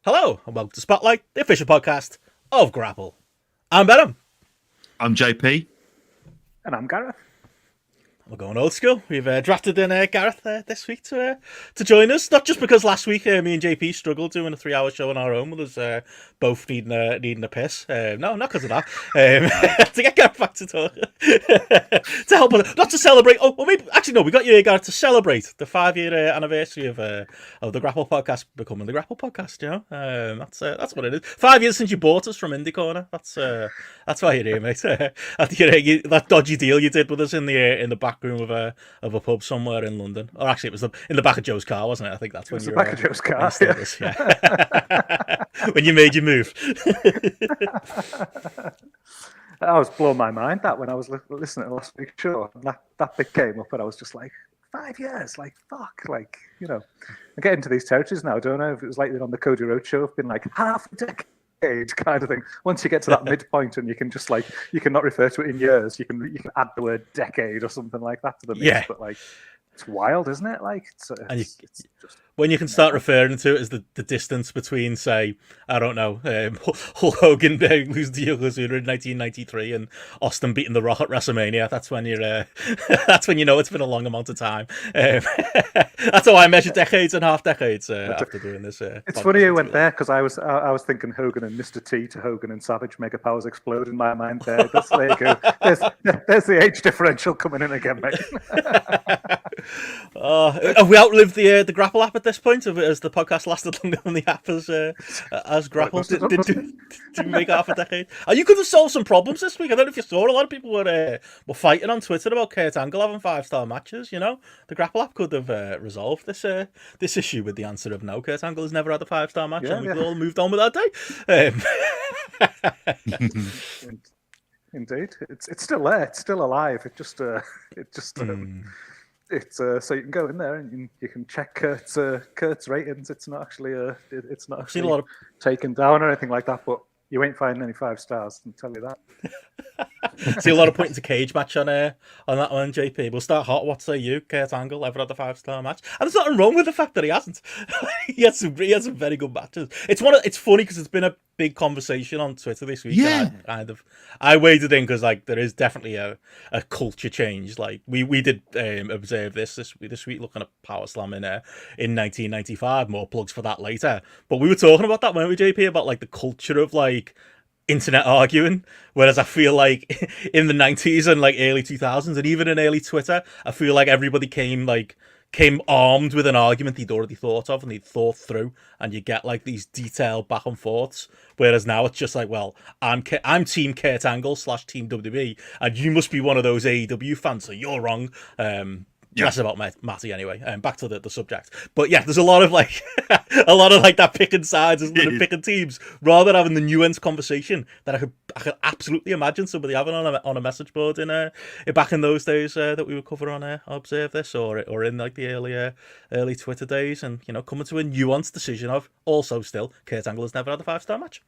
Hello, and welcome to Spotlight, the official podcast of GRAPPL. I'm Benno. I'm JP. And I'm Gareth. We're going old school. We've drafted in Gareth this week to join us. Not just because last week me and JP struggled doing a 3-hour show on our own with us both needing a piss. No, not because of that. To get Gareth back to talk. To help us, not to celebrate. Oh, well, maybe actually no. We got you here, Gareth, to celebrate the 5-year anniversary of the GRAPPL podcast becoming the GRAPPL podcast. You know, that's what it is. 5 years since you bought us from Indie Corner. That's why you're here, mate. That dodgy deal you did with us in the back room of a pub somewhere in London, or actually it was in the back of Joe's car, wasn't it? I think that's when you were back of Joe's car. Yeah. When you made your move. I was blowing my mind that when I was listening to last week's show, that bit came up, and I was just like, 5 years, like fuck, like you know, I get into these territories now. I don't know if it was like on the Cody Road show, it's been like half a decade. Kind of thing. Once you get to that midpoint, and you can just you can not refer to it in years. You can add the word decade or something like that to the mix. Yeah. But it's wild, isn't it? It's just when you can start referring to it as the distance between, say, I don't know, Hulk Hogan losing to Yokozuna in 1993 and Austin beating The Rock at WrestleMania. That's when that's when you know it's been a long amount of time. That's how I measure decades and half decades after doing this. It's funny you went there, because I was thinking Hogan and Mr. T to Hogan and Savage. Mega Powers explode in my mind there. There you go. There's the age differential coming in again, mate. Have we outlived the GRAPPL app at this point? Has the podcast lasted longer than the app as GRAPPL? Did we make half a decade? You could have solved some problems this week. I don't know if you saw. A lot of people were fighting on Twitter about Kurt Angle having 5-star matches. You know, the GRAPPL app could have resolved this issue with the answer of no. Kurt Angle has never had a 5-star match, and we could all moved on with our day. Indeed, it's still there. It's still alive. It's so you can go in there and you can check Kurt's ratings. It's not actually Seen a lot of taken down or anything like that. But you ain't finding any 5 stars. I can tell you that. See a lot of pointing to cage match on that one, JP. We'll start hot. What say you? Kurt Angle ever had a 5-star match? And there's nothing wrong with the fact that he hasn't. he has some very good matches. It's funny because it's been a big conversation on Twitter this week. Yeah. And I waded in because there is definitely a culture change. Like we did observe this week looking at Power Slam in 1995. More plugs for that later. But we were talking about that, weren't we, JP? About the culture of internet arguing, whereas I feel like in the 90s and early 2000s and even in early Twitter, I feel like everybody came armed with an argument they'd already thought of and they'd thought through, and you get these detailed back and forths, whereas now it's just well, I'm team Kurt Angle / team WWE, and you must be one of those AEW fans, so you're wrong. That's about Matty anyway. Back to the subject, but yeah, there's a lot of that picking sides and picking teams, rather than having the nuanced conversation that I could absolutely imagine somebody having on a message board in back in those days that we would cover on Observe This or in the early Twitter days, and coming to a nuanced decision of also still Kurt Angle has never had a 5-star match.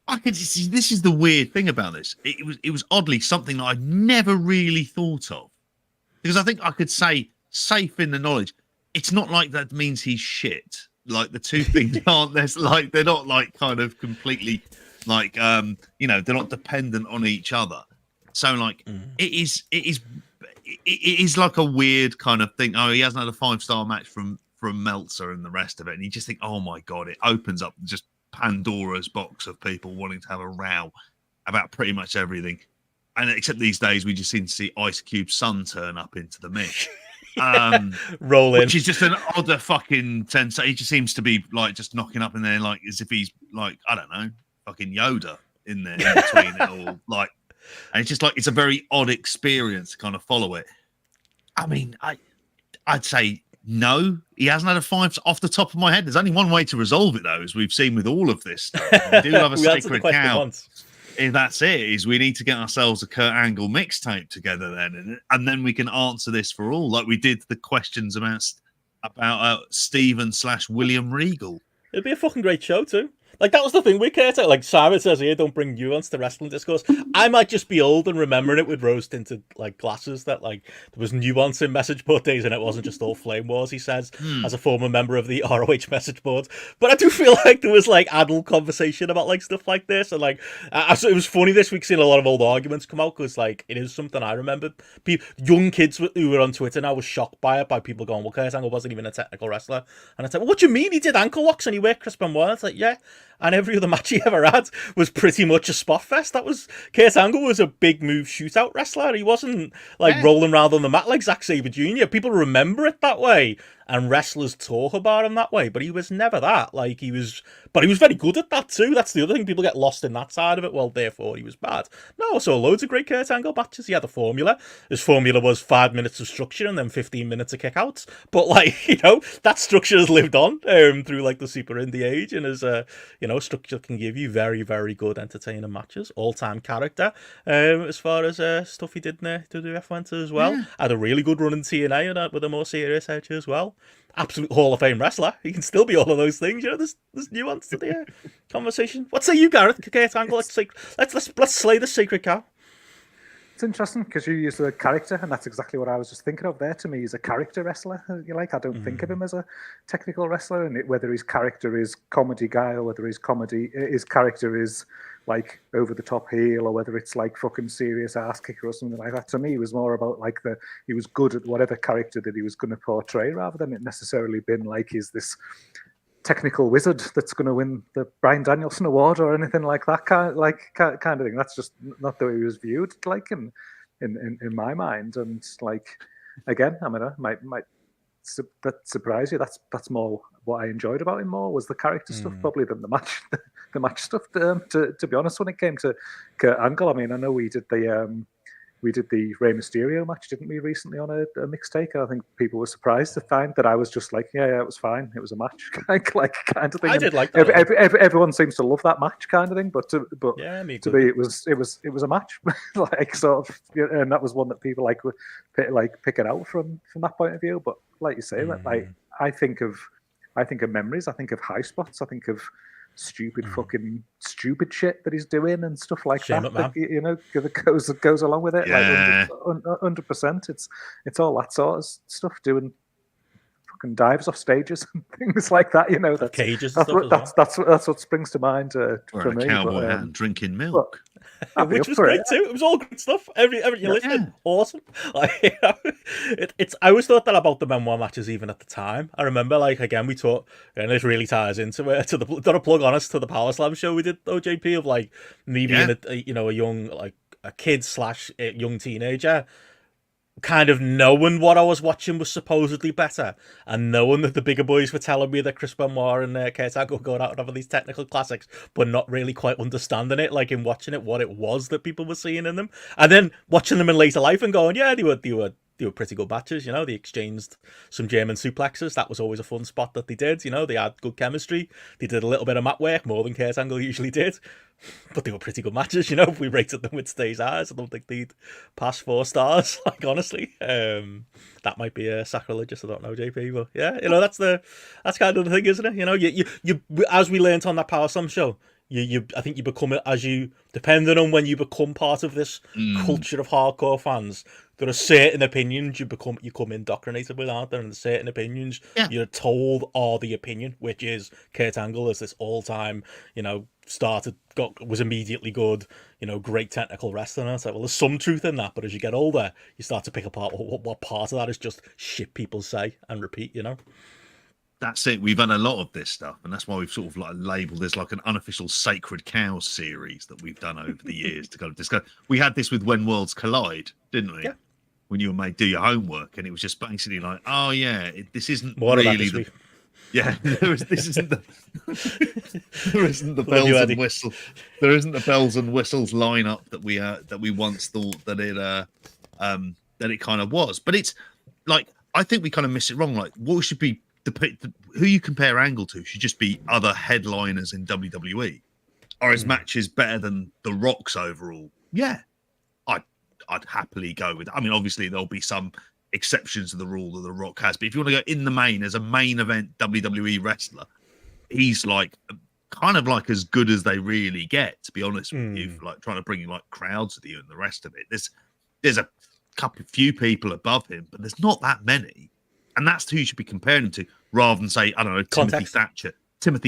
I could see, this is the weird thing about this. It was oddly something that I'd never really thought of. Because I think I could say, safe in the knowledge, it's not like that means he's shit. The two things aren't, they're not kind of completely they're not dependent on each other. So it is like a weird kind of thing. Oh, he hasn't had a 5-star match from Meltzer and the rest of it. And you just think, oh my God, it opens up just Pandora's box of people wanting to have a row about pretty much everything. And except these days, we just seem to see Ice Cube's son turn up into the mix. Roll in. Which is just an odder fucking sense. He just seems to be just knocking up in there as if he's I don't know, fucking Yoda in there in between it all. And it's just it's a very odd experience to kind of follow it. I mean, I'd say no, he hasn't had a 5 off the top of my head. There's only one way to resolve it though, as we've seen with all of this stuff. We do have a sacred cow. If that's it, is we need to get ourselves a Kurt Angle mixtape together then, and then we can answer this for all, like we did the questions about Stephen / William Regal. It'd be a fucking great show too. Like, that was the thing with Kurt. Like, Simon says here, don't bring nuance to wrestling discourse. I might just be old and remembering it with rose-tinted, like, glasses, that, like, there was nuance in message board days and it wasn't just all flame wars, he says, as a former member of the ROH message board. But I do feel like there was, like, adult conversation about, like, stuff like this. And, like, it was funny this week seeing a lot of old arguments come out, because, like, it is something I remember. Young kids who were on Twitter now were shocked by it, by people going, well, Kurt Angle wasn't even a technical wrestler. And I said, well, what do you mean he did ankle locks and he worked Chris Benoit? And it's like, yeah. And every other match he ever had was pretty much a spot fest. That was, Kurt Angle was a big move shootout wrestler. He wasn't like rolling around on the mat like Zack Sabre Jr. People remember it that way, and wrestlers talk about him that way, but he was never that. Like, but he was very good at that too. That's the other thing. People get lost in that side of it. Well, therefore he was bad. No, I saw loads of great Kurt Angle matches. He had a formula. His formula was 5 minutes of structure and then 15 minutes of kickouts. But, like, you know, that structure has lived on through, like, the super indie age, and as you know, structure can give you very, very good entertaining matches. All-time character as far as stuff he did in the WWF went as well. Yeah. Had a really good run in TNA with a more serious edge as well. Absolute Hall of Fame wrestler. He can still be all of those things. You know, there's nuance to the conversation. What say you, Gareth? Kurt Angle. Let's slay the sacred cow. It's interesting because you use the word character, and that's exactly what I was just thinking of there. To me, he's a character wrestler. You like, I don't think of him as a technical wrestler, and whether his character is comedy guy or whether his character is like over the top heel, or whether it's like fucking serious ass kicker or something like that. To me, it was more about like he was good at whatever character that he was going to portray, rather than it necessarily been like he's this technical wizard that's going to win the Bryan Danielson Award or anything like that kind of thing. That's just not the way he was viewed, like in my mind. And like, again, I mean, might that surprise you. That's more what I enjoyed about him more, was the character stuff probably than the match stuff. To be honest, when it came to Kurt Angle, I mean, I know we did the Rey Mysterio match, didn't we, recently on a mixed take? I think people were surprised to find that I was just like, yeah, it was fine. It was a match, like kind of thing. I did like that. Everyone seems to love that match kind of thing, but to me, it was a match, like sort of, and that was one that people were picking out from that point of view. But like you say, like I think of memories. I think of high spots. I think of stupid shit that he's doing and stuff like that. You know, that goes along with it. Yeah. Like 100%. It's all that sort of stuff, doing fucking dives off stages and things like that. You know, cages. That's what springs to mind for me. A cowboy hat and drinking milk. Which was great too. It was all good stuff. Every you listen, awesome. Like, you know, I always thought that about the Benoit matches, even at the time. I remember, like, again, we talked, and this really ties into it. Got a plug on us to the Power Slam show we did, OJP, of like me being a young, like a kid / young teenager, kind of knowing what I was watching was supposedly better, and knowing that the bigger boys were telling me that Chris Benoit and Kurt Angle going out and having these technical classics, but not really quite understanding it, like in watching it, what it was that people were seeing in them, and then watching them in later life and going, yeah, they were pretty good matches. You know, they exchanged some German suplexes. That was always a fun spot that they did. You know, they had good chemistry. They did a little bit of mat work, more than Kurt Angle usually did. But they were pretty good matches, you know. If we rated them with Stay's eyes, I don't think they'd pass 4 stars. Like, honestly, that might be sacrilegious. I don't know, JP, but yeah, you know, that's kind of the thing, isn't it? You know, you as we learned on that Power Slam show, I think you become, depending on when you become part of this culture of hardcore fans, there are certain opinions you come indoctrinated with, aren't there? And the certain opinions you're told are the opinion, which is Kurt Angle is this all-time, you know, was immediately good, you know, great technical wrestler. And it's like, well, there's some truth in that, but as you get older, you start to pick apart what part of that is just shit people say and repeat, you know? That's it. We've done a lot of this stuff, and that's why we've sort of like labelled this like an unofficial Sacred Cow series that we've done over the years to kind of discuss. We had this with When Worlds Collide, didn't we? Yeah. When you made do your homework, and it was just basically like, oh yeah, this isn't really the. Yeah, this isn't the. There isn't the bells and whistles. There isn't the bells and whistles lineup that we once thought that it kind of was. But it's like, I think we kind of miss it wrong. Like, what should be who you compare Angle to should just be other headliners in WWE. Are his matches better than The Rock's overall? Yeah, I'd happily go with it. I mean, obviously there'll be some exceptions to the rule that The Rock has, but if you want to go in the main as a main event WWE wrestler, he's like kind of like as good as they really get, to be honest with you, for like trying to bring like crowds with you and the rest of it. There's a few people above him, but there's not that many, and that's who you should be comparing him to, rather than say, I don't know, Timothy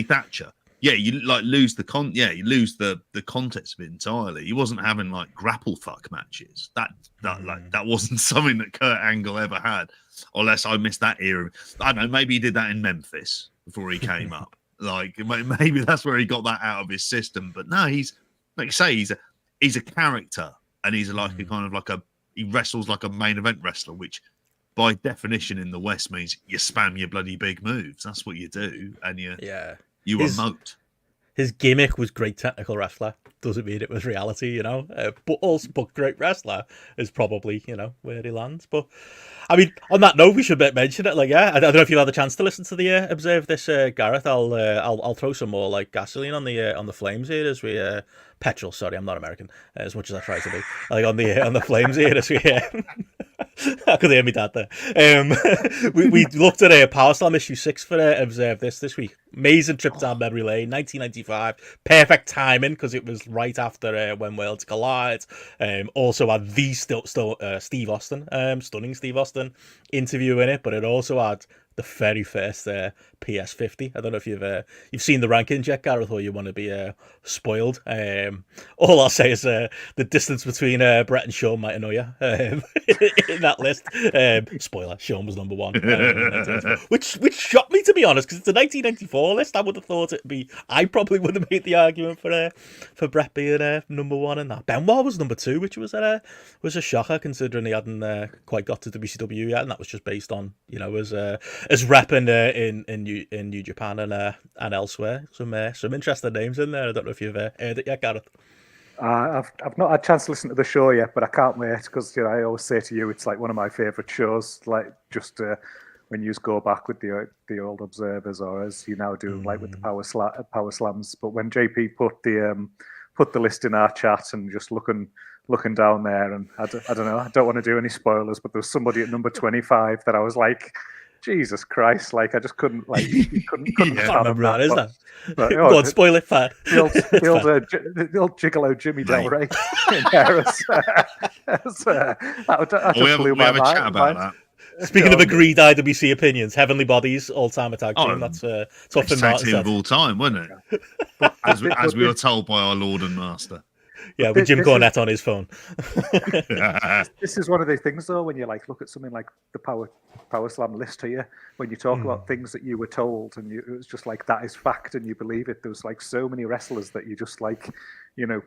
Thatcher. Yeah, you like lose the you lose the context of it entirely. He wasn't having like grapple fuck matches. That wasn't something that Kurt Angle ever had, unless I missed that era. I don't know, maybe he did that in Memphis before he came up. Like maybe that's where he got that out of his system. But no, he's like you say, he's a character, and he's like a kind of like he wrestles like a main event wrestler, which by definition in the West means you spam your bloody big moves. That's what you do, and you emote. His gimmick was great technical wrestler. Doesn't mean it was reality, but great wrestler is probably, where he lands. But I mean, on that note, we should mention it. Like, I don't know if you had the chance to listen to the Observe This, Gareth. I'll throw some more like gasoline on the flames here as we petrol. Sorry, I'm not American as much as I try to be. Like on the flames here as we. I could hear me dad there. We looked at Power Slam issue 6 for Observe This week. Amazing trip down memory lane, 1995. Perfect timing because it was right after When Worlds Collide. Also had the Steve Austin, stunning Steve Austin interview in it, but it also had the very first PS50. I don't know if you've seen the rankings yet, Gareth, or you want to be spoiled. All I'll say is the distance between Brett and Shawn might annoy you in that list. Spoiler: Shawn was number 1, which shocked me, to be honest, because it's a 1994 list. I would have thought it'd be. I probably would have made the argument for Brett being number 1 in that. Benoit was number 2, which was a shocker considering he hadn't quite got to WCW yet, and that was just based on as repping in New Japan and elsewhere. Some interesting names in there. I don't know if you've heard it yet, Gareth. I've not had a chance to listen to the show yet, but I can't wait because I always say to you it's like one of my favourite shows. Like just when you go back with the old observers, or as you now do, like with the power slams. But when JP put the list in our chat and just looking down there, and I don't know, I don't want to do any spoilers, but there was somebody at number 25 that I was like, Jesus Christ! Like I just couldn't couldn't remember that, is that? But, go on, spoil it, Fat. The old gigolo Jimmy Del Rey in Paris. We have a chat about that. Speaking of agreed IWC opinions, Heavenly Bodies, all-time tag team. That's tough and tag team of all time, wasn't it? As we were told by our Lord and Master. Yeah, with Jim Cornette on his phone. This is one of the things, though, when you look at something like the Power Slam list here, when you talk about things that you were told, and it was just like that is fact, and you believe it. There was like so many wrestlers that you just like, you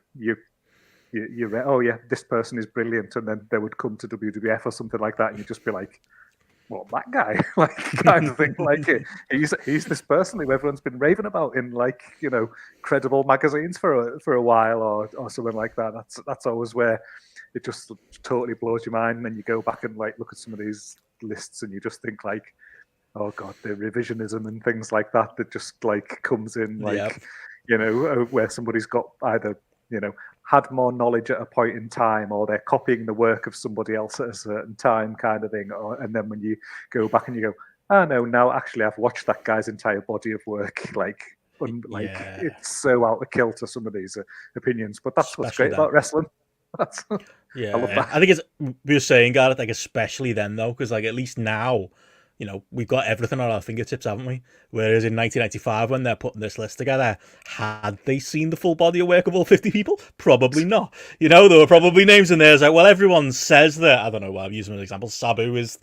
oh yeah, this person is brilliant, and then they would come to WWF or something like that, and you'd just be like, well, that guy, like kind of thing, like he's this person who everyone's been raving about in credible magazines for a while or something like that. That's always where it just totally blows your mind. And then you go back and look at some of these lists and you just think like, oh god, the revisionism and things like that just comes in where somebody's got either had more knowledge at a point in time, or they're copying the work of somebody else at a certain time, kind of thing. And then when you go back and you go, oh no, now actually I've watched that guy's entire body of work. It's so out of kilter, some of these opinions. But that's what's great about wrestling. I love that. I think it's we were saying, Gareth, especially then though, because at least now, we've got everything on our fingertips, haven't we? Whereas in 1995, when they're putting this list together, had they seen the full body of work of all 50 people? Probably not. There were probably names in there. It's like, well, everyone says that, I don't know, I'm using an example, Sabu is,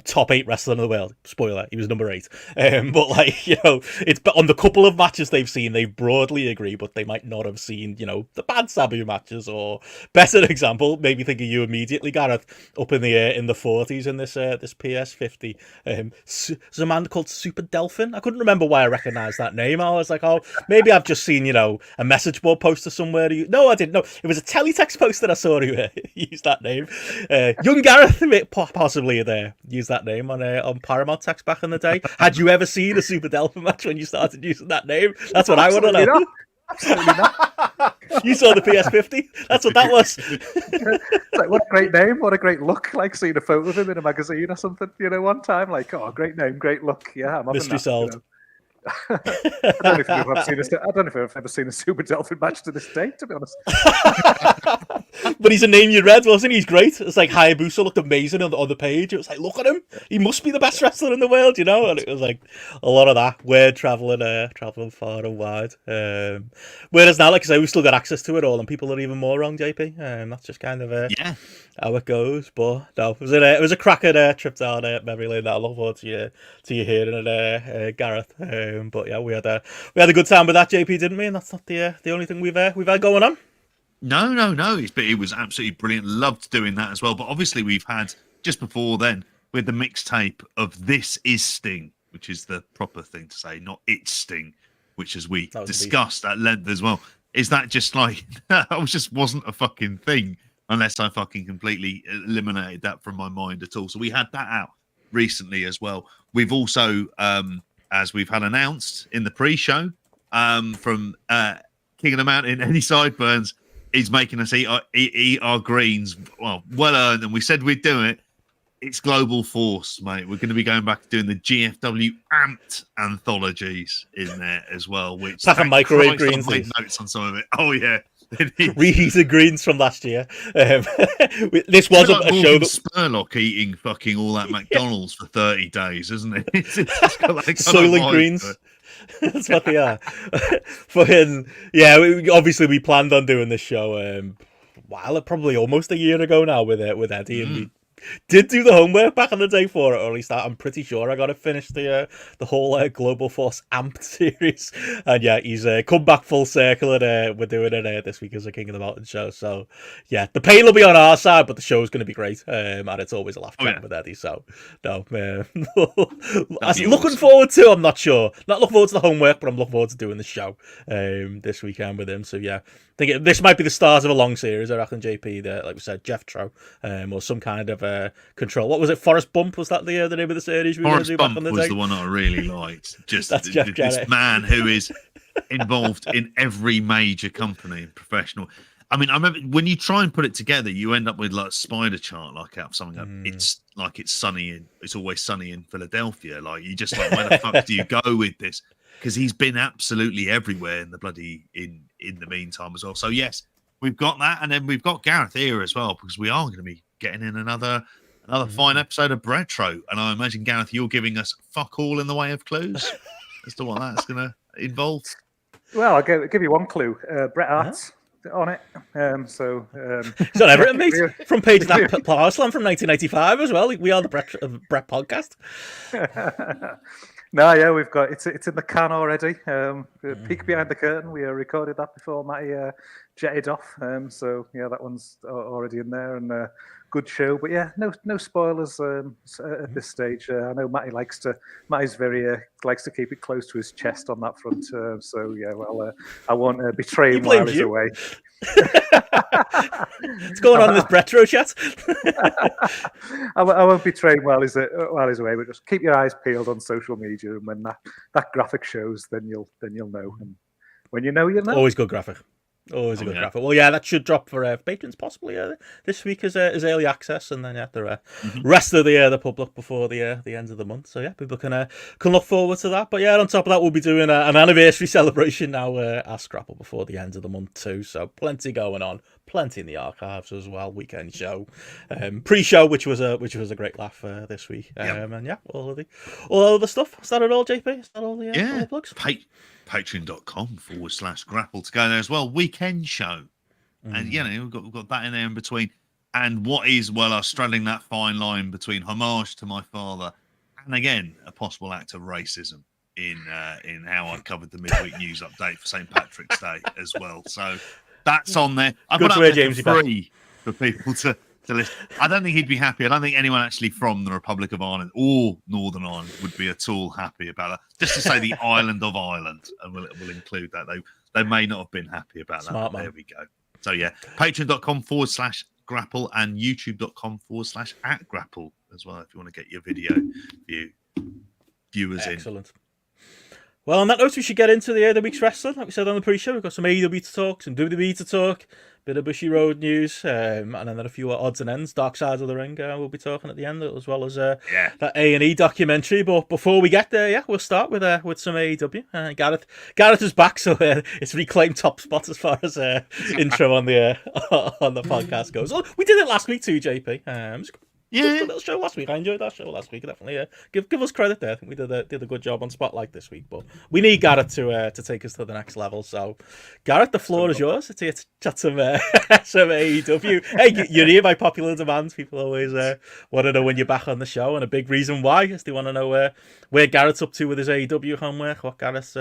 top 8 wrestler in the world. Spoiler, he was number 8. But it's on the couple of matches they've seen, they broadly agree, but they might not have seen, the bad Sabu matches. Or better example, maybe think of you immediately, Gareth, up in the 40s in this PS50. There's a man called Super Delphin. I couldn't remember why I recognised that name. I was like, oh, maybe I've just seen, a message board poster somewhere. No, I didn't know. It was a teletext poster I saw who used that name. Young Gareth possibly used that name on Paramount Text back in the day. Had you ever seen a Super Delphin match when you started using that name? That's what I want to know. Not. Absolutely not. You saw the PS50? That's what that was. It's like, what a great name, what a great look. Like seeing a photo of him in a magazine or something, one time. Like, oh, great name, great look. Yeah, I'm Mystery solved. I don't know if I've ever seen a Super Dolphin match to this day, to be honest. But he's a name you read, wasn't he? He's great. It's like Hayabusa looked amazing on the page. It was like, look at him. He must be the best wrestler in the world, you know? And it was like a lot of that. We're traveling far and wide. Whereas now, like I say, we've still got access to it all, and people are even more wrong, JP. That's just kind of how it goes. But no, it was a cracker trip down memory lane that I look forward to you hearing it, Gareth. But yeah, we had a good time with that, JP, didn't we? And that's not the only thing we've had going on. No. It was absolutely brilliant. Loved doing that as well. But obviously, we've had just before then with the mixtape of "This Is Sting," which is the proper thing to say, not "It's Sting," which as we discussed at length as well. Is that just like that? Just wasn't a fucking thing unless I fucking completely eliminated that from my mind at all. So we had that out recently as well. We've also, as we've had announced in the pre-show, from King of the Mountain, Any Sideburns, is making us eat our greens. Well earned, and we said we'd do it. It's Global Force, mate. We're going to be going back to doing the GFW Amped anthologies in there as well. Which pack of microwave greens. I made notes on some of it. Oh yeah. Reheated greens from last year. This wasn't a show that Spurlock eating fucking all that McDonald's for 30 days, isn't it? It's just got like Soylent Greens. That's what they are. Obviously we planned on doing this show probably almost a year ago now with Eddie, and we did do the homework back in the day for it, or at least I'm pretty sure I got to finish the whole Global Force Amped series. And yeah, he's come back full circle, and we're doing it this week as a King of the Mountain show. So yeah, the pain will be on our side, but the show's going to be great, and it's always a laugh track with Eddie. So no, looking forward to. I'm not sure, not looking forward to the homework, but I'm looking forward to doing the show this weekend with him. So yeah, I think this might be the start of a long series. I reckon, JP, like we said, Jeff Tro, or some kind of control. What was it? Forrest Bump, was that the name of the series we were going to do back on the day? Was the one I really liked. Just That's this man who is involved in every major company, professional. I mean, I remember when you try and put it together, you end up with like a spider chart, like out of something. It's always sunny in Philadelphia. Like you just like, where the fuck do you go with this? Because he's been absolutely everywhere in the bloody in the meantime as well. So yes, we've got that, and then we've got Gareth here as well, because we are going to be getting in another fine episode of Retro. And I imagine, Gareth, you're giving us fuck all in the way of clues as to what that's going to involve. Well, I'll give you one clue. Bret Hart's on it. It's on Everton, mate. From page that Power Slam from 1995 as well. We are the Bret podcast. No, yeah, we've got it's in the can already. Peek behind the curtain. We recorded that before Matty jetted off. So yeah, that one's already in there, and good show. But yeah, no spoilers at this stage. I know Matty's likes to keep it close to his chest on that front. So yeah, well, I won't betray him while he's away. What's going on in this retro chat? I won't betray him while he's away, but just keep your eyes peeled on social media, and when that graphic shows, then you'll know. And when you know, you know. Always good graphic. Always a good graphic. Well, yeah, that should drop for patrons possibly this week as early access, and then the rest of the public before the end of the month. So yeah, people can look forward to that. But yeah, on top of that, we'll be doing an anniversary celebration now at GRAPPL before the end of the month too. So plenty going on, plenty in the archives as well. Weekend show, pre-show, which was a great laugh this week. And yeah, all of the stuff. Is that it all, JP? Is that all the all the plugs? Patreon.com/grapple to go there as well. Weekend show. And we've got that in there in between. And what is, us straddling that fine line between homage to my father and again a possible act of racism in how I covered the midweek news update for St. Patrick's Day as well. So that's on there. I've got up there for free for people to listen. I don't think he'd be happy. I don't think anyone actually from the Republic of Ireland or Northern Ireland would be at all happy about that. Just to say the island of Ireland, and we'll include that. They may not have been happy about that. There we go. So yeah, patreon.com/grapple and youtube.com/@grapple as well, if you want to get your video viewers in. Excellent. Well, on that note, we should get into the week's wrestling. Like we said on the pre-show, we've got some AEW to talk, some WWE to talk, bit of Bushy Road news, and then a few odds and ends. Dark Side of the Ring, we'll be talking at the end, as well as that A&E documentary. But before we get there, we'll start with some AEW. Gareth is back, so it's reclaimed top spot as far as intro on the podcast goes. Oh, we did it last week too, JP. Good little show last week. I enjoyed that show last week. Definitely, give us credit there. I think we did a good job on Spotlight this week, but we need Gareth to take us to the next level. So, Gareth, the floor is yours. It's here to chat some AEW. Hey, you're here by popular demand. People always want to know when you're back on the show, and a big reason why is they want to know where Gareth's up to with his AEW homework. What Gareth's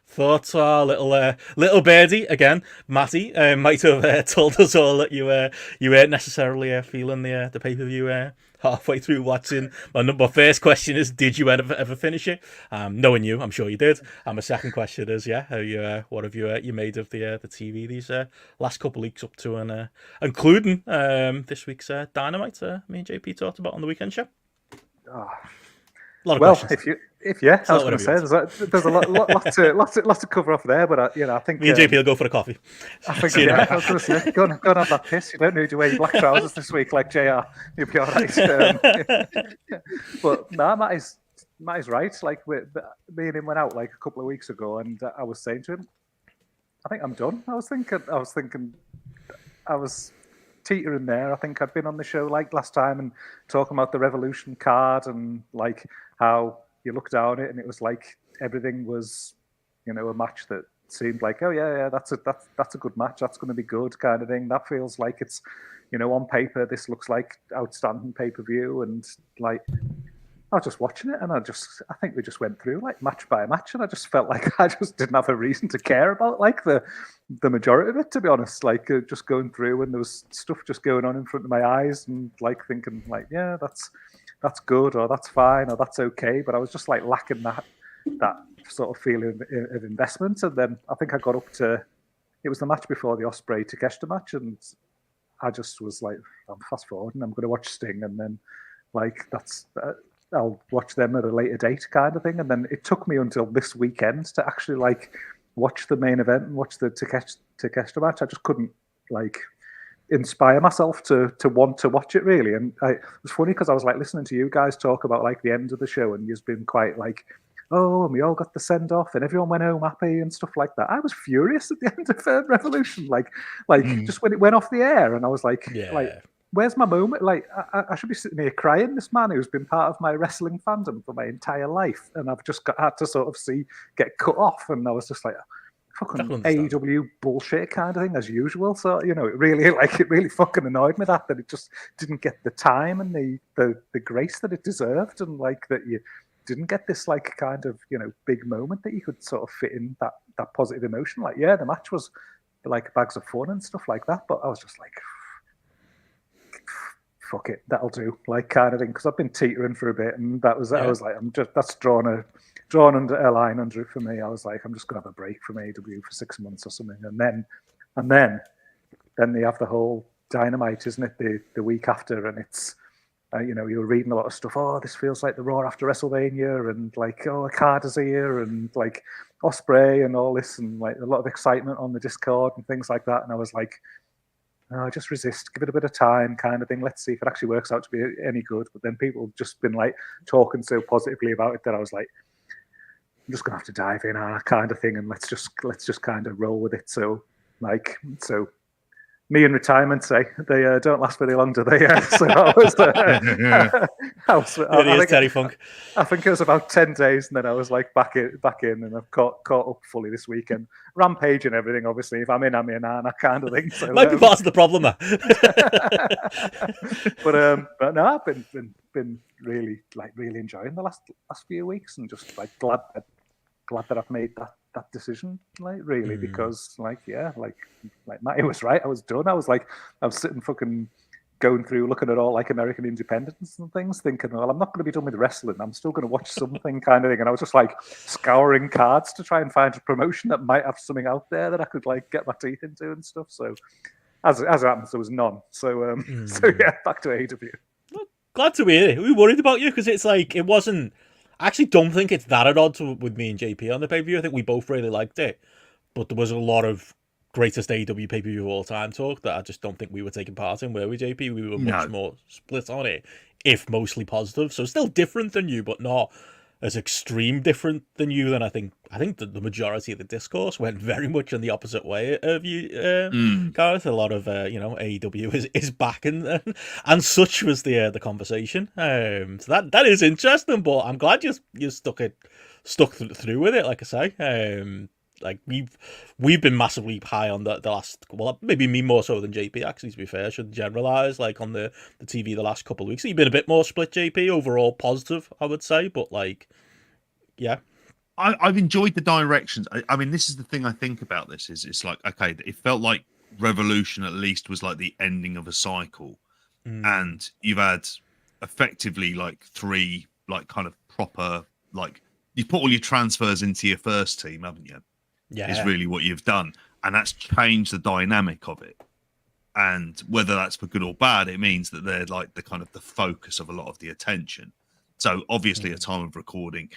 thoughts are. Little birdie again, Matty might have told us all that you weren't necessarily feeling the pay-per-view halfway through watching. My first question is, did you ever finish it? Knowing you, I'm sure you did. And my second question is, what have you made of the TV these last couple of weeks up to, and including this week's Dynamite me and JP talked about on the weekend show? A lot of questions. I was going to say there's a lot to cover off there, but I think me and JP will go for a coffee. I think I was going to say, go and have that piss. You don't need to wear your black trousers this week like JR. You'll be all right. But no, Matt is right. Like me and him went out like a couple of weeks ago, and I was saying to him, I think I'm done. I was thinking, I was teetering there. I think I'd been on the show like last time and talking about the Revolution card and like how you looked down it and it was like everything was, a match that seemed like, oh yeah, that's a good match. That's going to be good kind of thing. That feels like it's, on paper, this looks like outstanding pay-per-view. And like, I was just watching it and I think we just went through like match by match and I just felt like I just didn't have a reason to care about like the majority of it, to be honest. Like just going through and there was stuff just going on in front of my eyes and like thinking like, yeah, that's good or that's fine or that's okay. But I was just like lacking that sort of feeling of investment. And then I think I got up to, it was the match before the Ospreay Takeshita match. And I just was like, I'm fast forwarding, I'm going to watch Sting. And then like, I'll watch them at a later date kind of thing. And then it took me until this weekend to actually like watch the main event and watch the Takeshita match. I just couldn't like inspire myself to want to watch it really. And it was funny because I was like listening to you guys talk about like the end of the show and you've been quite like, oh, and we all got the send off and everyone went home happy and stuff like that. I was furious at the end of Revolution, like just when it went off the air, and I was like, where's my moment? Like I should be sitting here crying. This man who's been part of my wrestling fandom for my entire life, and I've just had to sort of get cut off, and I was just like, fucking AEW bullshit kind of thing as usual. So it really fucking annoyed me that it just didn't get the time and the grace that it deserved, and like that you didn't get this like kind of big moment that you could sort of fit in that positive emotion. Like the match was like bags of fun and stuff like that, but I was just like, fuck it, that'll do, like kind of thing, because I've been teetering for a bit, and I was like, that's drawn under a line under it for me. I was like, I'm just gonna have a break from AEW for 6 months or something, and then they have the whole Dynamite, isn't it, the week after, and it's you're reading a lot of stuff. Oh, this feels like the Raw after WrestleMania, and like, oh, Okada's here, and like Ospreay and all this, and like a lot of excitement on the Discord and things like that. And I was like, oh, just resist, give it a bit of time kind of thing. Let's see if it actually works out to be any good. But then people have just been like talking so positively about it that I was like, I'm just gonna have to dive in kind of thing, and let's just kind of roll with it. So me in retirement say they don't last very long, do they? So I was Terry Funk. I think it was about 10 days, and then I was like back in, and I've caught up fully this weekend. Rampage and everything, obviously. If I'm in, I'm in, and that kind of thing. So, might be part of the problem, man. But no, I've been really enjoying the last few weeks, and just like glad that I've made that decision, like really, because like Matty was right. I was done. I was sitting fucking going through looking at all like American Independence and things, thinking, well, I'm not going to be done with wrestling. I'm still going to watch something kind of thing. And I was just like scouring cards to try and find a promotion that might have something out there that I could like get my teeth into and stuff. So as it happens, there was none. So back to AEW. Glad to hear it. We were worried about you because it's like it wasn't. I actually don't think it's that at odds with me and JP on the pay-per-view. I think we both really liked it, but there was a lot of greatest AEW pay-per-view of all time talk that I just don't think we were taking part in, were we, JP? We were much more split on it, if mostly positive. So still different than you, but not as extreme different than you. Then I think that the majority of the discourse went very much in the opposite way of you, Gareth. A lot of AEW is back, and such was the conversation. So that is interesting, but I'm glad you stuck through with it. Like I say, like we've been massively high on the last, well, maybe me more so than JP, actually, to be fair. I should generalize, like, on the TV the last couple of weeks. You've been a bit more split, JP, overall positive, I would say, but like, yeah. I've enjoyed the directions. I mean, this is the thing I think about this, is it's like, okay, it felt like Revolution at least was like the ending of a cycle, and you've had effectively like 3 like kind of proper, like, you put all your transfers into your first team, haven't you? Yeah, is really what you've done, and that's changed the dynamic of it. And whether that's for good or bad, it means that they're like the kind of the focus of a lot of the attention. So obviously, at time of recording,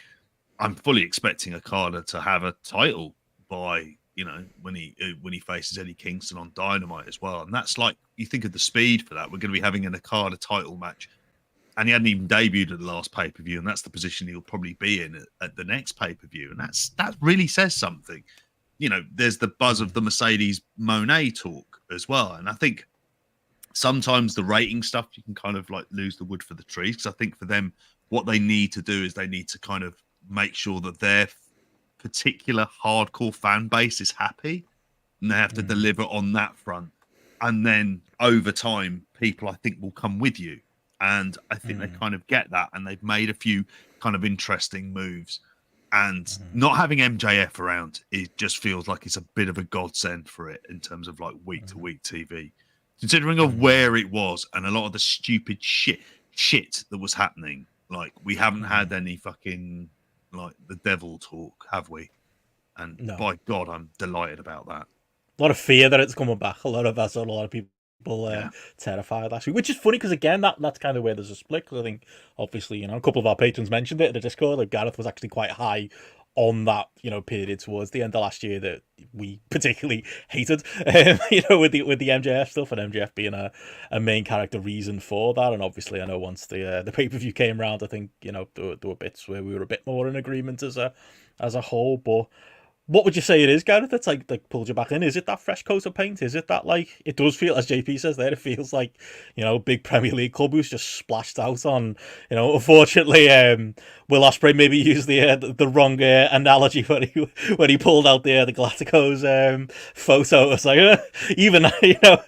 I'm fully expecting Okada to have a title by, you know, when he faces Eddie Kingston on Dynamite as well. And that's like, you think of the speed for that. We're going to be having an Okada title match, and he hadn't even debuted at the last pay-per-view, and that's the position he'll probably be in at the next pay-per-view. And that really says something. You know, there's the buzz of the Mercedes Mone talk as well. And I think sometimes the rating stuff, you can kind of like lose the wood for the trees, because I think for them, what they need to do is they need to kind of make sure that their particular hardcore fan base is happy, and they have to deliver on that front. And then over time, people, I think, will come with you. And I think they kind of get that, and they've made a few kind of interesting moves. And not having MJF around, it just feels like it's a bit of a godsend for it in terms of like week-to-week TV. Considering of where it was and a lot of the stupid shit that was happening. Like, we haven't had any fucking, like, the devil talk, have we? And by God, I'm delighted about that. A lot of fear that it's coming back. A lot of people terrified last week, which is funny, because again, that's kind of where there's a split. Because I think, obviously, you know, a couple of our patrons mentioned it in the Discord. Like, Gareth was actually quite high on that, you know, period towards the end of last year that we particularly hated, you know, with the MJF stuff, and MJF being a main character reason for that. And obviously, I know once the pay-per-view came around, I think, you know, there were bits where we were a bit more in agreement as a whole. But what would you say it is, Gareth, that's like pulled you back in? Is it that fresh coat of paint? Is it that, like, it does feel, as JP says there, it feels like, you know, big Premier League club who's just splashed out on, you know, unfortunately, Will Ospreay maybe used the wrong analogy when he pulled out the Galácticos photo. It was like, even, you know,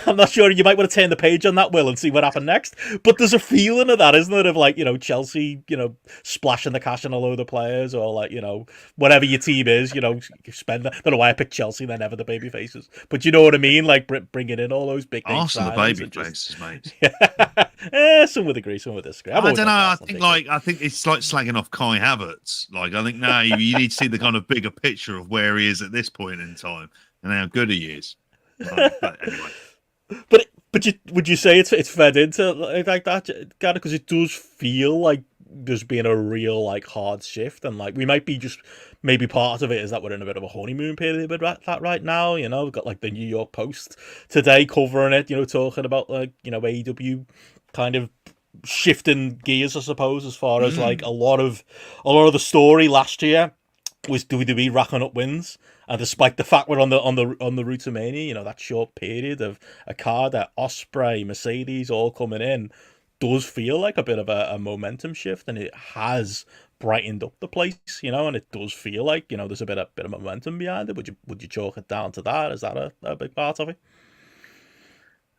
I'm not sure, you might want to turn the page on that, Will, and see what happened next. But there's a feeling of that, isn't it? Of, like, you know, Chelsea, you know, splashing the cash on a load of players, or, like, you know, whatever your team is, you know, spend. I don't know why I picked Chelsea. They're never the baby faces, but you know what I mean. Like, bringing in all those big names. Arsenal the baby faces, mate. Some would agree, some would disagree. I don't know. I think it's like slagging off Kai Havertz. Like, I think now you need to see the kind of bigger picture of where he is at this point in time and how good he is. But anyway. But would you say it's fed into like that, Gareth? Because it does feel like there's been a real, like, hard shift, and like we might be just, maybe part of it is that we're in a bit of a honeymoon period with that right now. You know, we've got like the New York Post today covering it, you know, talking about, like, you know, AEW kind of shifting gears, I suppose, as far as like a lot of the story last year was WWE racking up wins. And despite the fact we're on the route to Mania, you know, that short period of Okada, Ospreay, Mercedes all coming in does feel like a bit of a momentum shift, and it has brightened up the place, you know, and it does feel like, you know, there's a bit of momentum behind it. Would you chalk it down to that? Is that a big part of it?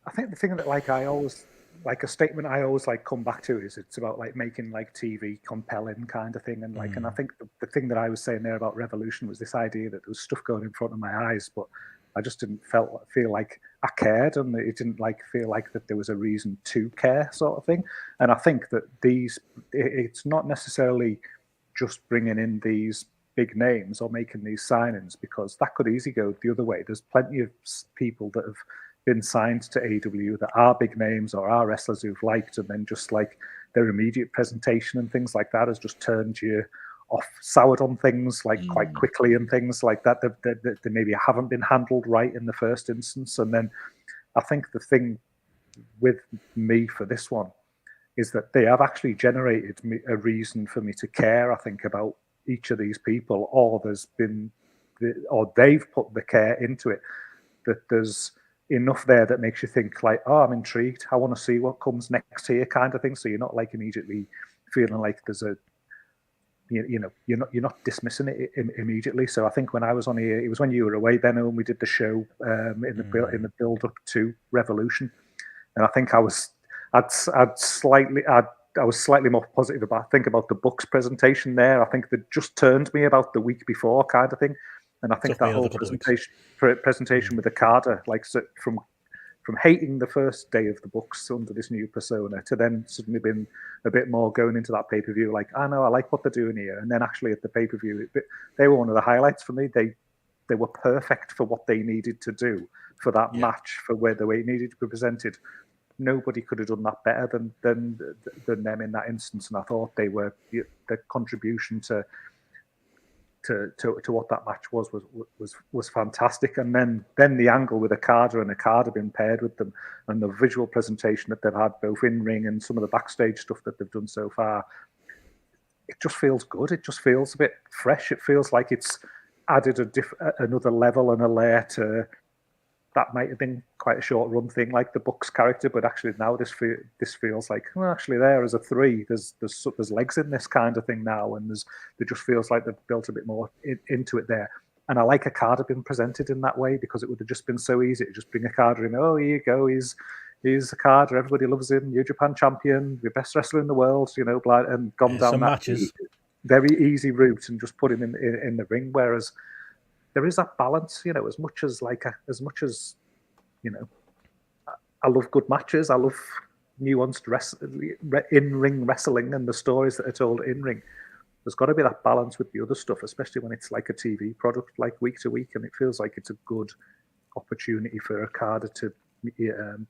I think the thing that, like, I always, like, a statement I always like come back to is it's about like making like TV compelling kind of thing, and like, and I think the thing that I was saying there about Revolution was this idea that there was stuff going in front of my eyes, but I just didn't feel like I cared, and it didn't like feel like that there was a reason to care, sort of thing. And I think that it's not necessarily just bringing in these big names or making these signings, because that could easily go the other way. There's plenty of people that have been signed to AEW that are big names or are wrestlers who've liked, and then just like their immediate presentation and things like that has just turned you off, soured on things like quite quickly and things like that. They maybe haven't been handled right in the first instance. And then I think the thing with me for this one is that they have actually generated a reason for me to care, I think, about each of these people, or they've put the care into it, that there's enough there that makes you think like, oh, I'm intrigued, I want to see what comes next here, kind of thing. So you're not like immediately feeling like there's a, you know, you're not dismissing it immediately. So I think when I was on here, it was when you were away, Benno, and we did the show in the build up to Revolution, and I think I was slightly more positive about the Bucks presentation there. I think that just turned me about the week before, kind of thing. And I think that whole presentation with Okada, like, so from hating the first day of the Bucks under this new persona to then suddenly been a bit more going into that pay-per-view, like, I know I like what they're doing here. And then actually at the pay-per-view, they were one of the highlights for me. They were perfect for what they needed to do for that match, for the way it needed to be presented. Nobody could have done that better than them in that instance. And I thought the contribution to what that match was fantastic. And then the angle with Okada being paired with them, and the visual presentation that they've had both in ring and some of the backstage stuff that they've done so far, it just feels good. It just feels a bit fresh. It feels like it's added another level and a layer to that might have been quite a short run thing, like the Bucks character, but actually now this feels like, well, actually there as a 3, there's legs in this kind of thing now, and it just feels like they've built a bit more into it there. And I like Okada being presented in that way, because it would have just been so easy to just bring Okada in. Oh, here you go, he's Okada, everybody loves him, New Japan champion, the best wrestler in the world, you know, and gone down that matches. Very easy route and just put him in the ring. Whereas there is that balance, you know, as much as you know, I love good matches. I love nuanced in-ring wrestling and the stories that are told in-ring. There's got to be that balance with the other stuff, especially when it's like a TV product, like week to week, and it feels like it's a good opportunity for Okada to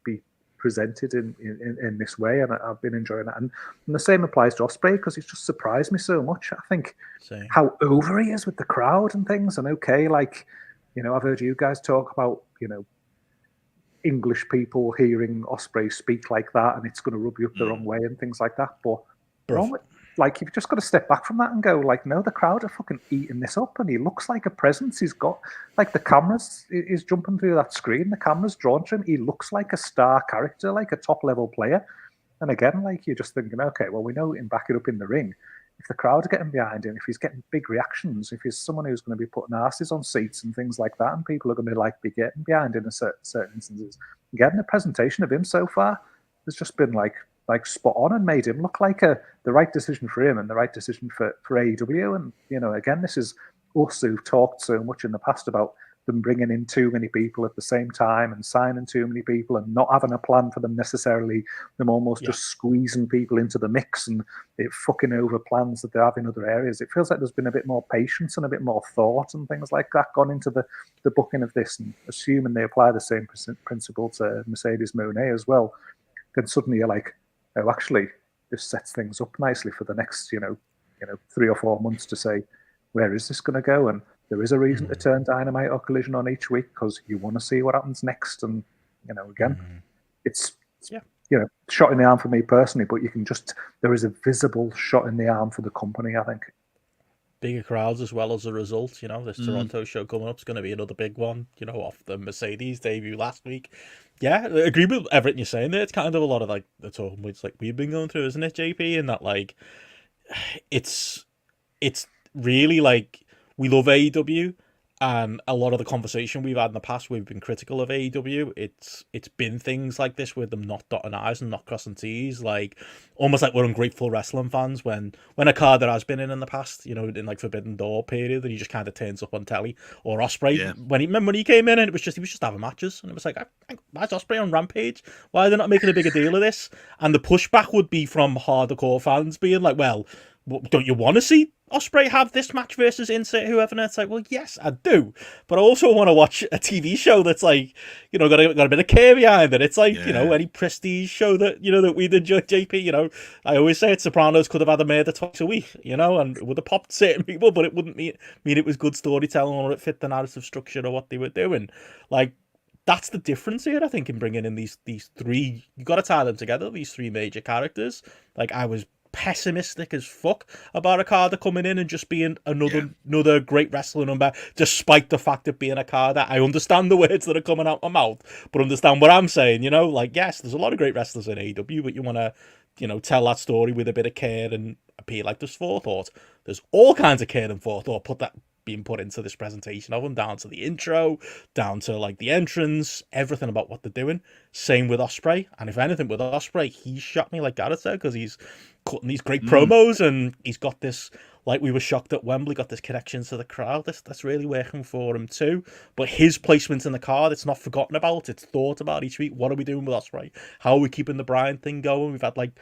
be presented in this way, and I've been enjoying that. And the same applies to Ospreay, because he's just surprised me so much. I think how over he is with the crowd and things. And okay, like, you know, I've heard you guys talk about, you know, English people hearing Ospreay speak like that, and it's going to rub you up the wrong way and things like that. But like, you've just got to step back from that and go, like, no, the crowd are fucking eating this up, and he looks like a presence. He's got, like, the cameras is jumping through that screen, the camera's drawn to him. He looks like a star character, like a top level player. And again, like, you're just thinking, okay, well, we know we can back it up in the ring. If the crowd are getting behind him, if he's getting big reactions, if he's someone who's going to be putting asses on seats and things like that, and people are going to be getting behind in certain instances, again, the presentation of him so far has just been like spot on, and made him look like the right decision for him and the right decision for AEW. And, you know, again, this is us who've talked so much in the past about them bringing in too many people at the same time and signing too many people and not having a plan for them necessarily, them almost just squeezing people into the mix and it fucking over plans that they have in other areas. It feels like there's been a bit more patience and a bit more thought and things like that gone into the booking of this, and assuming they apply the same principle to Mercedes Mone as well, then suddenly you're like, oh, actually, this sets things up nicely for the next, you know, 3 or 4 months to say, where is this going to go? And there is a reason to turn Dynamite or Collision on each week, because you want to see what happens next. And, you know, again, it's you know, shot in the arm for me personally, but there is a visible shot in the arm for the company, I think. Bigger crowds as well as a result. You know, this Toronto show coming up is going to be another big one, you know, off the Mercedes debut last week. Yeah, I agree with everything you're saying there. It's kind of a lot of like the talking points like we've been going through, isn't it, JP? And that, like, it's really like, we love AEW, and a lot of the conversation we've had in the past, we've been critical of AEW. It's been things like this with them not dotting I's and not crossing T's, like almost like we're ungrateful wrestling fans when Okada has been in the past, you know, in like Forbidden Door period, and he just kind of turns up on telly, or Ospreay when he came in and he was just having matches, and it was like, why is Ospreay on Rampage? Why are they not making a bigger deal of this? And the pushback would be from hardcore fans being like, well, don't you want to see Ospreay have this match versus insert whoever? And it's like, well, yes, I do, but I also want to watch a TV show that's like, got a bit of care behind it. It's like, any prestige show that that we did, JP. I always say Sopranos could have had a murder twice a week, and it would have popped certain people, but it wouldn't mean it was good storytelling or it fit the narrative structure or what they were doing. Like, that's the difference here, I think, in bringing in these three. You got to tie them together. These three major characters. Like, I was pessimistic as fuck about Okada coming in and just being another great wrestler number, despite the fact of being Okada. I understand the words that are coming out my mouth, but understand what I'm saying, like, yes, there's a lot of great wrestlers in AEW, but you want to, tell that story with a bit of care and appear like there's forethought. There's all kinds of care and forethought being put into this presentation of them, down to the intro, down to like the entrance, everything about what they're doing. Same with Ospreay, and if anything with Ospreay, he's shot me, like Gareth said, because he's cutting these great promos and he's got this, like we were shocked at Wembley, got this connection to the crowd. That's really working for him too. But his placement in the card, it's not forgotten about, it's thought about each week. What are we doing with Ospreay? How are we keeping the Bryan thing going? We've had like,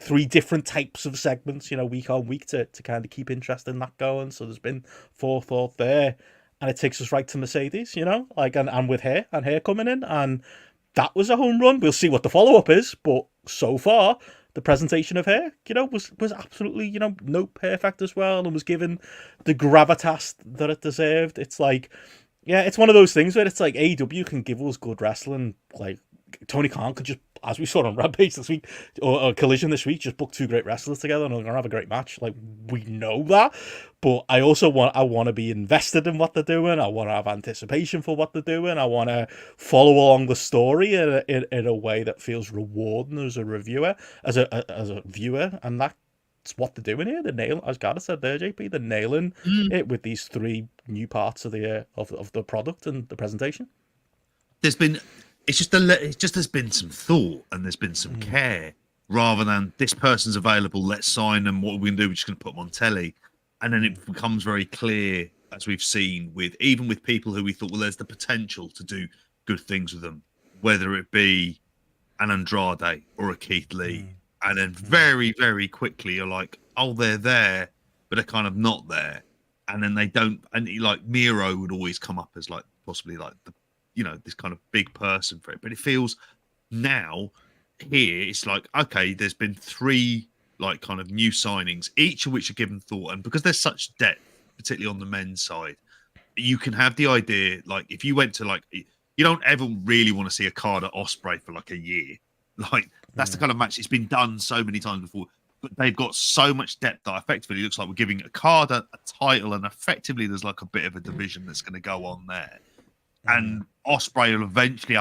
three different types of segments, week on week to kind of keep interest in that going. So there's been forethought there. And it takes us right to Mercedes, like, and with her coming in. And that was a home run. We'll see what the follow-up is. But so far, the presentation of her, was absolutely, no perfect as well, and was given the gravitas that it deserved. It's like, it's one of those things where it's like AEW can give us good wrestling. Like, Tony Khan could just, as we saw on Rampage this week, or Collision this week, just book two great wrestlers together and they're going to have a great match. Like, we know that. But I also want to be invested in what they're doing. I want to have anticipation for what they're doing. I want to follow along the story in a way that feels rewarding as a reviewer, as a viewer. And that's what they're doing here. They're nailing, as Gareth said there, JP, they're nailing it with these three new parts of the product and the presentation. There's been there's been some thought and there's been some care, rather than this person's available, let's sign them. What are we gonna do? We're just gonna put them on telly, and then it becomes very clear, as we've seen with people who we thought, well, there's the potential to do good things with them, whether it be an Andrade or a Keith Lee, and then very, very quickly you're like, oh, they're there, but they're kind of not there, and then they don't. And like Miro would always come up as like possibly like the, this kind of big person for it. But it feels now here, it's like, okay, there's been three like kind of new signings, each of which are given thought. And because there's such depth, particularly on the men's side, you can have the idea, like if you went to like, you don't ever really want to see Okada Ospreay for like a year. Like that's the kind of match. It's been done so many times before, but they've got so much depth that effectively it looks like we're giving Okada a title, and effectively there's like a bit of a division that's going to go on there. And Ospreay will eventually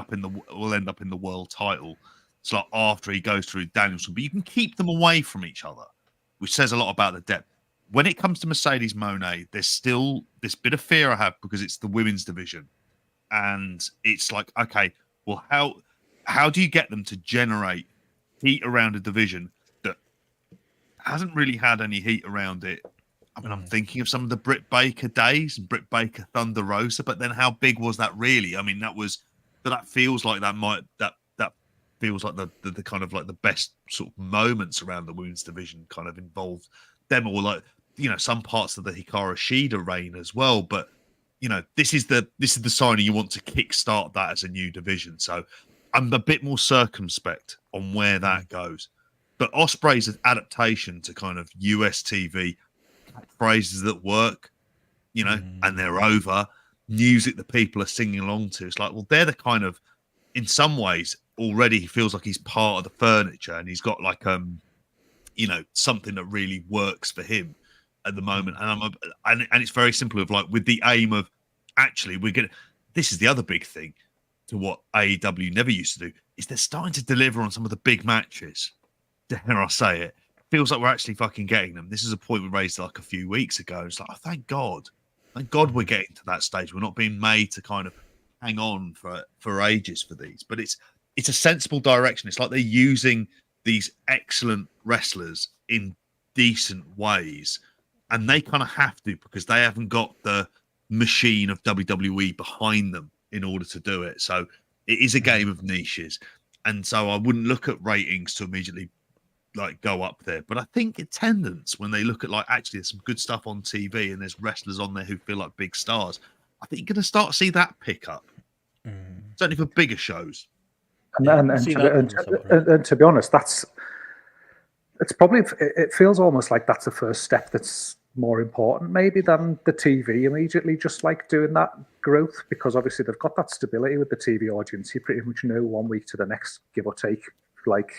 will end up in the world title. So like after he goes through Danielson, but you can keep them away from each other, which says a lot about the depth. When it comes to Mercedes Mone, there's still this bit of fear I have because it's the women's division, and it's like, okay, well, how do you get them to generate heat around a division that hasn't really had any heat around it? I mean, I'm thinking of some of the Britt Baker days and Britt Baker Thunder Rosa, but then how big was that really? I mean, that feels like that feels like the kind of like the best sort of moments around the women's division kind of involved them, or like, some parts of the Hikaru Shida reign as well. But this is the signing you want to kickstart that as a new division. So I'm a bit more circumspect on where that goes. But Ospreay's adaptation to kind of US TV, phrases that work, and they're over, music that people are singing along to. It's like, well, they're the kind of, in some ways, already he feels like he's part of the furniture, and he's got like something that really works for him at the moment. And it's very simple, of like, with the aim of actually this is the other big thing to what AEW never used to do, is they're starting to deliver on some of the big matches. Dare I say it? Feels like we're actually fucking getting them. This is a point we raised like a few weeks ago. It's like, oh, thank God we're getting to that stage. We're not being made to kind of hang on for ages for these. But it's a sensible direction. It's like they're using these excellent wrestlers in decent ways, and they kind of have to, because they haven't got the machine of WWE behind them in order to do it. So it is a game of niches, and so I wouldn't look at ratings to immediately like go up there. But I think attendance, when they look at like actually there's some good stuff on TV and there's wrestlers on there who feel like big stars, I think you're going to start to see that pick up. Certainly for bigger shows. And to be honest, it's probably, it feels almost like that's the first step that's more important maybe than the TV immediately, just like doing that growth, because obviously they've got that stability with the TV audience. You pretty much know 1 week to the next, give or take, like,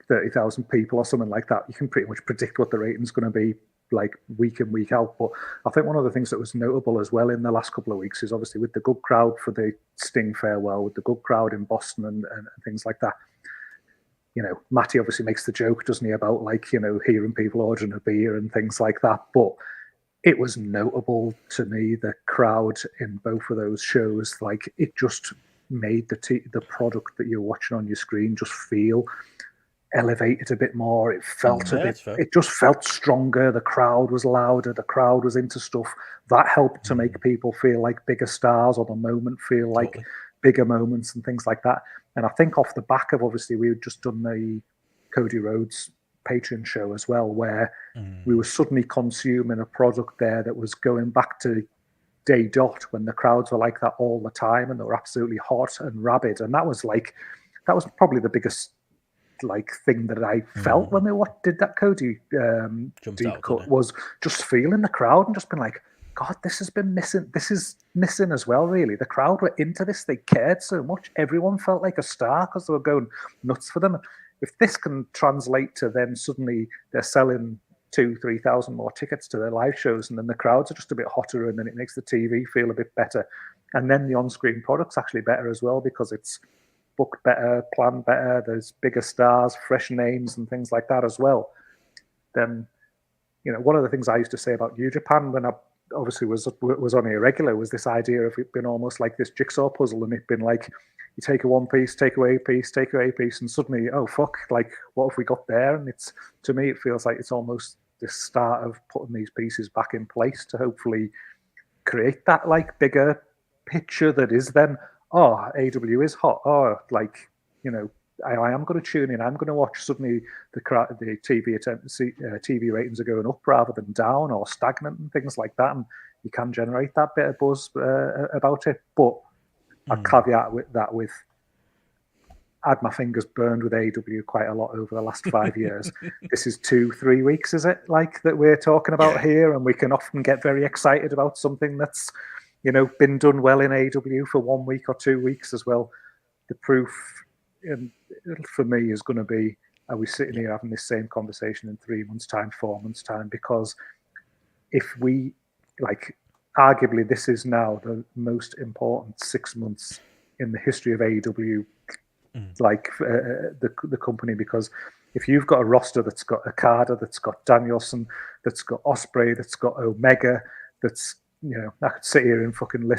30,000 people or something like that. You can pretty much predict what the rating's going to be like week in, week out. But I think one of the things that was notable as well in the last couple of weeks is obviously with the good crowd for the Sting farewell, with the good crowd in Boston and things like that. Matty obviously makes the joke, doesn't he, about like, hearing people ordering a beer and things like that. But it was notable to me, the crowd in both of those shows. Like, it just made the product that you're watching on your screen just feel elevated a bit more. It felt it just felt stronger. The crowd was louder. The crowd was into stuff that helped to make people feel like bigger stars, or the moment feel like bigger moments and things like that. And I think off the back of, obviously, we had just done the Cody Rhodes Patreon show as well, where we were suddenly consuming a product there that was going back to day dot when the crowds were like that all the time and they were absolutely hot and rabid. And that was probably the biggest like thing that I felt when we did that Cody deep cut, was just feeling the crowd and just being like, God, this has been missing. This is missing as well, really. The crowd were into this. They cared so much. Everyone felt like a star because they were going nuts for them. If this can translate to then suddenly they're selling 2,000-3,000 more tickets to their live shows, and then the crowds are just a bit hotter, and then it makes the TV feel a bit better. And then the on-screen product's actually better as well, because it's booked better, planned better, there's bigger stars, fresh names and things like that as well. Then, one of the things I used to say about New Japan when I obviously was on irregular was this idea of it being almost like this jigsaw puzzle, and it been like you take a one piece, take away a piece, take away a piece, and suddenly, oh fuck, like what have we got there? And it's, to me, it feels like it's almost the start of putting these pieces back in place to hopefully create that like bigger picture that is then, oh, AEW is hot, oh, like, I am going to tune in. I'm going to watch. Suddenly, the TV ratings are going up rather than down or stagnant and things like that. And you can generate that bit of buzz about it. But I'd caveat with that with, I had my fingers burned with AEW quite a lot over the last 5 years. This is 2-3 weeks, is it? Like that we're talking about here, and we can often get very excited about something that's, been done well in AEW for 1 week or 2 weeks as well. The proof, for me, is going to be, are we sitting here having this same conversation in 3 months' time, 4 months' time? Because if we, like, arguably this is now the most important 6 months in the history of AEW, like the company, because if you've got a roster that's got Okada, that's got Danielson, that's got Ospreay, that's got Omega, that's, I could sit here and fucking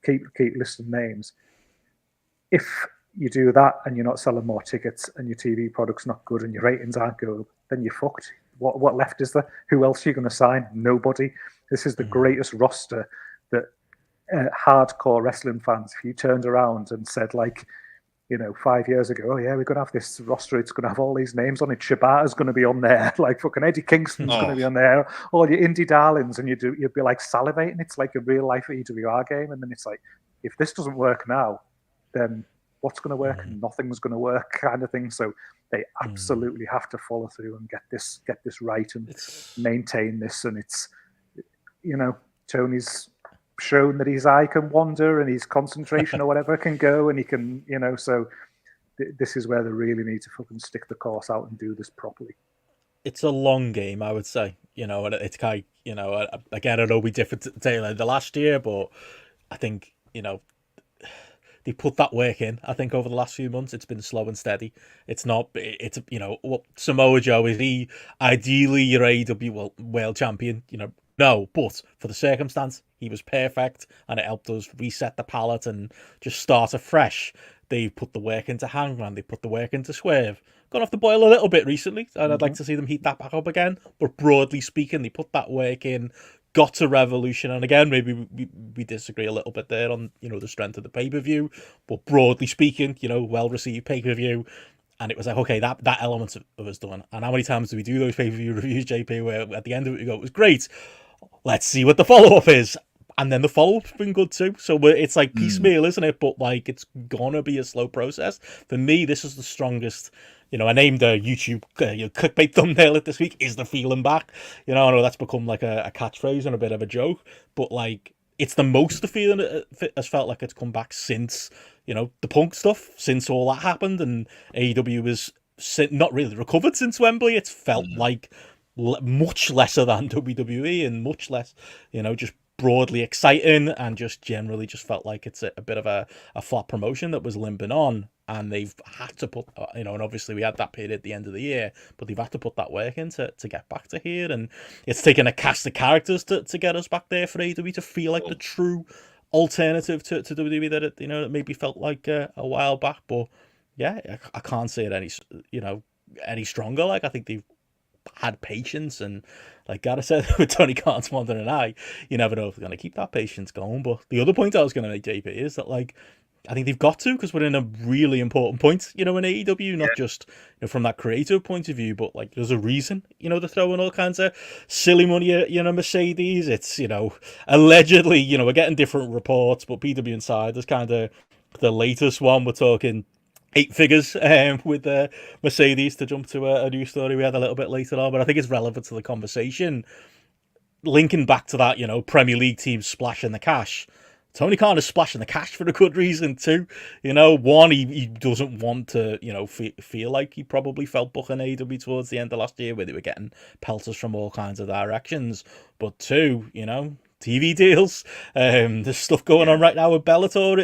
keep listing names. If you do that and you're not selling more tickets and your TV product's not good and your ratings aren't good, then you're fucked. What left is there? Who else are you going to sign? Nobody. This is the greatest roster that hardcore wrestling fans, if you turned around and said, like, 5 years ago, oh yeah, we're going to have this roster, it's going to have all these names on it, Shibata's going to be on there, like fucking Eddie Kingston's going to be on there, all your indie darlings, and you'd be like salivating. It's like a real life EWR game. And then it's like, if this doesn't work now, then what's going to work? Nothing's going to work, kind of thing. So they absolutely have to follow through and get this right and maintain this. And it's, Tony's shown that his eye can wander and his concentration or whatever can go, and he can, so this is where they really need to fucking stick the course out and do this properly. It's a long game, I would say, and it's kind of, again, it'll be different to the last year, but I think, they put that work in. I think over the last few months, it's been slow and steady. It's not, it's, what Samoa Joe, is he ideally your AEW world champion? No, but for the circumstance, he was perfect, and it helped us reset the palette and just start afresh. They put the work into Hangman, they put the work into Swerve. Gone off the boil a little bit recently, and I'd like to see them heat that back up again. But broadly speaking, they put that work in, got to Revolution, and again, maybe we disagree a little bit there on, the strength of the pay-per-view, but broadly speaking, well-received pay-per-view, And it was like, okay, that element of us done. And how many times do we do those pay-per-view reviews, JP, where at the end of it we go, it was great, let's see what the follow-up is. And then the follow-up's been good too. So it's like piecemeal, isn't it? But like, it's gonna be a slow process. For me, this is the strongest. I named a YouTube clickbait thumbnail this week, is the feeling back. I know that's become like a catchphrase and a bit of a joke, but like, it's the most the feeling has felt like it's come back since, the Punk stuff, since all that happened, and AEW was not really recovered since Wembley. It's felt like much lesser than WWE and much less, just broadly exciting, and just generally just felt like it's a bit of a flat promotion that was limping on, and they've had to put, and obviously we had that period at the end of the year, but they've had to put that work in to get back to here, and it's taken a cast of characters to get us back there for AEW to feel like the true alternative to WWE that it maybe felt like a while back. But yeah, I can't say it any stronger. Like, I think they've had patience, and like Gareth said with Tony Khan's more than an eye, you never know if they're going to keep that patience going. But the other point I was going to make, JP, is that like, I think they've got to, because we're in a really important point, in AEW, not just from that creative point of view, but like, there's a reason, they're throwing all kinds of silly money at, Mercedes. It's, allegedly, we're getting different reports, but PW Insider's kind of the latest one. We're talking 8 figures with Mercedes, to jump to a news story we had a little bit later on, but I think it's relevant to the conversation. Linking back to that, Premier League teams splashing the cash. Tony Khan is splashing the cash for a good reason too. One, he doesn't want to, feel like he probably felt booking AEW towards the end of last year, where they were getting pelters from all kinds of directions. But two, TV deals. There's stuff going on right now with Bellator.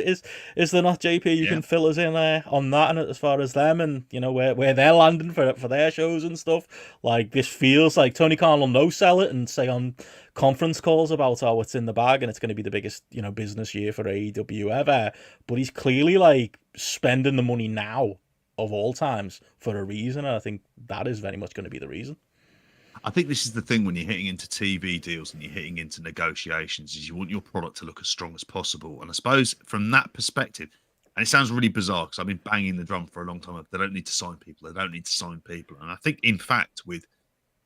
Is there not, JP? You can fill us in on that, and as far as them, and where they're landing for their shows and stuff. Like, this feels like Tony Khan will no sell it and say on conference calls about how it's in the bag and it's going to be the biggest business year for AEW ever. But he's clearly like spending the money now of all times for a reason, and I think that is very much going to be the reason. I think this is the thing when you're hitting into TV deals and you're hitting into negotiations, is you want your product to look as strong as possible. And I suppose from that perspective, and it sounds really bizarre because I've been banging the drum for a long time, they don't need to sign people. They don't need to sign people. And I think, in fact, with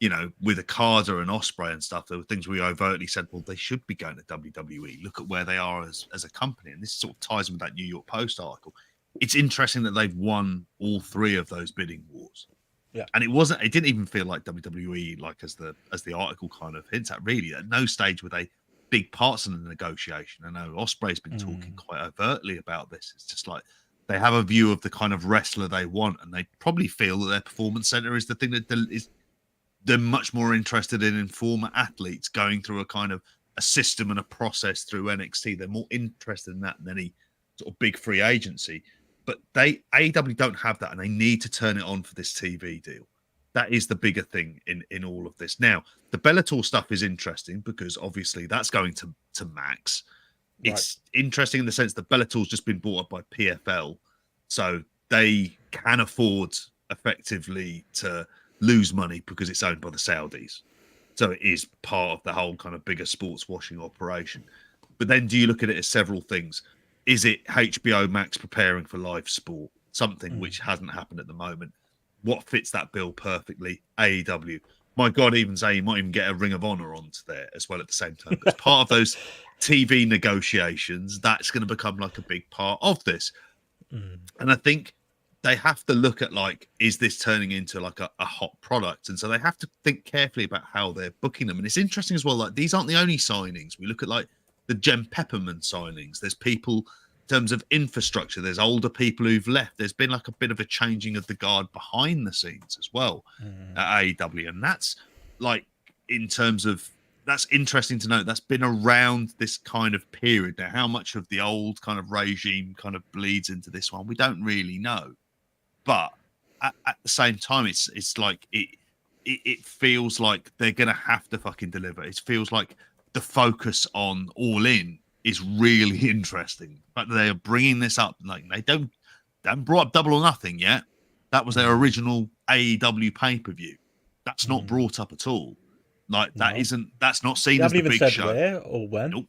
Okada and Ospreay and stuff, there were things we overtly said, well, they should be going to WWE. Look at where they are as a company. And this sort of ties in with that New York Post article. It's interesting that they've won all 3 of those bidding wars. Yeah. And it didn't even feel like WWE, like as the article kind of hints at, really. At no stage were they big parts in the negotiation. I know Ospreay's been talking quite overtly about this. It's just like they have a view of the kind of wrestler they want, and they probably feel that their performance center is the thing that is they're much more interested in former athletes going through a kind of a system and a process through NXT. They're more interested in that than any sort of big free agency. But AEW don't have that, and they need to turn it on for this TV deal. That is the bigger thing in all of this. Now, the Bellator stuff is interesting because obviously that's going to Max. Right. It's interesting in the sense that Bellator's just been bought up by PFL, so they can afford effectively to lose money because it's owned by the Saudis. So it is part of the whole kind of bigger sports washing operation. But then do you look at it as several things? Is it HBO Max preparing for live sport? Something which hasn't happened at the moment. What fits that bill perfectly? AEW. My God, even say you might even get a Ring of Honor onto there as well at the same time. As part of those TV negotiations, that's going to become like a big part of this. And I think they have to look at, like, is this turning into like a hot product? And so they have to think carefully about how they're booking them. And it's interesting as well, like, these aren't the only signings. We look at like the Jem Pepperman signings. There's people in terms of infrastructure. There's older people who've left. There's been like a bit of a changing of the guard behind the scenes as well at AEW. And that's like, in terms of, that's interesting to note. That's been around this kind of period. Now, how much of the old kind of regime kind of bleeds into this one, we don't really know. But at the same time, it's like it feels like they're gonna have to fucking deliver. It feels like the focus on All In is really interesting. But they are bringing this up, like they haven't brought up Double or Nothing yet. That was their original AEW pay-per-view. That's not brought up at all. Like that's not seen as the big show. They haven't even said where or when. Nope.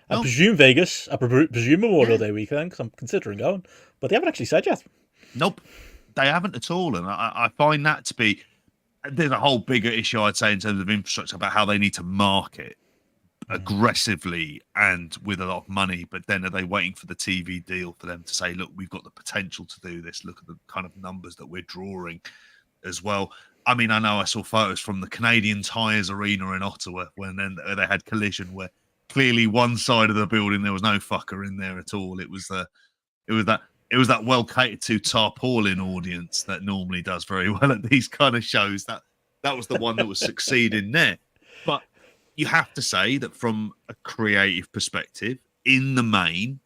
I presume Vegas. I presume Memorial Day weekend because I'm considering going, but they haven't actually said yet. Nope. they haven't at all, and I find that to be. There's a whole bigger issue, I'd say, in terms of infrastructure about how they need to market aggressively and with a lot of money. But then are they waiting for the TV deal for them to say, look, we've got the potential to do this. Look at the kind of numbers that we're drawing as well. I mean, I know I saw photos from the Canadian Tires Arena in Ottawa when then they had Collision, where clearly one side of the building there was no fucker in there at all. It was that well catered to tarpaulin audience that normally does very well at these kind of shows. That was the one that was succeeding there. But you have to say that from a creative perspective, in the main,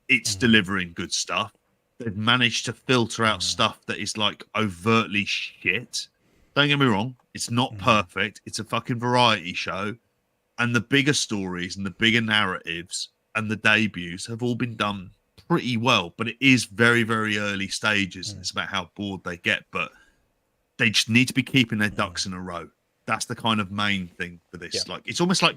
it's delivering good stuff. They've managed to filter out stuff that is like overtly shit. Don't get me wrong, it's not perfect. It's a fucking variety show. And the bigger stories and the bigger narratives and the debuts have all been done pretty well, but it is very, very early stages, and it's about how bored they get. But they just need to be keeping their ducks in a row. That's the kind of main thing for this. Like, it's almost like,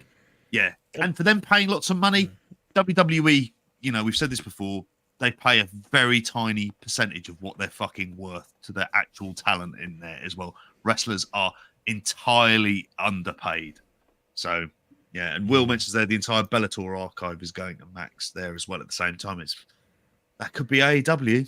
and for them paying lots of money, WWE, you know, we've said this before, they pay a very tiny percentage of what they're fucking worth to their actual talent in there as well. Wrestlers are entirely underpaid. So, yeah, and Will mentions there the entire Bellator archive is going to Max there as well at the same time. That could be AEW.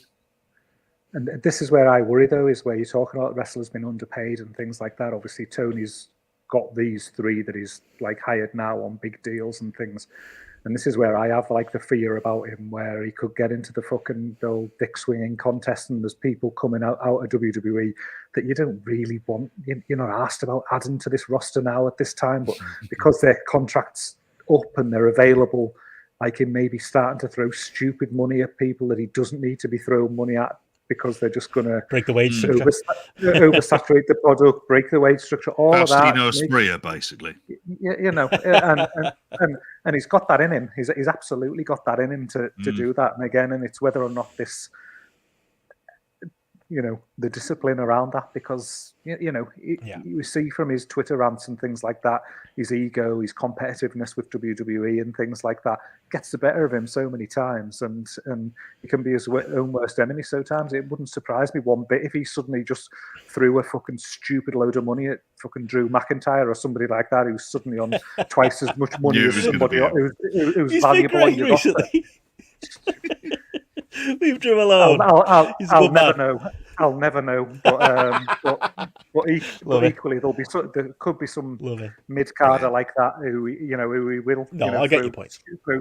And this is where I worry, though, is where you're talking about wrestlers being underpaid and things like that. Obviously, Tony's got these three that he's like hired now on big deals and things. And this is where I have like the fear about him, where he could get into the fucking old dick swinging contest, and there's people coming out of WWE that you don't really want. You're not asked about adding to this roster now at this time, but because their contract's up and they're available, like him maybe starting to throw stupid money at people that he doesn't need to be throwing money at, because they're just going to break the wage structure, oversaturate the product, break the wage structure, all of that. Ospreay, basically. You know, and he's got that in him. He's absolutely got that in him to do that. And again, and it's whether or not this, you know, the discipline around that, because you see from his Twitter rants and things like that, his ego, his competitiveness with WWE and things like that gets the better of him so many times, and he can be his own worst enemy sometimes. It wouldn't surprise me one bit if he suddenly just threw a fucking stupid load of money at fucking Drew McIntyre or somebody like that, who's suddenly on twice as much money as somebody who's valuable on your roster. Leave Drew alone. I'll never know. But equally, there could be some mid-carder like that who we will. No, I get your point. Throw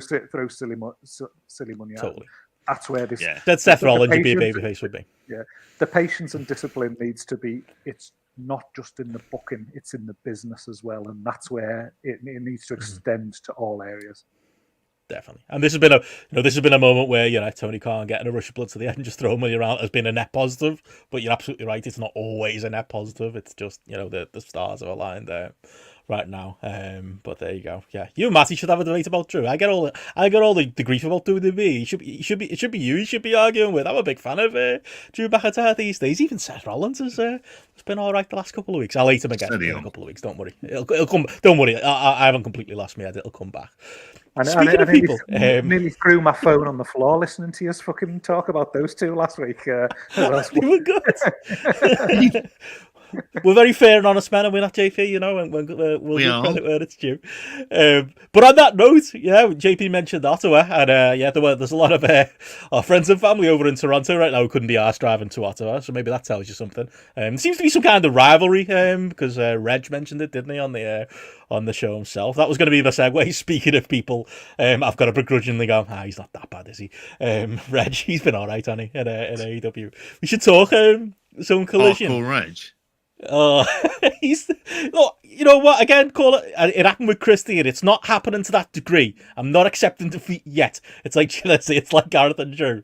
silly money out. Totally. That's where this. Yeah. That's Seth Rollins would be a babyface would be. Yeah, the patience and discipline needs to be. It's not just in the booking; it's in the business as well, and that's where it needs to extend to all areas. Definitely, and this has been a moment where Tony Khan getting a rush of blood to the end and just throwing money around has been a net positive. But you're absolutely right; it's not always a net positive. It's just the stars are aligned there right now. But there you go. Yeah, you and Matty should have a debate about Drew. I get all the grief about WWE. It should be you. You should be arguing with. I'm a big fan of Drew McIntyre these days. Even Seth Rollins has been all right the last couple of weeks. I'll hate him again in a couple of weeks. Don't worry. It'll come. Don't worry. I haven't completely lost my head. It'll come back. Speaking of people, nearly threw my phone on the floor listening to you fucking talk about those two last week. They were good. We're very fair and honest men, and we're not JP, and we'll give credit where it's due. But on that note, JP mentioned Ottawa, and there's a lot of our friends and family over in Toronto right now who couldn't be arsed driving to Ottawa, so maybe that tells you something. There seems to be some kind of rivalry, because Reg mentioned it, didn't he, on the show himself. That was going to be the segue. Speaking of people, I've got to begrudgingly go, he's not that bad, is he? Reg, he's been all right, hasn't he, in AEW. We should talk some Collision. Hardcore Reg. You know what? Again, call it. It happened with Christie, and it's not happening to that degree. I'm not accepting defeat yet. It's like it's like Gareth and Drew,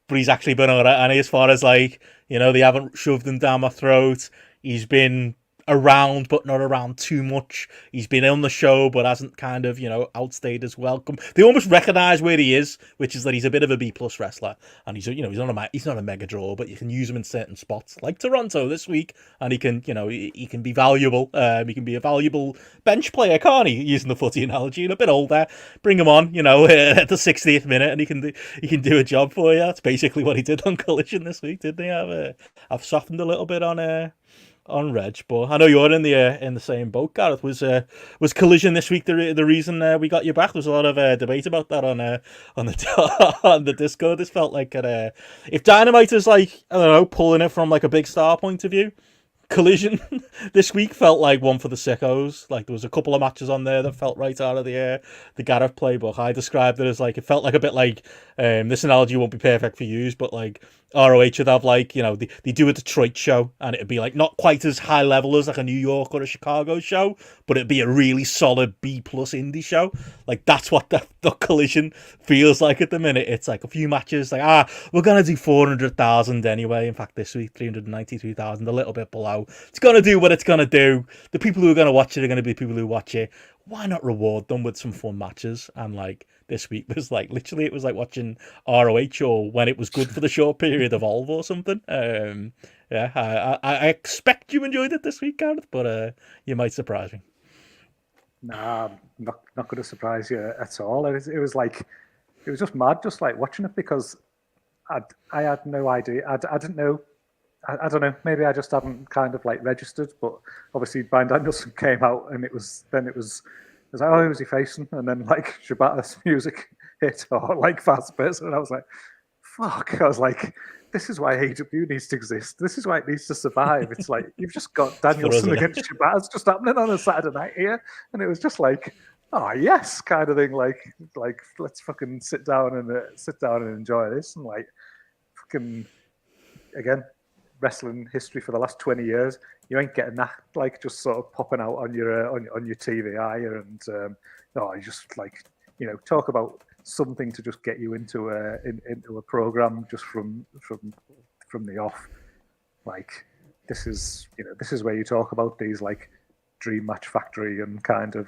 but he's actually been alright. And as far as they haven't shoved him down my throat. He's been around, but not around too much. He's been on the show, but hasn't kind of, outstayed his welcome. They almost recognise where he is, which is that he's a bit of a B+ wrestler, and he's not a mega draw, but you can use him in certain spots, like Toronto this week, and he can, he can be valuable. He can be a valuable bench player, can't he? Using the footy analogy, and a bit older, bring him on, at the 60th minute, and he can do a job for you. That's basically what he did on Collision this week, didn't he? I've softened a little bit on Reg, but I know you're in the same boat, Gareth. Was Collision this week the reason we got you back? There was a lot of debate about that on the on the Discord. This felt like if Dynamite is like, I don't know, pulling it from like a big star point of view, Collision this week felt like one for the sickos. Like there was a couple of matches on there that felt right out of the Gareth playbook. I described it as like, it felt like a bit like, this analogy won't be perfect for use, but like ROH would have like, they do a Detroit show and it'd be like not quite as high level as like a New York or a Chicago show, but it'd be a really solid B+ indie show. Like that's what the Collision feels like at the minute. It's like a few matches, like, we're going to do 400,000 anyway. In fact, this week, 392,000, a little bit below. It's going to do what it's going to do. The people who are going to watch it are going to be people who watch it. Why not reward them with some fun matches? And like this week was like, literally, it was like watching ROH, or when it was good for the short period, Evolve or something. I expect you enjoyed it this week, Gareth, but you might surprise me. Nah, I'm not going to surprise you at all. It was just mad, just like watching it, because I had no idea. I didn't know. I don't know. Maybe I just hadn't kind of like registered. But obviously, Bryan Danielson came out, and it was like, oh, who was he facing? And then like Shibata's music hit, or like fast pace, and I was like, fuck. I was like, this is why AEW needs to exist. This is why it needs to survive. It's like, you've just got Danielson against Shibata. It's just happening on a Saturday night here. And it was just like, oh, yes, kind of thing. Like let's fucking sit down and enjoy this. And like, fucking, again, wrestling history for the last 20 years, you ain't getting that, like, just sort of popping out on your TV, are you? And, you just, like, talk about something to just get you into a program just from the off. Like, this is where you talk about these like dream match factory and kind of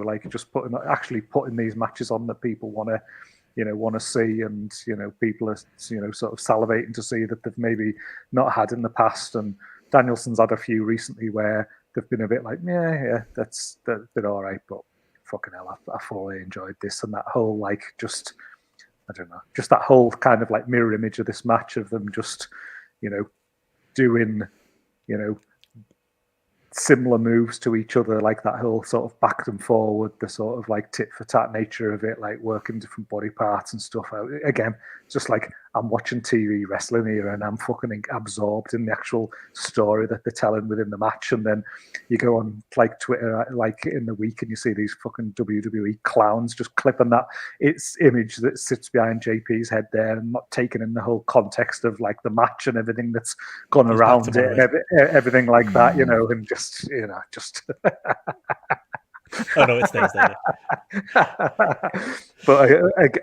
like just putting these matches on that people want to see, and people are sort of salivating to see that they've maybe not had in the past. And Danielson's had a few recently where they've been a bit like, that's been all right, but fucking hell, I fully enjoyed this. And that whole like, just, I don't know, just that whole kind of like mirror image of this match of them just, doing, similar moves to each other, like that whole sort of back and forward, the sort of like tit for tat nature of it, like working different body parts and stuff out. Again, just like I'm watching TV wrestling here and I'm fucking absorbed in the actual story that they're telling within the match. And then you go on like Twitter, like in the week, and you see these fucking WWE clowns just clipping that image that sits behind JP's head there and not taking in the whole context of like the match and everything that's gone around it and everything like that, and just. Oh no, it stays there. But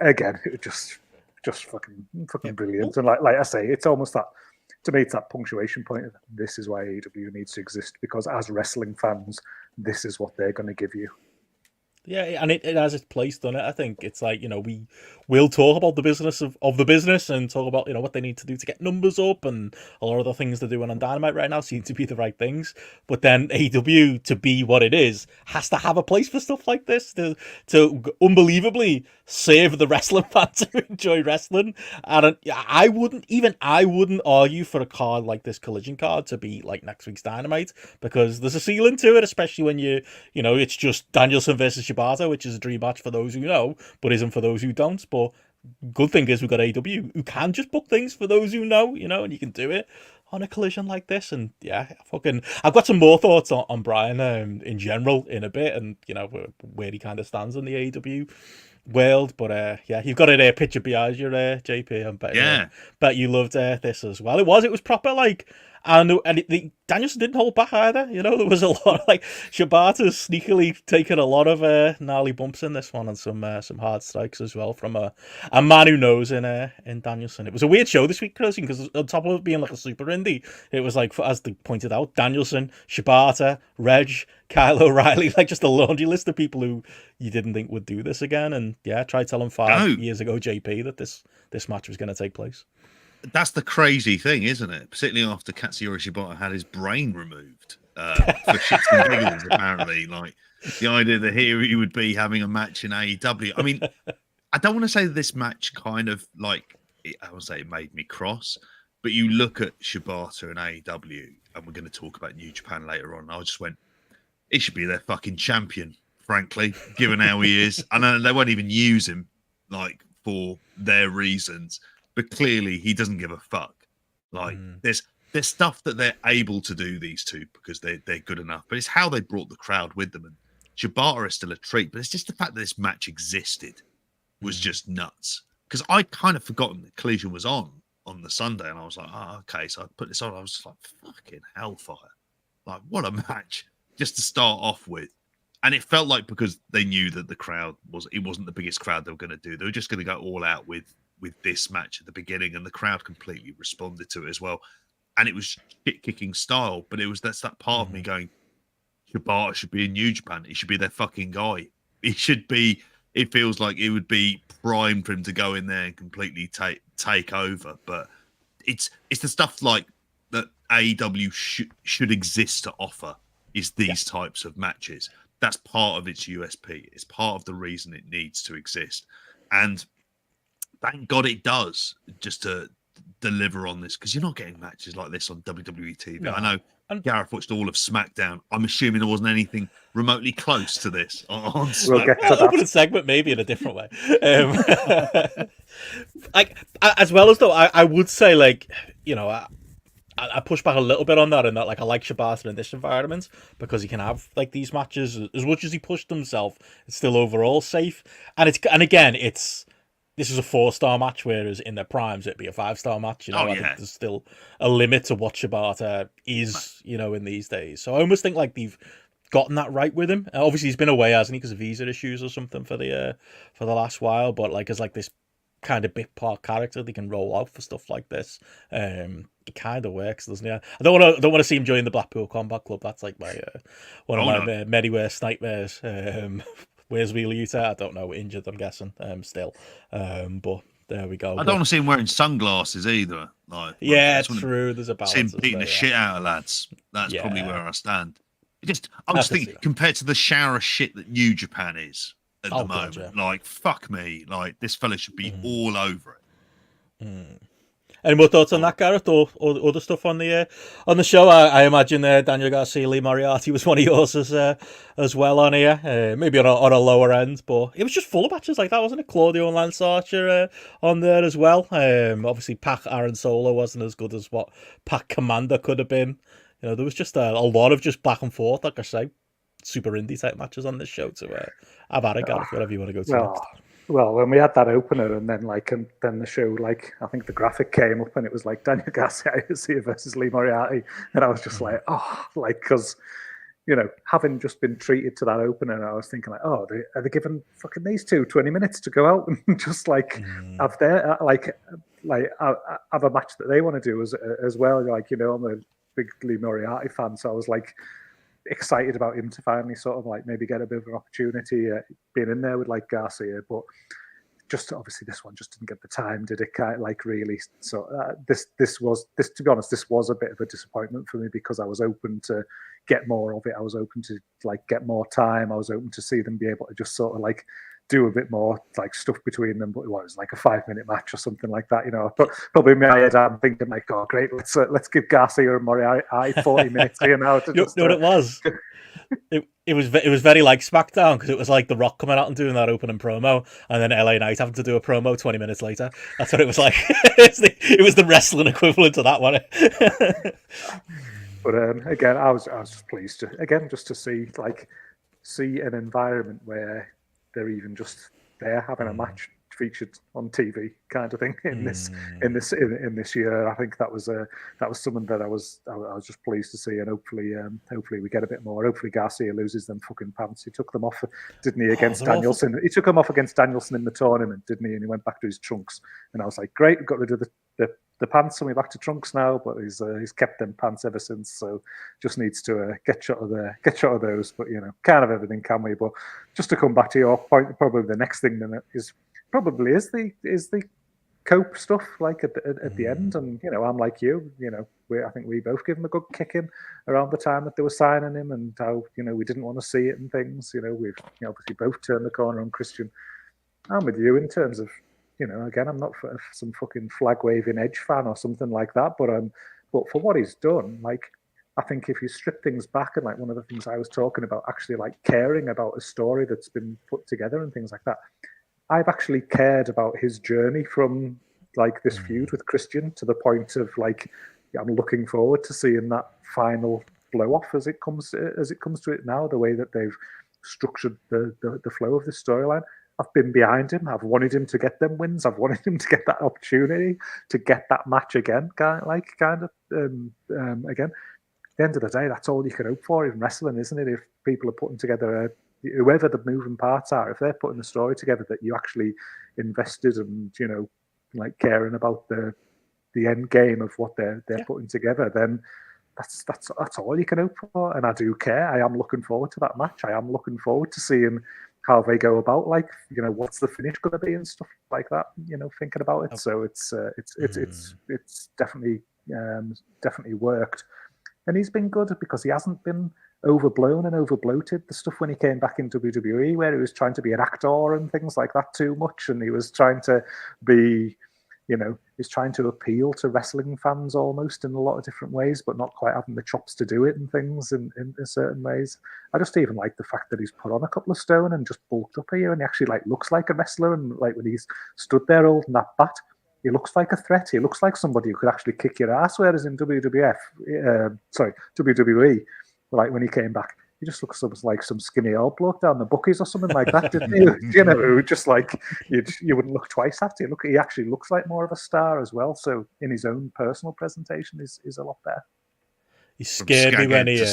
again, it just fucking brilliant. And like I say, it's almost that, to me, it's that punctuation point of, this is why AEW needs to exist, because as wrestling fans, this is what they're going to give you. Yeah, and it has its place, doesn't it? I think it's like, we will talk about the business of the business and talk about, what they need to do to get numbers up, and a lot of the things they're doing on Dynamite right now seem to be the right things. But then AEW, to be what it is, has to have a place for stuff like this to unbelievably save the wrestling fans who enjoy wrestling. And I wouldn't argue for a card like this Collision card to be like next week's Dynamite, because there's a ceiling to it, especially when it's just Danielson versus Shibata, which is a dream match for those who know, but isn't for those who don't. But good thing is we've got AEW who can just book things for those who know, and you can do it on a Collision like this. And yeah, I've got some more thoughts on Bryan in general in a bit, and where he kind of stands in the AEW world. But you've got a picture behind you, JP. Bet you loved this as well. It was proper, like, Danielson didn't hold back either. You know, there was a lot of, like, Shibata sneakily taking a lot of gnarly bumps in this one, and some hard strikes as well from a man who knows in Danielson. It was a weird show this week, because on top of it being like a super indie, it was like, as they pointed out, Danielson, Shibata, Reg, Kyle O'Reilly, like just a laundry list of people who you didn't think would do this again. And yeah, try telling 5 years ago, JP, that this match was going to take place. That's the crazy thing, isn't it? Particularly after Katsuyori Shibata had his brain removed for shits and giggles, apparently. Like, the idea that here he would be having a match in AEW. I mean, I don't want to say that this match kind of, like, I would say it made me cross, but you look at Shibata and AEW, and we're going to talk about New Japan later on, and I just went, he should be their fucking champion, frankly, given how he is. I know they won't even use him, like, for their reasons. But clearly, he doesn't give a fuck. Like, there's stuff that they're able to do, these two, because they're good enough. But it's how they brought the crowd with them. And Shibata is still a treat. But it's just the fact that this match existed was just nuts. Because I'd kind of forgotten that Collision was on the Sunday. And I was like, oh, okay. So I put this on. I was just like, fucking hellfire. Like, what a match just to start off with. And it felt like, because they knew that the crowd wasn't the biggest crowd they were going to do. They were just going to go all out with this match at the beginning, and the crowd completely responded to it as well. And it was shit-kicking style, but that's that part of me going, Shibata should be in New Japan. He should be their fucking guy. He should be. It feels like it would be prime for him to go in there and completely take over. But it's the stuff like that AEW should exist to offer, is these types of matches. That's part of its USP. It's part of the reason it needs to exist. And thank God it does, just to deliver on this, because you're not getting matches like this on WWE TV. No. I know Gareth watched all of Smackdown. I'm assuming there wasn't anything remotely close to this on Smackdown. We'll get to that. Open a segment maybe in a different way. Like, as well as though, I would say, like, you know, I push back a little bit on that, and that, like, I like Shibata in this environment because he can have, like, these matches. As much as he pushed himself, it's still overall safe. And again, this is a 4-star match, whereas in their primes it'd be a 5-star match. You know, I think there's still a limit to what Shibata is, you know, in these days. So I almost think, like, they've gotten that right with him. Obviously, he's been away, hasn't he, because of visa issues or something for the last while. But, like, as, like, this kind of bit part character they can roll out for stuff like this, it kind of works, doesn't it? I don't want to see him join the Blackpool Combat Club. That's like my one of my many worst nightmares. Where's Wheeler Utah? I don't know. Injured, I'm guessing. Still, but there we go. I don't want to see him wearing sunglasses either. Like, yeah, true. There's a balance. See him beating the shit out of lads. That's probably where I stand. I was thinking, compared to the shower of shit that New Japan is at the moment, God, like, fuck me, like, this fella should be all over it. Any more thoughts on that, Gareth, or other stuff on the show? I imagine Daniel Garcia, Lee Moriarty was one of yours as well on here. Maybe on a lower end, but it was just full of matches like that, wasn't it? Claudio and Lance Archer on there as well. Obviously, Pac Aaron Solo wasn't as good as what Pac Commander could have been. You know, there was just a lot of just back and forth, like I say, super indie type matches on this show. To have at it, Gareth, whatever you want to go to next. Well, when we had that opener, and then then the show, like, I think the graphic came up, and it was like Daniel Garcia versus Lee Moriarty, and I was just like, oh, like, because, you know, having just been treated to that opener, I was thinking, like, oh, are they giving fucking these two 20 minutes to go out and just, like, have their have a match that they want to do as well? Like, you know, I'm a big Lee Moriarty fan, so I was like excited about him to finally sort of, like, maybe get a bit of an opportunity being in there with, like, Garcia, but just obviously this one just didn't get the time, did it? Like, really. So this was, to be honest, this was a bit of a disappointment for me, because I was open to get more of it. I was open to, like, get more time. I was open to see them be able to just sort of, like, do a bit more, like, stuff between them, but it was like a 5-minute match or something like that, you know. But probably in my head, I'm thinking, like, oh, great, let's give Garcia and Moriarty 40 minutes here now. To you know what it was? It was very like Smackdown, because it was like The Rock coming out and doing that opening promo, and then LA Knight having to do a promo 20 minutes later. That's what it was like. It was the wrestling equivalent of that one. But again, I was just pleased to see an environment where they're even just there having a match featured on TV kind of thing in this year. I think that was something that I was just pleased to see, and hopefully we get a bit more. Hopefully Garcia loses them fucking pants. He took them off, didn't he, against Danielson? Awful. He took them off against Danielson in the tournament, didn't he? And he went back to his trunks, and I was like, great, got rid of the pants, and we're back to trunks now. But he's kept them pants ever since, so just needs to get shot of those. But can't have everything, can we? But just to come back to your point, probably the next thing then is the Cope stuff, like at the end. And I'm like you, I think we both give him a good kicking around the time that they were signing him, and how we didn't want to see it and things. We've obviously both turned the corner on Christian. I'm with you in terms of. Again, I'm not some fucking flag waving Edge fan or something like that, but for what he's done, like, I think if you strip things back, and like one of the things I was talking about, actually like caring about a story that's been put together and things like that, I've actually cared about his journey from like this feud with Christian to the point of like, I'm looking forward to seeing that final blow off as it comes to it now, the way that they've structured the flow of this storyline. I've been behind him. I've wanted him to get them wins. I've wanted him to get that opportunity to get that match again. Again. At the end of the day, that's all you can hope for in wrestling, isn't it? If people are putting together whoever the moving parts are, if they're putting a story together that you actually invested and like caring about the end game of what they're putting together, then that's all you can hope for. And I do care. I am looking forward to that match. I am looking forward to seeing how they go about, like, what's the finish going to be and stuff like that, thinking about it. So it's definitely worked. And he's been good because he hasn't been overblown and overbloated. The stuff when he came back in WWE where he was trying to be an actor and things like that too much, and he was trying to be, he's trying to appeal to wrestling fans almost in a lot of different ways, but not quite having the chops to do it and things in certain ways. I just even like the fact that he's put on a couple of stone and just bulked up here, and he actually like looks like a wrestler. And like when he's stood there holding that bat, he looks like a threat. He looks like somebody who could actually kick your ass. Whereas in WWE, like when he came back, he just looks like some skinny old bloke down the bookies or something like that, didn't he? Who just like you wouldn't look twice at it. He actually looks like more of a star as well. So in his own personal presentation, is a lot better. He scared me when he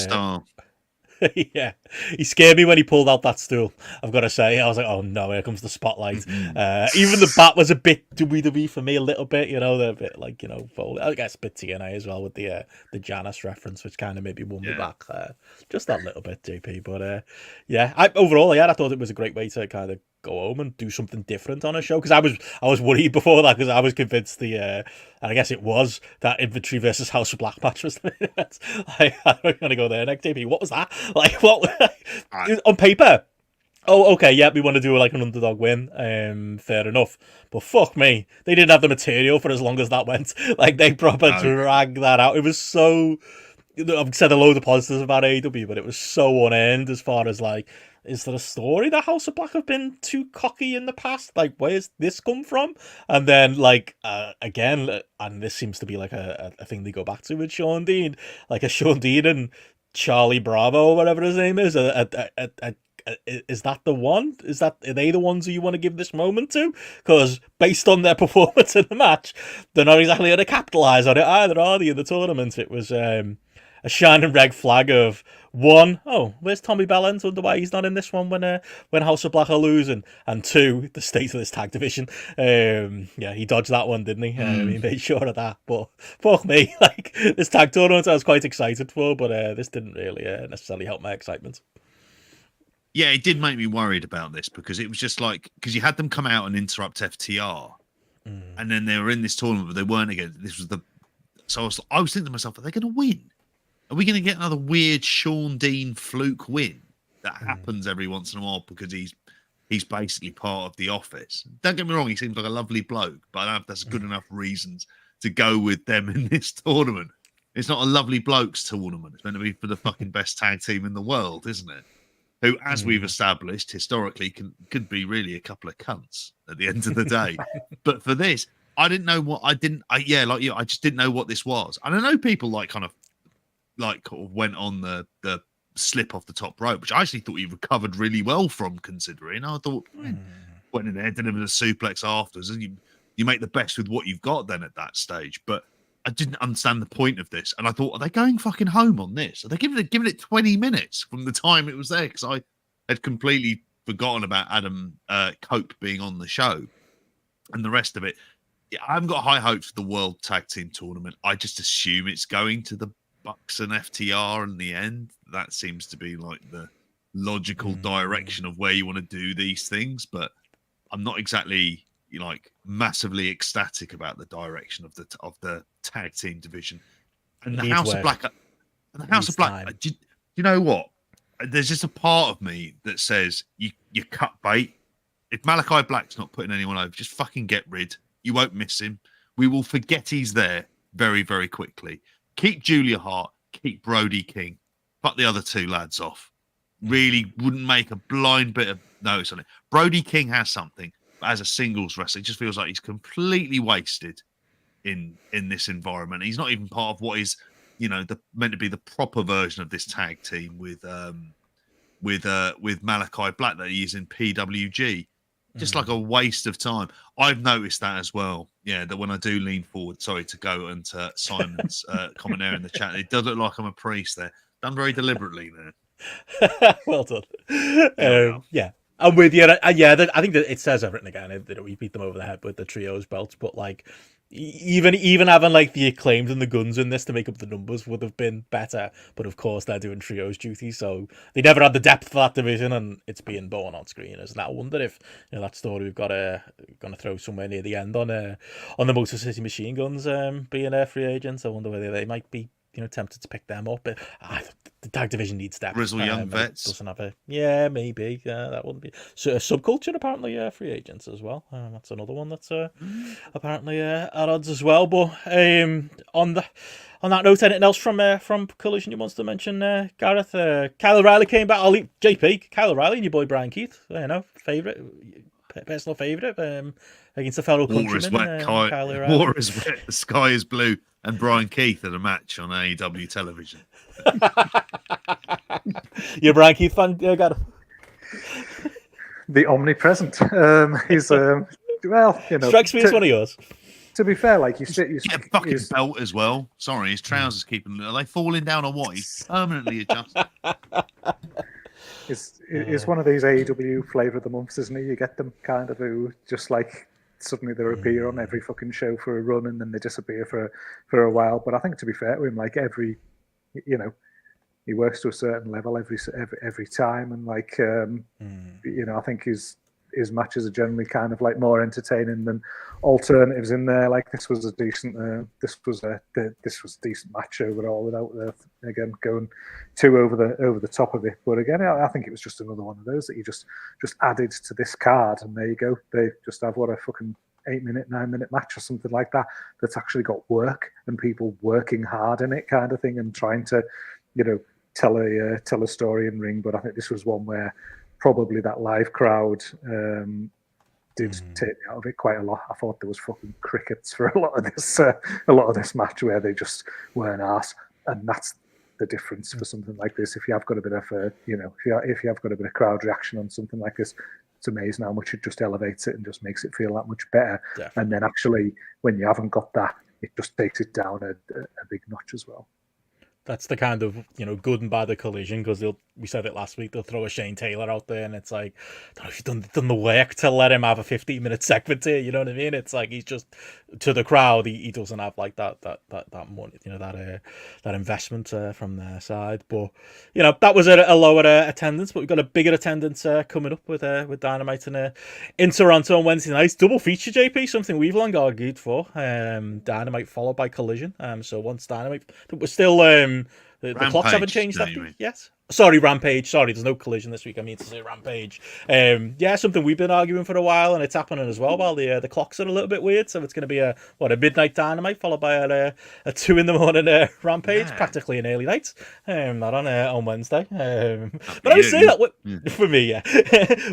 yeah, he scared me when he pulled out that stool. I've got to say, I was like, oh no, here comes the spotlight. Even the bat was a bit WWE for me, a little bit. They're a bit like I guess a bit TNA as well with the Janice reference, which kind of maybe won me back just that little bit, JP. But overall, I thought it was a great way to kind of go home and do something different on a show, because I was worried before that, because I was convinced and I guess it was that Infantry versus House of Black match was I'm gonna go there next. JP, what was that? Like, what on paper? Oh, okay, yeah, we want to do like an underdog win. Fair enough, but fuck me, they didn't have the material for as long as that went. Like, they proper dragged that out. It was so. I've said a load of positives about AEW, but it was so unearned as far as like, is there a story that House of Black have been too cocky in the past? Like, where's this come from? And then, like, again, and this seems to be like a thing they go back to with Sean Dean, like a Sean Dean and Charlie Bravo or whatever his name is. Is that the one? Are they the ones who you want to give this moment to? Because based on their performance in the match, they're not exactly going to capitalise on it either, are they, in the tournament? It was a shining red flag of, one, where's Tommy Bell? Wonder why he's not in this one when House of Black are losing. And two, the state of this tag division. He dodged that one, didn't he? He made sure of that. But fuck me, like, this tag tournament I was quite excited for, but this didn't really necessarily help my excitement. Yeah, it did make me worried about this, because it was just like, because you had them come out and interrupt FTR, and then they were in this tournament, but they weren't again. This was so I was thinking to myself, are they going to win? Are we going to get another weird Sean Dean fluke win that happens every once in a while because he's basically part of the office? Don't get me wrong, he seems like a lovely bloke, but I don't know if that's good enough reasons to go with them in this tournament. It's not a lovely blokes tournament. It's meant to be for the fucking best tag team in the world, isn't it? Who, as we've established, historically could be really a couple of cunts at the end of the day. But for this, I didn't know what I just didn't know what this was. And I know people kind of went on the slip off the top rope, which I actually thought he recovered really well from, considering. I thought, went in there, delivered a suplex afterwards, and you make the best with what you've got then at that stage. But I didn't understand the point of this, and I thought, are they going fucking home on this? Are they giving it 20 minutes from the time it was there? Because I had completely forgotten about Adam Cope being on the show and the rest of it. Yeah, I haven't got high hopes for the World Tag Team Tournament. I just assume it's going to the Bucks and FTR in the end. That seems to be like the logical direction of where you want to do these things, but I'm not exactly like massively ecstatic about the direction of the tag team division. And the House of Black. And the House of Black. Do you know what? There's just a part of me that says you cut bait. If Malachi Black's not putting anyone over, just fucking get rid. You won't miss him. We will forget he's there very, very quickly. Keep Julia Hart. Keep Brody King. Fuck the other two lads off. Really wouldn't make a blind bit of notice on it. Brody King has something, but as a singles wrestler, it just feels like he's completely wasted in this environment. He's not even part of what is, meant to be the proper version of this tag team with Malachi Black that he is in PWG. Just like a waste of time. I've noticed that as well. Yeah, that when I do lean forward, sorry to go into Simon's comment there in the chat, it does look like I'm a priest there. Done very deliberately there. Well done. Yeah, I'm with you. I think that it says everything again. That we beat them over the head with the trios belts, but like even having like the Acclaimed and the Guns in this to make up the numbers would have been better. But of course, they're doing trios duty, so they never had the depth for that division, and it's being born on screen. Isn't that? I wonder if that story we've got gonna throw somewhere near the end on the Motor City Machine Guns being free agents. I wonder whether they might be tempted to pick them up. But the tag division needs depth. Grizzle young vets. Doesn't have maybe. That wouldn't be. So Subculture apparently free agents as well. That's another one that's apparently at odds as well. But on that note, anything else from Collision you want to mention, Gareth? Kyle O'Reilly came back. JP, Kyle O'Reilly and your boy Brian Keith. Personal favourite against a fellow countryman. Water is wet, the sky is blue, and Brian Keith at a match on AEW television. You're a Brian Keith fan, Gareth? The omnipresent. He's strikes me as one of yours. To be fair, like you get a fucking belt as well. Sorry, his trousers keeping. Are they falling down or what? He's permanently adjusted. It's one of these AEW flavour of the months, isn't it? You get them kind of who just like suddenly they appear on every fucking show for a run and then they disappear for a while. But I think to be fair to him, like he works to a certain level every time, and like I think his matches are generally kind of like more entertaining than alternatives in there. Like this was a decent decent match overall without again going too over the top of it. But again, I think it was just another one of those that you just added to this card, and there you go. They just have a fucking 8-minute, 9-minute match or something like that that's actually got work and people working hard in it, kind of thing, and trying to tell a story in ring. But I think this was one where probably that live crowd did take me out of it quite a lot. I thought there was fucking crickets for a lot of this match where they just weren't arse, and that's the difference for something like this. If you have got a bit of if you have got a bit of crowd reaction on something like this, it's amazing how much it just elevates it and just makes it feel that much better. Definitely. And then actually, when you haven't got that, it just takes it down a big notch as well. That's the kind of good and bad of Collision, because we said it last week, they'll throw a Shane Taylor out there and it's like, I don't know if you've done the work to let him have a 15-minute segment here, you know what I mean? It's like he's just to the crowd, he doesn't have like that money, that investment from their side. But that was a lower attendance, but we've got a bigger attendance coming up with Dynamite in Toronto on Wednesday night. Double feature, JP, something we've long argued for. Dynamite followed by Collision. So once Dynamite, we're still the clocks haven't changed. Yes. Sorry, Rampage. Sorry, there's no Collision this week. I mean to say Rampage. Something we've been arguing for a while, and it's happening as well. While the clocks are a little bit weird, so it's going to be a midnight Dynamite followed by a 2 a.m. Rampage, practically an early night. Not on Wednesday. But I would say that for me,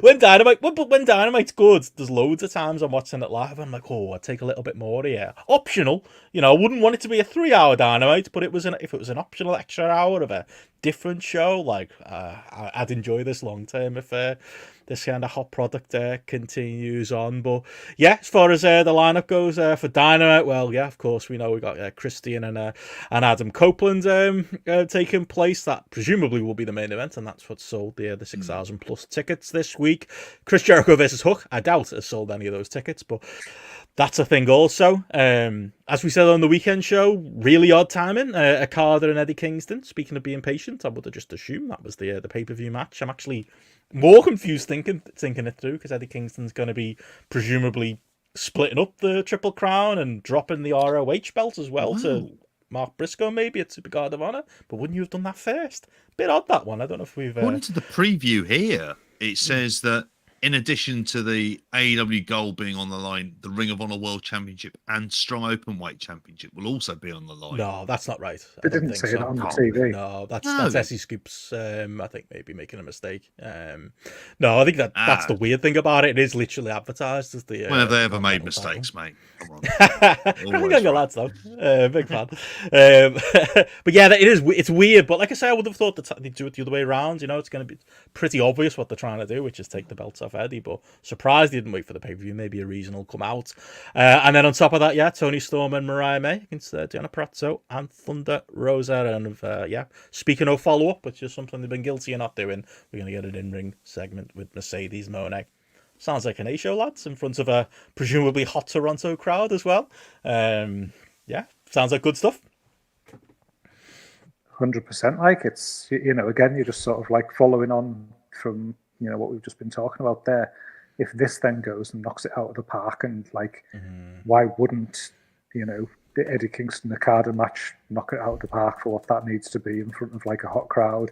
when Dynamite's good, there's loads of times I'm watching it live. I'm like, I'd take a little bit more here. Optional, I wouldn't want it to be a 3-hour Dynamite, but if it was an optional extra hour of a different show, like I'd enjoy this long term if this kind of hot product continues on. But yeah, as far as the lineup goes for Dynamite, well, yeah, of course we know we got Christian and Adam Copeland taking place. That presumably will be the main event, and that's what sold the 6,000 plus tickets this week. Chris Jericho versus Hook, I doubt has sold any of those tickets, but that's a thing also. As we said on the weekend show, really odd timing. Okada and Eddie Kingston. Speaking of being patient, I would have just assumed that was the pay-per-view match. I'm actually more confused thinking it through, because Eddie Kingston's going to be presumably splitting up the Triple Crown and dropping the ROH belt as well to Mark Briscoe maybe at Supercard of Honor. But wouldn't you have done that first? Bit odd, that one. I don't know if we've... According to the preview here, it says that in addition to the AEW gold being on the line, the Ring of Honor World Championship and Strong Openweight Championship will also be on the line. No, that's not right. They didn't say that on the TV. No, that's Essie Scoops. I think maybe making a mistake. No, I think that's the weird thing about it. It is literally advertised as the. When have they ever made mistakes, mate? Come on. Cracking on your lads, though. Big fan. But yeah, it is. It's weird. But like I say, I would have thought that they'd do it the other way around. You know, it's going to be pretty obvious what they're trying to do, which is take the belts off Eddie. But surprised they didn't wait for the pay-per-view. Maybe a reason will come out. And then on top of that, yeah, Tony Storm and Mariah May against Deonna Purrazzo and Thunder Rosa. And speaking of follow-up, which is something they've been guilty of not doing, we're going to get an in-ring segment with Mercedes Mone. Sounds like an A-show, lads, in front of a presumably hot Toronto crowd as well. Yeah, sounds like good stuff. 100%. Like, it's, you know, again, you're just sort of like following on from, you know, what we've just been talking about there. If this then goes and knocks it out of the park, and like, why wouldn't, you know, the Eddie Kingston Okada match knock it out of the park for what that needs to be in front of like a hot crowd?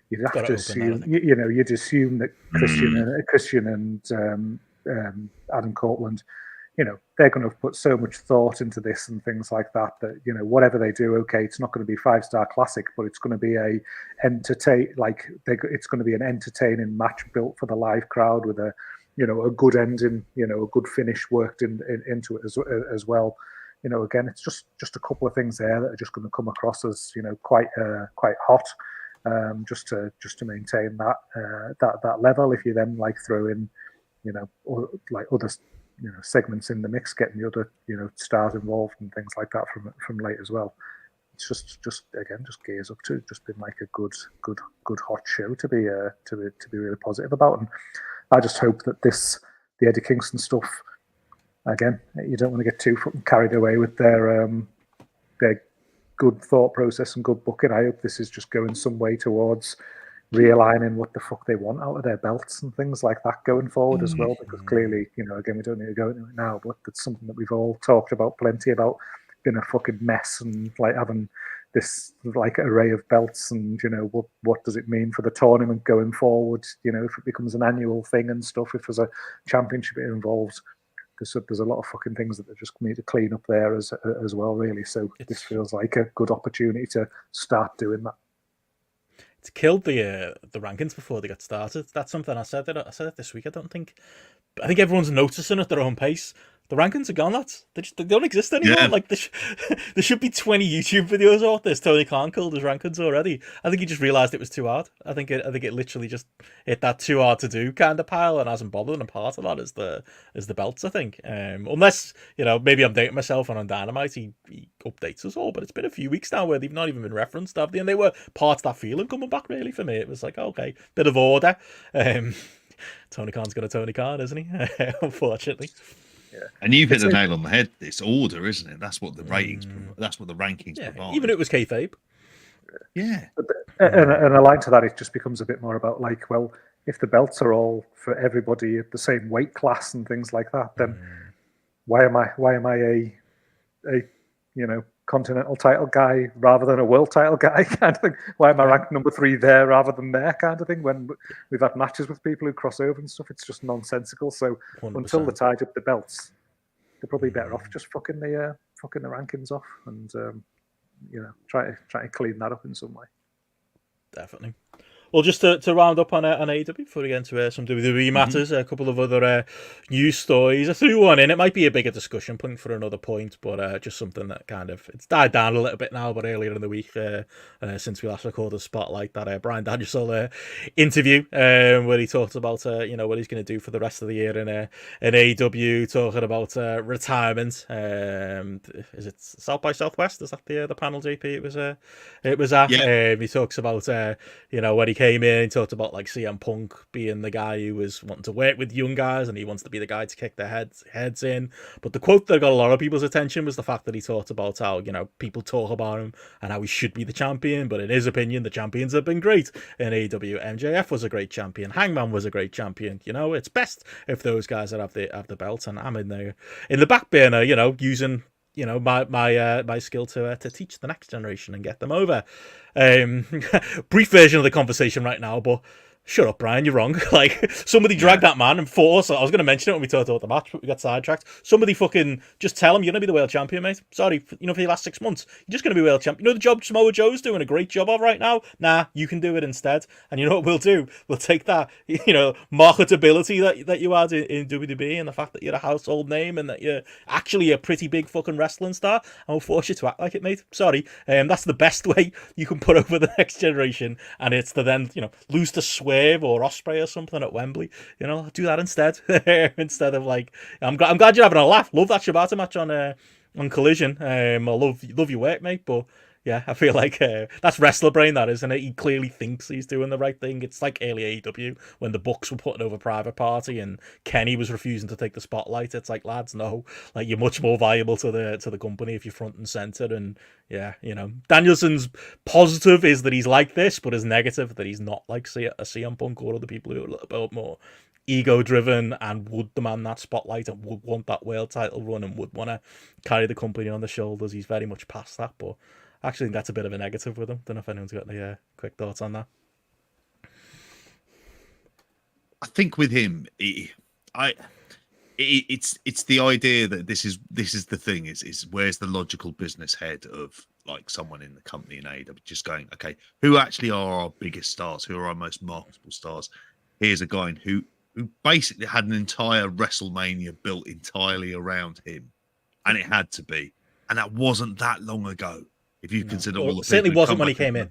You'd have to assume, you know, you'd assume that Christian and Adam Copeland, you know, they're going to put so much thought into this and things like that, that, you know, whatever they do, okay, it's not going to be 5-star classic, but it's going to be it's going to be an entertaining match built for the live crowd with a, you know, a good ending, you know, a good finish worked into it as well. You know, again, it's just a couple of things there that are just going to come across as, you know, quite hot, just to maintain that level. If you then like throw in, you know, like other, you know, segments in the mix, getting the other, you know, stars involved and things like that from late as well. It's just gears up to just been like a good hot show to be really positive about. And I just hope that the Eddie Kingston stuff, again, you don't want to get too carried away with their good thought process and good booking. I hope this is just going some way towards realigning what the fuck they want out of their belts and things like that going forward as well, because clearly, you know, again, we don't need to go into it now, but it's something that we've all talked about plenty about, being a fucking mess and like having this like array of belts, and, you know, what does it mean for the tournament going forward, you know, if it becomes an annual thing and stuff, if there's a championship involved. There's a lot of fucking things that they just need to clean up there as well, really. So this feels like a good opportunity to start doing that. It's killed the rankings before they got started. That's something I said it this week. I think everyone's noticing at their own pace. The rankings are gone, lads. They don't exist anymore. Yeah. Like there should be 20 YouTube videos out this. Tony Khan killed his rankings already. I think he just realised it was too hard. I think it literally just hit that too hard to do kind of pile and hasn't bothered. And part of that is the belts, I think. Unless, you know, maybe I'm dating myself and on Dynamite he updates us all, but it's been a few weeks now where they've not even been referenced, have they? And they were part of that feeling coming back really for me. It was like, okay, bit of order. Tony Khan's got a Tony Khan, isn't he? Unfortunately. Yeah. And you've hit the nail on the head. It's order, isn't it? That's what the ratings. That's what the rankings provide. Even if it was kayfabe. Yeah. And aligned to that, it just becomes a bit more about like, well, if the belts are all for everybody at the same weight class and things like that, then why am I a you know, continental title guy rather than a world title guy kind of thing? Why am I ranked number 3 there rather than there kind of thing? When we've had matches with people who cross over and stuff, it's just nonsensical. So 100%. Until they tied up the belts, they're probably better off just fucking the rankings off and you know, try to clean that up in some way. Definitely. Well, just to round up on AEW before we get into some WWE matters, a couple of other news stories. I threw one in. It might be a bigger discussion point for another point, but just something that kind of it's died down a little bit now. But earlier in the week, since we last recorded Spotlight, that Bryan Danielson interview where he talked about what he's going to do for the rest of the year in AEW, talking about retirement. Is it South by Southwest? Is that the panel, JP? It was at. Yeah. He talks about when he came in, he talked about like CM Punk being the guy who was wanting to work with young guys and he wants to be the guy to kick their heads in. But the quote that got a lot of people's attention was the fact that he talked about how, people talk about him and how he should be the champion, but in his opinion, the champions have been great in AEW. MJF was a great champion. Hangman was a great champion. It's best if those guys have the belt, and I'm in the back burner, using my skill to teach the next generation and get them over. Brief version of the conversation right now, but shut up, Bryan, you're wrong. Like, somebody dragged that man and forced. I was going to mention it when we talked about the match, but we got sidetracked. Somebody fucking just tell him you're going to be the world champion, mate. Sorry, for your last 6 months, you're just going to be world champion. The job Samoa Joe's doing a great job of right now? Nah, you can do it instead. And you know what we'll do? We'll take that, marketability that you had in WWE and the fact that you're a household name and that you're actually a pretty big fucking wrestling star, and we'll force you to act like it, mate. Sorry. That's the best way you can put over the next generation, and it's to then, lose to Swerve or Ospreay or something at Wembley. Do that instead. Instead of like, I'm glad you're having a laugh. Love that Shibata match on Collision. I love your work, mate. But yeah, I feel like that's wrestler brain, that, isn't it? He clearly thinks he's doing the right thing. It's like early AEW when the Bucks were putting over Private Party and Kenny was refusing to take the spotlight. It's like, lads, no, like, you're much more valuable to the company if you're front and center. And yeah, Danielson's positive is that he's like this, but his negative that he's not like a CM Punk or other people who are a little bit more ego driven and would demand that spotlight and would want that world title run and would want to carry the company on the shoulders. He's very much past that, but I actually think that's a bit of a negative with him. Don't know if anyone's got any quick thoughts on that. I think with him, it's the idea that this is the thing is where's the logical business head of like someone in the company in AEW just going, okay, who actually are our biggest stars? Who are our most marketable stars? Here's a guy who basically had an entire WrestleMania built entirely around him, and it had to be, and that wasn't that long ago. If you consider all the certainly wasn't when he came in.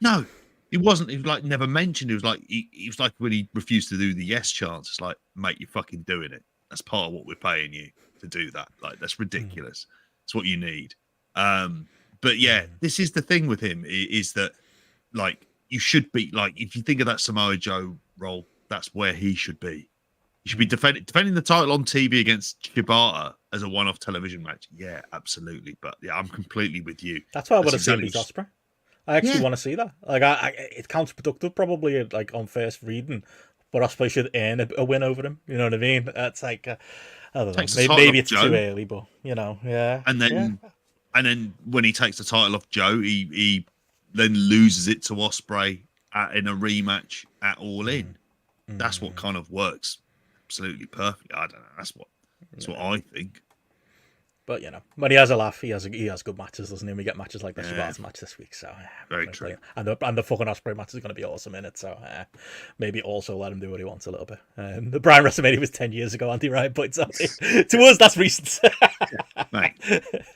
No, he wasn't. He was like never mentioned. It was like he was like when he refused to do the yes chance. It's like, mate, you're fucking doing it. That's part of what we're paying you to do that. Like, that's ridiculous. It's what you need. But yeah, this is the thing with him is that like you should be like, if you think of that Samoa Joe role, that's where he should be. You should be defending the title on TV against Shibata as a one-off television match. Yeah, absolutely. But yeah, I'm completely with you. That's why I want to see him beat Ospreay. I actually want to see that. Like, it's counterproductive probably, like on first reading, but Ospreay should earn a win over him. You know what I mean? That's like, I don't know. Maybe it's too early, but yeah. And then when he takes the title off Joe, he then loses it to Ospreay in a rematch at All In. That's what kind of works absolutely perfectly. I don't know. That's what I think. But when he has a laugh, he has good matches, doesn't he? We get matches like the Shibata match this week, so very true. And the fucking Ospreay match is going to be awesome in it, so maybe also let him do what he wants a little bit. The Bryan WrestleMania was 10 years ago, Andy Ryan points out. To us, that's recent. Mate,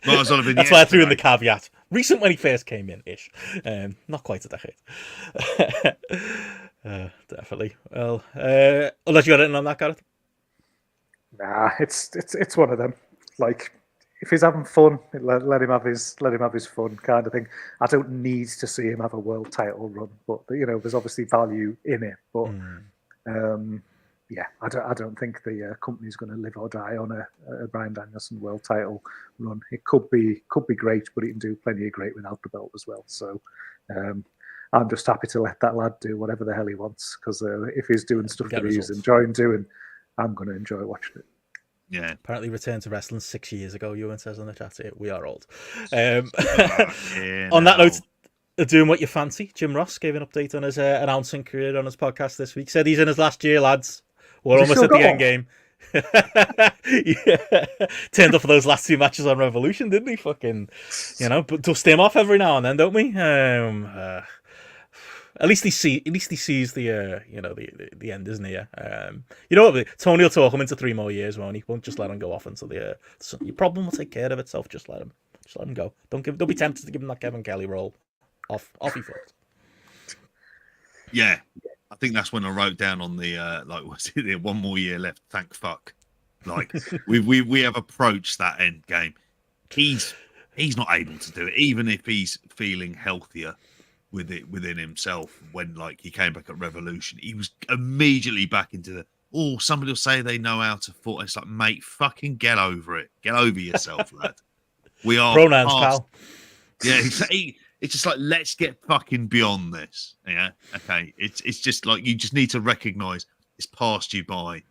well, that's why I threw in the caveat. Recent when he first came in, ish. Not quite a decade. Definitely. Well, unless you got anything on that, Gareth? Nah, it's one of them. Like, if he's having fun, let him have his fun kind of thing. I don't need to see him have a world title run, but there's obviously value in it. But yeah, I don't think the company's going to live or die on a Bryan Danielson world title run. It could be great, but he can do plenty of great without the belt as well. So I'm just happy to let that lad do whatever the hell he wants, because if he's doing stuff that he's enjoying doing, I'm going to enjoy watching it. Yeah. Apparently returned to wrestling 6 years ago, Ewan says on the chat. We are old. On that note, doing what you fancy, Jim Ross gave an update on his announcing career on his podcast this week. Said he's in his last year, lads. We're almost at the end game. Yeah. Turned up for those last two matches on Revolution, didn't he? Fucking, but dust him off every now and then, don't we? At least he sees the the end isn't he? You know what? Tony will talk him into 3 more years, won't he? Won't just let him go off into the. Your problem will take care of itself. Just let him go. Don't be tempted to give him that Kevin Kelly role. Off he falls. Yeah, I think that's when I wrote down on the was it there 1 more year left? Thank fuck. Like we have approached that end game. He's not able to do it, even if he's feeling healthier within himself. When like he came back at Revolution, he was immediately back into the somebody will say they know how to fight. It's like, mate, fucking get over it. Get over yourself, lad. We are pronouns, pal. Yeah, it's just like, let's get fucking beyond this. Yeah, okay. It's just like you just need to recognise it's passed you by.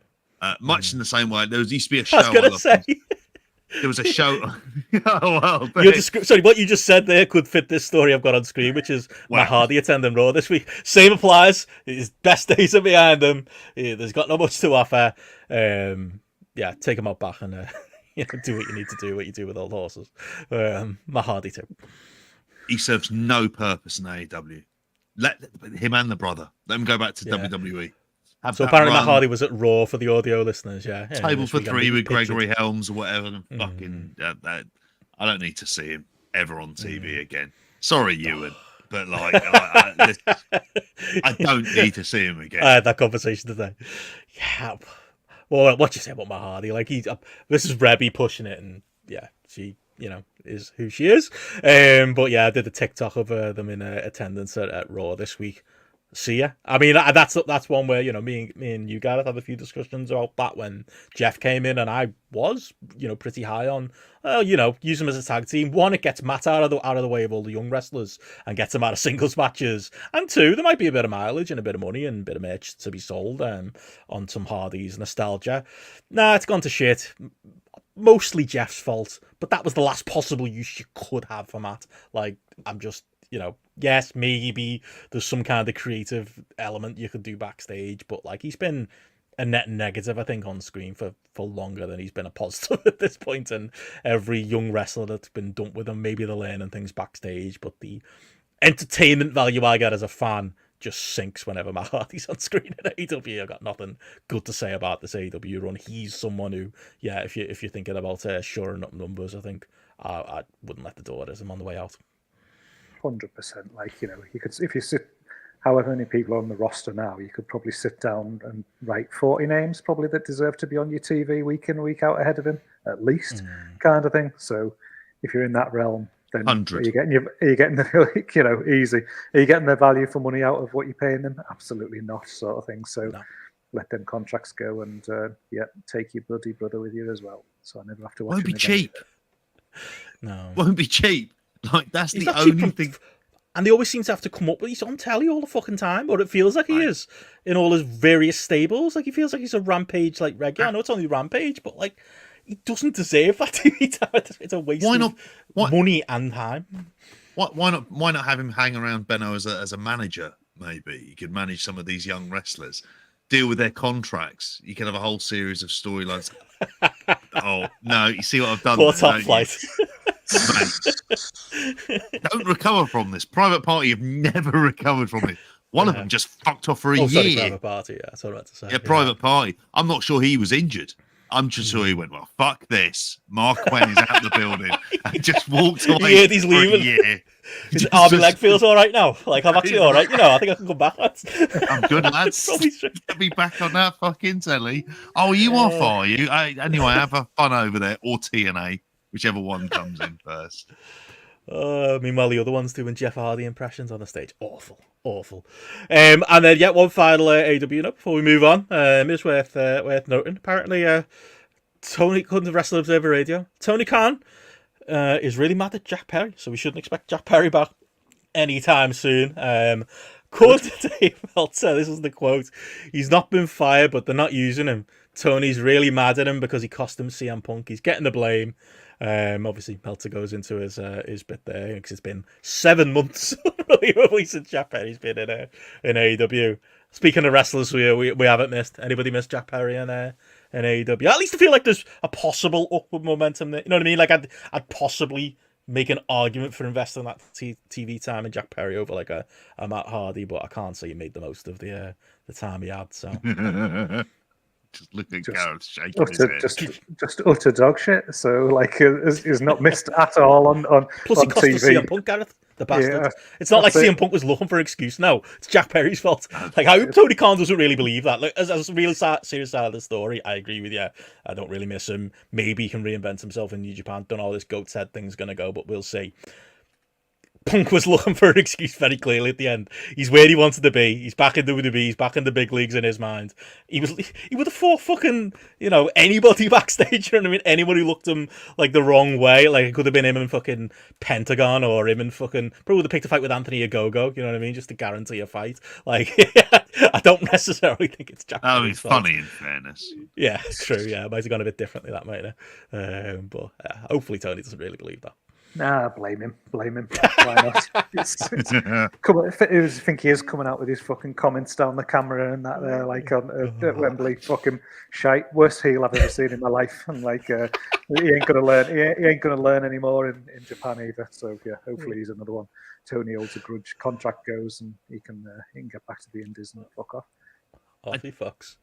Much in the same way, there used to be a show. I was going to say. There was a show. Oh, well, sorry, what you just said there could fit this story I've got on screen, which is Matt Hardy attending Raw this week. Same applies. His best days are behind him. There's got not much to offer. Take him out back and do what you need to do, what you do with old horses. Matt Hardy too. He serves no purpose in AEW. Let him and the brother. Let him go back to WWE. So apparently Matt Hardy was at Raw for the audio listeners, yeah. Table for 3 with Gregory Helms or whatever. And fucking, I don't need to see him ever on TV again. Sorry, Ewan, but like, I don't need to see him again. I had that conversation today. Yeah. Well, what you say about Matt Hardy? Like this is Rebby pushing it, and yeah, she, is who she is. But yeah, I did a TikTok of them in attendance at Raw this week. See ya. I mean, that's one where me and you guys had a few discussions about that when Jeff came in, and I was pretty high on use them as a tag team. 1, it gets Matt out of the way of all the young wrestlers and gets them out of singles matches, and 2, there might be a bit of mileage and a bit of money and a bit of merch to be sold on some Hardy's nostalgia. Nah, it's gone to shit. Mostly Jeff's fault, but that was the last possible use you could have for Matt. Like, I'm just yes, maybe there's some kind of creative element you could do backstage, but like he's been a net negative, I think, on screen for longer than he's been a positive at this point. And every young wrestler that's been dumped with him, maybe they're learning things backstage, but the entertainment value I get as a fan just sinks whenever Matt Hardy's on screen at AEW. I've got nothing good to say about this AEW run. He's someone who, if you're thinking about shoring up numbers, I think I wouldn't let the door as I'm on the way out. 100%. Like, you could, if you sit however many people are on the roster now, you could probably sit down and write 40 names probably that deserve to be on your TV week in, week out ahead of him, at least, kind of thing. So if you're in that realm, then 100. Are you getting the easy? Are you getting the value for money out of what you're paying them? Absolutely not, sort of thing. So let them contracts go and take your bloody brother with you as well. So I never have to watch. Won't be cheap. No, won't be cheap. Like, that's the only thing. And they always seem to have to come up with, he's on telly all the fucking time, or it feels like he is in all his various stables. Like, he feels like he's a Rampage, like, regular. I know it's only Rampage, but, like, he doesn't deserve that TV time. It's a waste of money and time. Why not have him hang around Benno as a manager, maybe? He could manage some of these young wrestlers, deal with their contracts. You can have a whole series of storylines. Oh, no, you see what I've done? Poor Top Flight. Mate, don't recover from this. Private Party have never recovered from it. One of them just fucked off for a year. Sorry, Private Party, yeah, that's what I was about to say. Yeah, Private Party. I'm not sure he was injured. I'm just sure he went, well, fuck this. Mark Quinn is out the building. And just walked away. He heard he's leaving. Yeah. His army leg feels all right now. Like, I'm actually all right, I think I can come back, lads. I'm good, lads. Get me back on that fucking telly. Oh, you off, are you? Anyway, have a fun over there. Or TNA. Whichever one comes in first. Meanwhile, the other one's doing Jeff Hardy impressions on the stage. Awful. And then, one final AEW note before we move on. It's worth noting. Apparently, Tony, according to Wrestling Observer Radio, Tony Khan is really mad at Jack Perry, so we shouldn't expect Jack Perry back anytime soon. According to Dave Meltzer, this is the quote: "He's not been fired, but they're not using him. Tony's really mad at him because he cost him CM Punk. He's getting the blame." Obviously, Meltzer goes into his bit there because it's been 7 months unbelievably since Jack Perry's been in AEW. Speaking of wrestlers, we haven't missed. Anybody missed Jack Perry in AEW? At least I feel like there's a possible upward momentum there. You know what I mean? Like I'd possibly make an argument for investing that TV time in Jack Perry over like a Matt Hardy, but I can't say he made the most of the time he had. So just look at Gareth shaking his head. Just utter dog shit. So like, is not missed at all on plus on he cost TV. us CM Punk, Gareth, the bastard. Yeah, it's not like that's CM Punk was looking for an excuse. No, it's Jack Perry's fault. Like, I hope Tony Khan doesn't really believe that. Like, as a real serious side of the story, I agree with you. I don't really miss him. Maybe he can reinvent himself in New Japan. Don't know how this goat's head thing's gonna go, but we'll see. Punk was looking for an excuse very clearly at the end. He's where he wanted to be. He's back in WWE. He's back in the big leagues in his mind. He would have fought fucking, anybody backstage. You know what I mean? Anyone who looked him like the wrong way. Like, it could have been him in fucking Pentagon, or him in fucking, probably would have picked a fight with Anthony Ogogo. You know what I mean? Just to guarantee a fight. Like, I don't necessarily think it's Jack. Oh, it's funny in fairness. Yeah, it's true. Yeah, it might have gone a bit differently, that might have. But hopefully Tony doesn't really believe that. Nah, blame him. Why not? I think he is coming out with his fucking comments down the camera and that there, like on Wembley, fucking shite. Worst heel I've ever seen in my life, and like he ain't gonna learn. He ain't gonna learn anymore in Japan either. So yeah, hopefully he's another one. Tony holds a grudge. Contract goes, and he can get back to the Indies and fuck off. Off he fucks.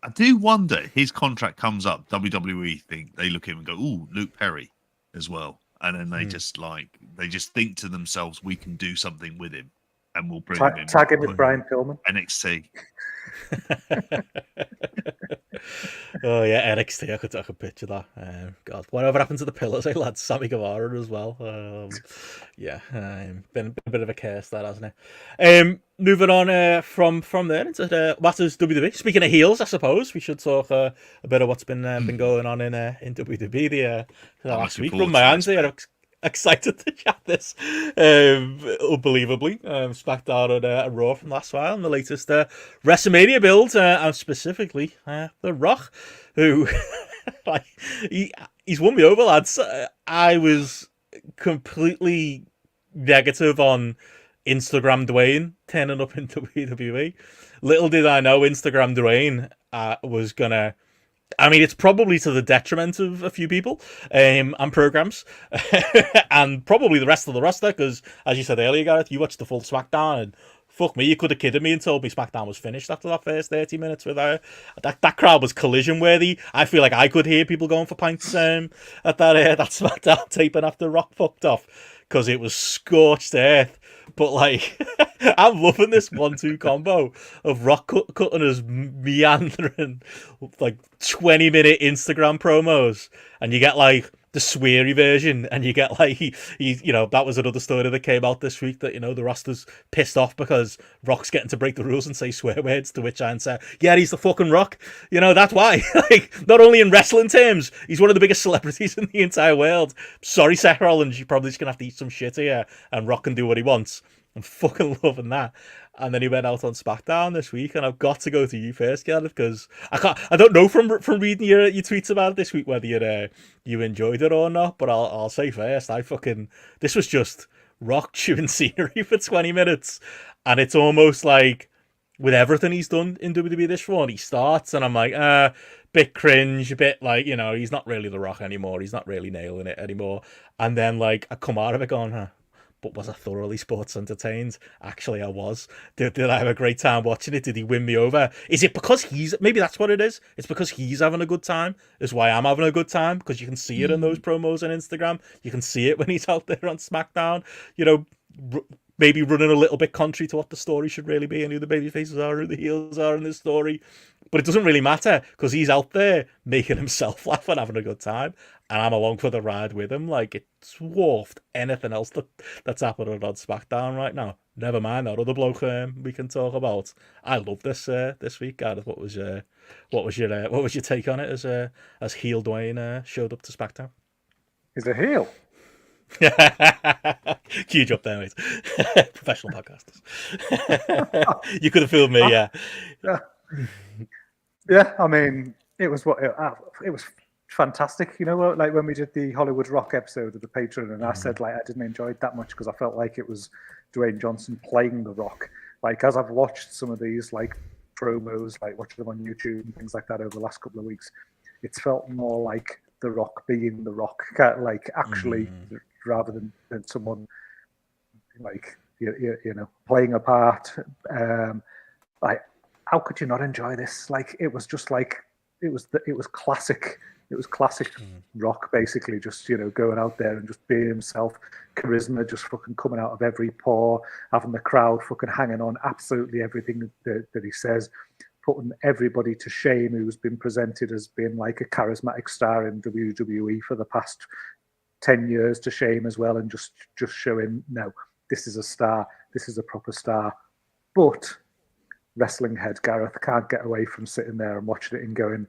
I do wonder, his contract comes up, WWE think, they look at him and go, ooh, Luke Perry as well. And then they just think to themselves, we can do something with him, and we'll bring him in. Tag him with Brian Pillman. NXT. Oh yeah, NXT. I could picture that. God, whatever happened to the Pillars? Lads, Sammy Guevara as well. Been a bit of a curse that, hasn't it? Moving on from there into the matters WWE. Speaking of heels, I suppose we should talk a bit of what's been going on in WWE the last week. Run my hands here. I'm excited to chat this. Unbelievably, Smackdown and Raw from last while, and the latest WrestleMania build, and specifically The Rock, who he's won me over, lads. I was completely negative on Instagram Dwayne turning up in WWE. Little did I know Instagram Dwayne was gonna. I mean, it's probably to the detriment of a few people and programs, and probably the rest of the roster, because, as you said earlier, Gareth, you watched the full Smackdown, and fuck me, you could have kidded me and told me Smackdown was finished after that first 30 minutes. With that crowd was collision worthy. I feel like I could hear people going for pints at that Smackdown taping after Rock fucked off, because it was scorched earth. But like, I'm loving this 1-2 combo of Rock cutting his meandering like 20-minute Instagram promos, and you get like the sweary version, and you get like he that was another story that came out this week, that the roster's pissed off because Rock's getting to break the rules and say swear words, to which I answer, yeah, he's the fucking Rock. That's why. Like, not only in wrestling terms, he's one of the biggest celebrities in the entire world. Sorry, Seth Rollins, you're probably just gonna have to eat some shit here, and Rock can do what he wants. I'm fucking loving that. And then he went out on SmackDown this week, and I've got to go to you first, Gareth, because I don't know from reading your tweets about it this week whether you enjoyed it or not. But I'll say first, this was just Rock chewing scenery for 20 minutes, and it's almost like with everything he's done in WWE this run, he starts, and I'm like, bit cringe, a bit like, he's not really the Rock anymore. He's not really nailing it anymore. And then like I come out of it going, but was I thoroughly sports entertained? Actually, I was. Did I have a great time watching it? Did he win me over? Is it because maybe that's what it is? It's because he's having a good time, is why I'm having a good time, because you can see it in those promos on Instagram. You can see it when he's out there on SmackDown, maybe running a little bit contrary to what the story should really be, and who the baby faces are, who the heels are in this story. But it doesn't really matter, because he's out there making himself laugh and having a good time, and I'm along for the ride with him. Like, it's dwarfed anything else that's happening on SmackDown right now. Never mind that other bloke we can talk about. I love this week, Gareth. What was your take on it as heel Dwayne showed up to SmackDown? He's a heel. Huge up there, mate. Professional podcasters. You could have fooled me, yeah. Yeah, I mean, it was fantastic. Like when we did the Hollywood Rock episode of the Patreon, and I said like I didn't enjoy it that much because I felt like it was Dwayne Johnson playing The Rock. Like, as I've watched some of these like promos, like watching them on YouTube and things like that over the last couple of weeks, it's felt more like The Rock being The Rock, like actually rather than someone like you know, playing a part. Like, how could you not enjoy this? Like, it was just like it was classic. It was classic Rock, basically, just, you know, going out there and just being himself, charisma just fucking coming out of every pore, having the crowd fucking hanging on absolutely everything that he says, putting everybody to shame who's been presented as being like a charismatic star in WWE for the past 10 years to shame as well, and just showing, no, this is a star, this is a proper star. But wrestling head Gareth can't get away from sitting there and watching it and going,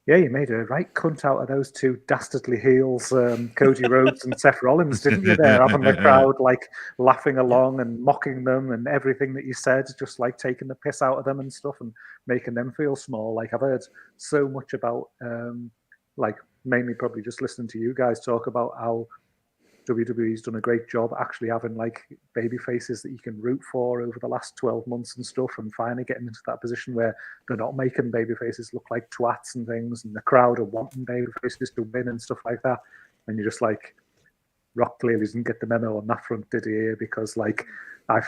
yeah, you made a right cunt out of those two dastardly heels, Cody Rhodes and Seth Rollins, didn't you? There, having the crowd like laughing along and mocking them and everything that you said, just like taking the piss out of them and stuff and making them feel small. Like, I've heard so much about, like, mainly probably just listening to you guys talk about how WWE's done a great job actually having like baby faces that you can root for over the last 12 months and stuff, and finally getting into that position where they're not making baby faces look like twats and things, and the crowd are wanting baby faces to win and stuff like that. And you're just like, Rock clearly didn't get the memo on that front, did he? Because I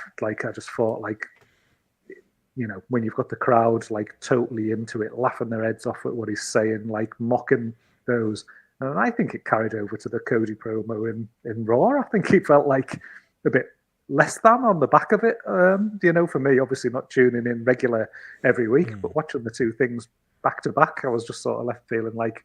just thought, like, you know, when you've got the crowd like totally into it, laughing their heads off at what he's saying, like mocking those. And I think it carried over to the Cody promo in Raw. I think he felt like a bit less than on the back of it. You know, for me, obviously not tuning in regular every week, but watching the two things back to back, I was just sort of left feeling like,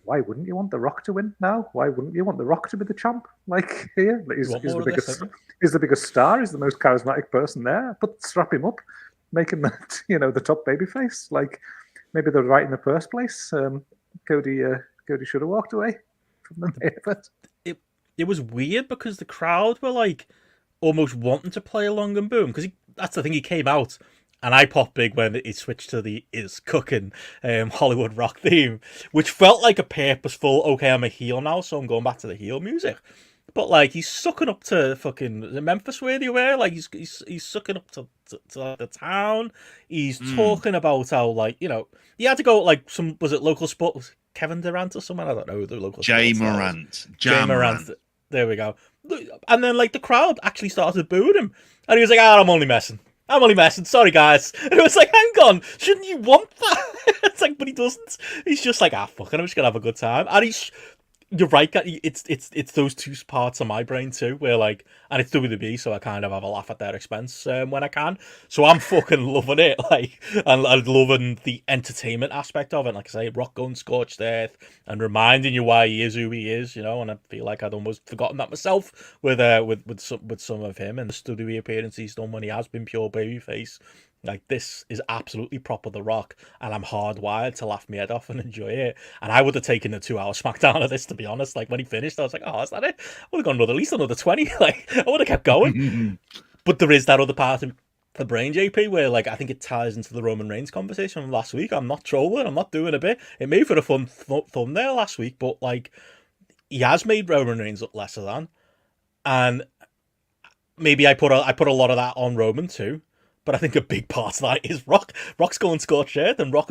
why wouldn't you want The Rock to win now? Why wouldn't you want The Rock to be the champ? Like, here, he's the biggest star. He's the most charismatic person there. But strap him up, make him the top babyface. Like, maybe they're right in the first place. Cody should have walked away from the main event. It was weird because the crowd were like almost wanting to play along and boom, because that's the thing, he came out and I popped big when it switched to the Is Cooking Hollywood Rock theme, which felt like a purposeful, okay, I'm a heel now, so I'm going back to the heel music. But like, he's sucking up to fucking Memphis, where they were. Like, he's sucking up to the town. He's talking about how, like, you know, he had to go like was it local sport? Kevin Durant or someone? I don't know the local. Jay Morant. There we go. And then like the crowd actually started booing him, and he was like, "I'm only messing. Sorry, guys." And it was like, hang on, shouldn't you want that? It's like, but he doesn't. He's just like, fuck it, I'm just gonna have a good time. And you're right, it's those two parts of my brain too, where like, and it's WWE, so I kind of have a laugh at their expense when I can. So I'm fucking loving it, like, and loving the entertainment aspect of it. Like I say, Rock going scorched earth and reminding you why he is who he is, you know. And I feel like I'd almost forgotten that myself with some of him and the WWE appearance he's done when he has been pure babyface. Like, this is absolutely proper The Rock, and I'm hardwired to laugh my head off and enjoy it. And I would have taken a 2-hour Smackdown of this, to be honest. Like, when he finished, I was like, oh, is that it? I would have gone at least another 20. Like, I would have kept going. But there is that other part of the brain, JP, where, like, I think it ties into the Roman Reigns conversation from last week. I'm not trolling. I'm not doing a bit. It made for a fun thumbnail last week, but, like, he has made Roman Reigns look lesser than. And maybe I put a lot of that on Roman, too. But I think a big part of that is Rock. Rock's going scorched earth, and Rock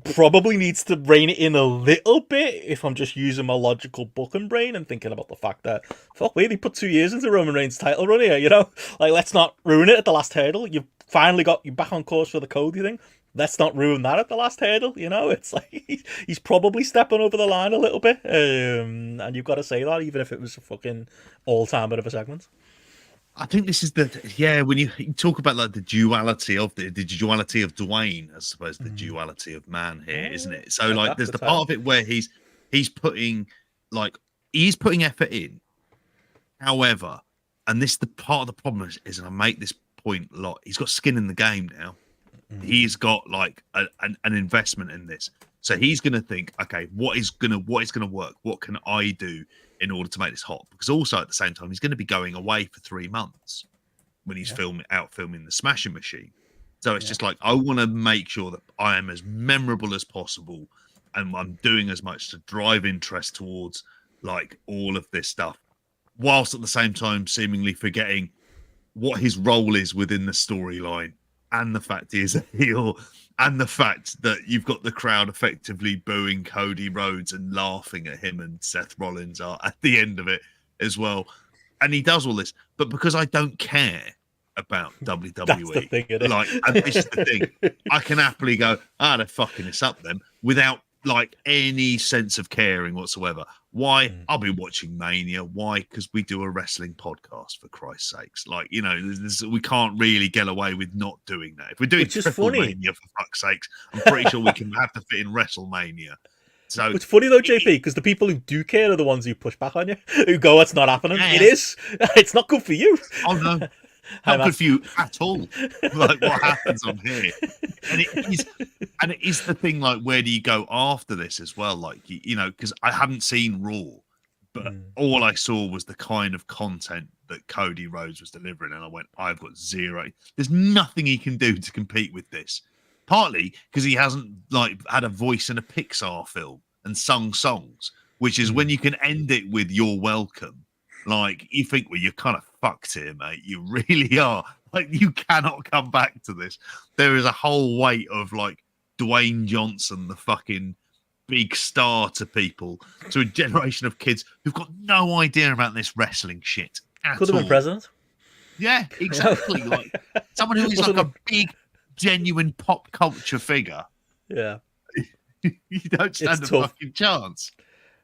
probably needs to rein it in a little bit if I'm just using my logical booking brain and thinking about the fact that, fuck me, they put 2 years into Roman Reigns' title run here, you know? Like, let's not ruin it at the last hurdle. You've finally got you back on course for the Cody thing. Let's not ruin that at the last hurdle, you know? It's like, he's probably stepping over the line a little bit. And you've got to say that, even if it was a fucking all-time bit of a segment. I think this is when you talk about like the duality of the duality of Dwayne, I suppose the duality of man here, isn't it? So like, there's the part of it where he's putting effort in. However, and this the part of the problem is, and I make this point a lot, he's got skin in the game now. He's got like an investment in this, so he's going to think, okay, what is going to work? What can I do in order to make this hot? Because also at the same time, he's going to be going away for 3 months when he's filming the Smashing Machine. So it's just like, I want to make sure that I am as memorable as possible, and I'm doing as much to drive interest towards like all of this stuff, whilst at the same time seemingly forgetting what his role is within the storyline, and the fact he is a heel, And the fact that you've got the crowd effectively booing Cody Rhodes and laughing at him and Seth Rollins are at the end of it as well. And he does all this, but because I don't care about WWE, That's the thing, isn't it? like, and this is the thing, I can happily go, they're fucking this up then, without like any sense of caring whatsoever. Why? I'll be watching Mania. Why? Because we do a wrestling podcast, for Christ's sakes. Like, you know, we can't really get away with not doing that. If we're doing Triple Mania, for fuck's sakes, I'm pretty sure we can have to fit in WrestleMania. So it's funny though, JP, because the people who do care are the ones who push back on you, who go, "It's not happening." Yeah. It is. It's not good for you. Oh no. Not good for you at all. Like what happens on here, and it is the thing. Like, where do you go after this as well? Like, you know, because I haven't seen Raw, but all I saw was the kind of content that Cody Rhodes was delivering, and I went, I've got zero. There's nothing he can do to compete with this. Partly because he hasn't like had a voice in a Pixar film and sung songs, which is when you can end it with "You're welcome." Like, you think, well, you're kind of fucked here, mate. You really are. Like, you cannot come back to this. There is a whole weight of, like, Dwayne Johnson, the fucking big star to people, to a generation of kids who've got no idea about this wrestling shit at Could have been president. Yeah, exactly. Like, someone who is like a big, genuine pop culture figure. Yeah. You don't stand a fucking chance.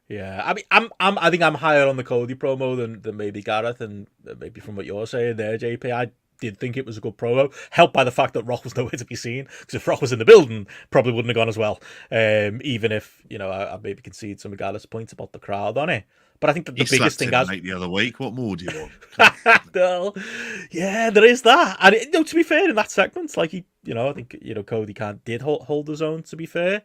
Yeah, I mean, I think I'm higher on the Cody promo than maybe Gareth, and maybe from what you're saying there, JP. I did think it was a good promo, helped by the fact that Rock was nowhere to be seen. Because if Rock was in the building, probably wouldn't have gone as well. Even if, you know, I maybe concede some of Gareth's points about the crowd on it. But I think that the biggest thing as the other week. What more do you want? Well, yeah, there is that. And you know, to be fair, in that segment, like I think Cody did hold his own. To be fair.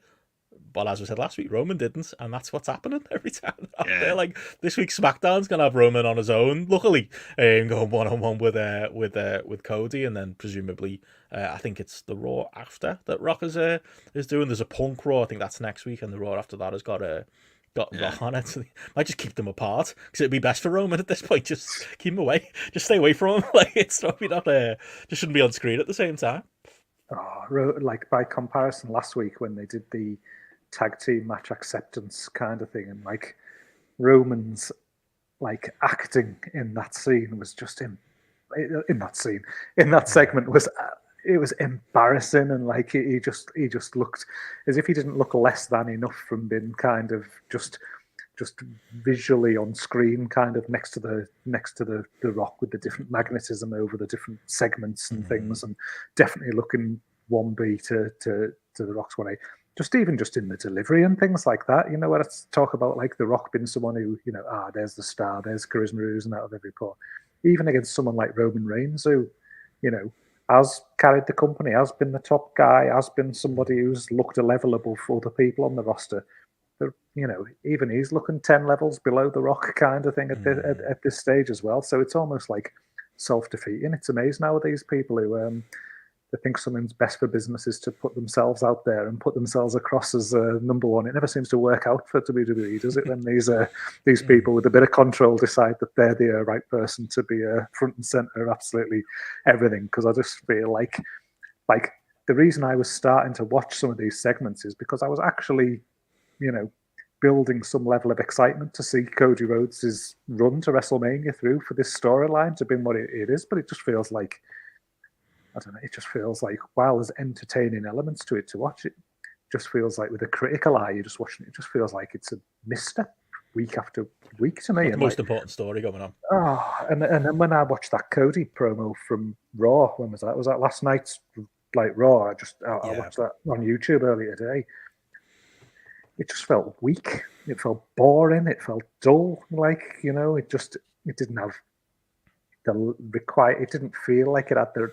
But as we said last week, Roman didn't, and that's what's happening every time. Yeah. Like this week's SmackDown's gonna have Roman on his own, luckily, going 1-on-1 with Cody, and then presumably, I think it's the Raw after that Rock is doing. There's a Punk Raw, I think that's next week, and the Raw after that has got Rock on it. So might just keep them apart because it'd be best for Roman at this point. Just keep him away, just stay away from him. Like it's probably not just shouldn't be on screen at the same time. Oh, like by comparison, last week when they did the tag team match acceptance kind of thing, and like Roman's like acting in that scene was just in that segment was it was embarrassing, and like he just looked as if he didn't look less than enough from being kind of just visually on screen, kind of next to the Rock with the different magnetism over the different segments and things, and definitely looking 1B to the Rock's 1A. Just in the delivery and things like that, you know, where I talk about like the Rock being someone who, you know, there's the star, there's charisma oozing out of every pore. Even against someone like Roman Reigns, who, you know, has carried the company, has been the top guy, has been somebody who's looked a level above other people on the roster. But, you know, even he's looking 10 levels below the Rock kind of thing at this stage as well. So it's almost like self-defeating. It's amazing how these people who they think something's best for business is to put themselves out there and put themselves across as number one. It never seems to work out for WWE, does it? When these people with a bit of control decide that they're the right person to be front and center of absolutely everything. Because I just feel like the reason I was starting to watch some of these segments is because I was actually, you know, building some level of excitement to see Cody Rhodes' run to WrestleMania through for this storyline to be what it is. But it just feels like, I don't know, it just feels like, while there's entertaining elements to it to watch, it just feels like with a critical eye, you're just watching it, it just feels like it's a misstep week after week to me. The most important story going on. And then when I watched that Cody promo from Raw, when was that? Was that last night's like Raw? I watched that on YouTube earlier today. It just felt weak. It felt boring. It felt dull. Like, you know, it didn't have it didn't feel like it had the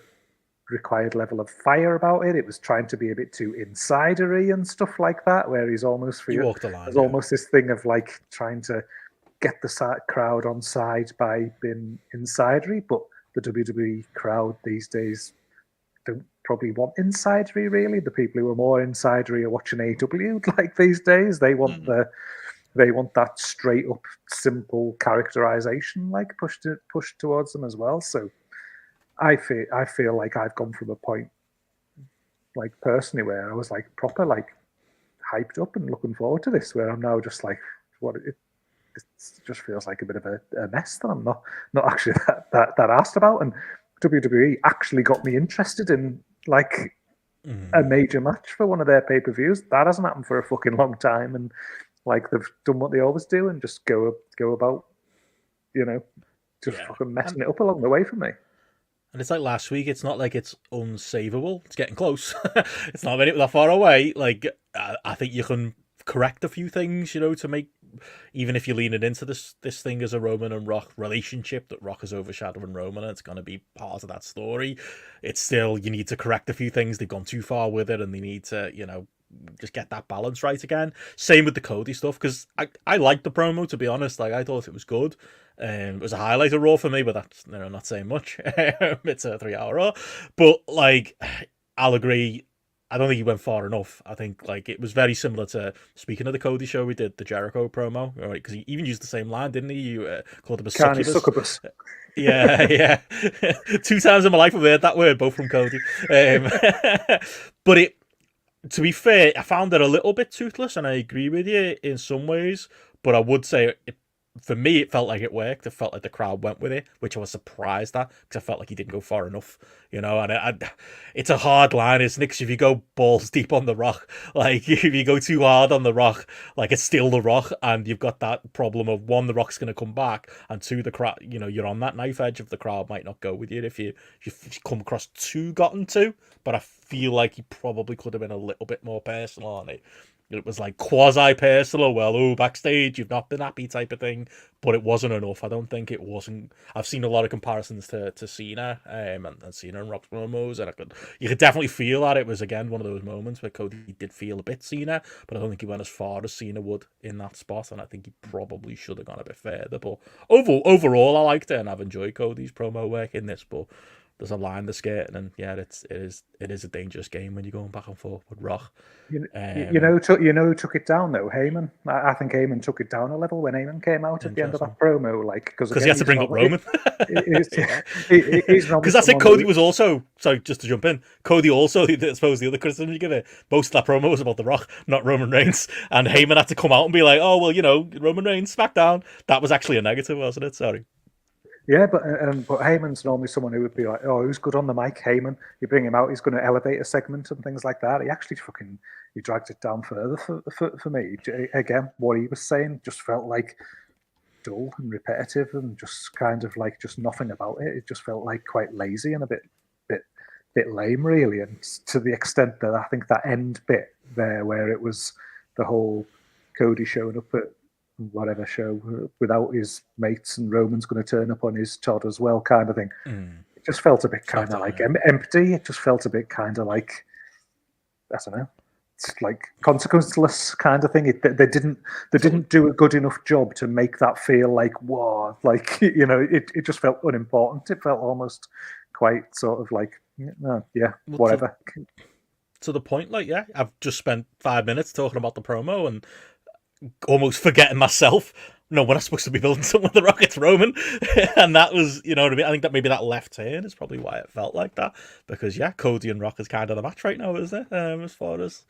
required level of fire about it. It was trying to be a bit too insidery and stuff like that, where he's almost there's almost this thing of like trying to get the crowd on side by being insidery, but the WWE crowd these days don't probably want insidery really. The people who are more insidery are watching AEW like these days. They want that straight up simple characterization like pushed towards them as well. So I feel like I've gone from a point like personally, where I was like proper like hyped up and looking forward to this, where I'm now just like, it just feels like a bit of a mess that I'm not actually that asked about. And WWE actually got me interested in like a major match for one of their pay-per-views. That hasn't happened for a fucking long time, and like they've done what they always do and just go about, just fucking messing it up along the way for me. And it's like last week, it's not like it's unsavable. It's getting close. It's not that far away. Like, I think you can correct a few things, to make, even if you're leaning into this thing as a Roman and Rock relationship, that Rock is overshadowing Roman, and it's going to be part of that story. It's still, you need to correct a few things. They've gone too far with it, and they need to, just get that balance right again. Same with the Cody stuff, because I liked the promo, to be honest. Like, I thought it was good. It was a highlight of Raw for me, but that's not saying much. It's a 3-hour Raw. But, like, I'll agree, I don't think he went far enough. I think, like, it was very similar to, speaking of the Cody show, we did the Jericho promo, right? Because he even used the same line, didn't he? You called him a succubus. Yeah. 2 times in my life I've heard that word, both from Cody. But to be fair, I found it a little bit toothless, and I agree with you in some ways, but I would say for me, it felt like it worked. It felt like the crowd went with it, which I was surprised at, because I felt like he didn't go far enough, and it's a hard line, isn't it? Because if you go balls deep on the Rock, like, if you go too hard on the Rock, like, it's still the Rock, and you've got that problem of, one, the Rock's going to come back, and two, the crowd, you're on that knife edge of the crowd might not go with you if you come across too gotten to, but I feel like he probably could have been a little bit more personal on it. It was like quasi-personal, backstage, you've not been happy type of thing, but it wasn't enough. I don't think it wasn't. I've seen a lot of comparisons to Cena and Cena and Rock's promos, and you could definitely feel that it was, again, one of those moments where Cody did feel a bit Cena, but I don't think he went as far as Cena would in that spot, and I think he probably should have gone a bit further. But overall, I liked it, and I've enjoyed Cody's promo work in this, but there's a line to skate, and it is a dangerous game when you're going back and forth with Rock. Who took it down though? Heyman. I think Heyman took it down a level when Heyman came out at the end of that promo, like, because he had to bring up Roman. Because that's it. Cody was also, sorry, just to jump in. Cody also, I suppose the other criticism you give it, most of that promo was about The Rock, not Roman Reigns, and Heyman had to come out and be like, Roman Reigns, SmackDown. That was actually a negative, wasn't it? Sorry. Yeah, but Heyman's normally someone who would be like, oh, who's good on the mic, Heyman? You bring him out, he's going to elevate a segment and things like that. He actually he dragged it down further for me. Again, what he was saying just felt like dull and repetitive and just kind of like just nothing about it. It just felt like quite lazy and a bit lame, really. And to the extent that I think that end bit there, where it was the whole Cody showing up at whatever show without his mates and Roman's going to turn up on his Todd as well, kind of thing. It just felt a bit kind of like empty. It just felt a bit kind of like, I don't know, it's like consequenceless kind of thing. They didn't do a good enough job to make that feel like, whoa, like, it just felt unimportant. It felt almost quite sort of like, whatever. To the point, like, I've just spent 5 minutes talking about the promo and almost forgetting myself. No, we're not supposed to be building something with the Rockets Roman. And that was, what I mean? I think that maybe that left turn is probably why it felt like that. Because, Cody and Rock is kind of the match right now, isn't it? As far as,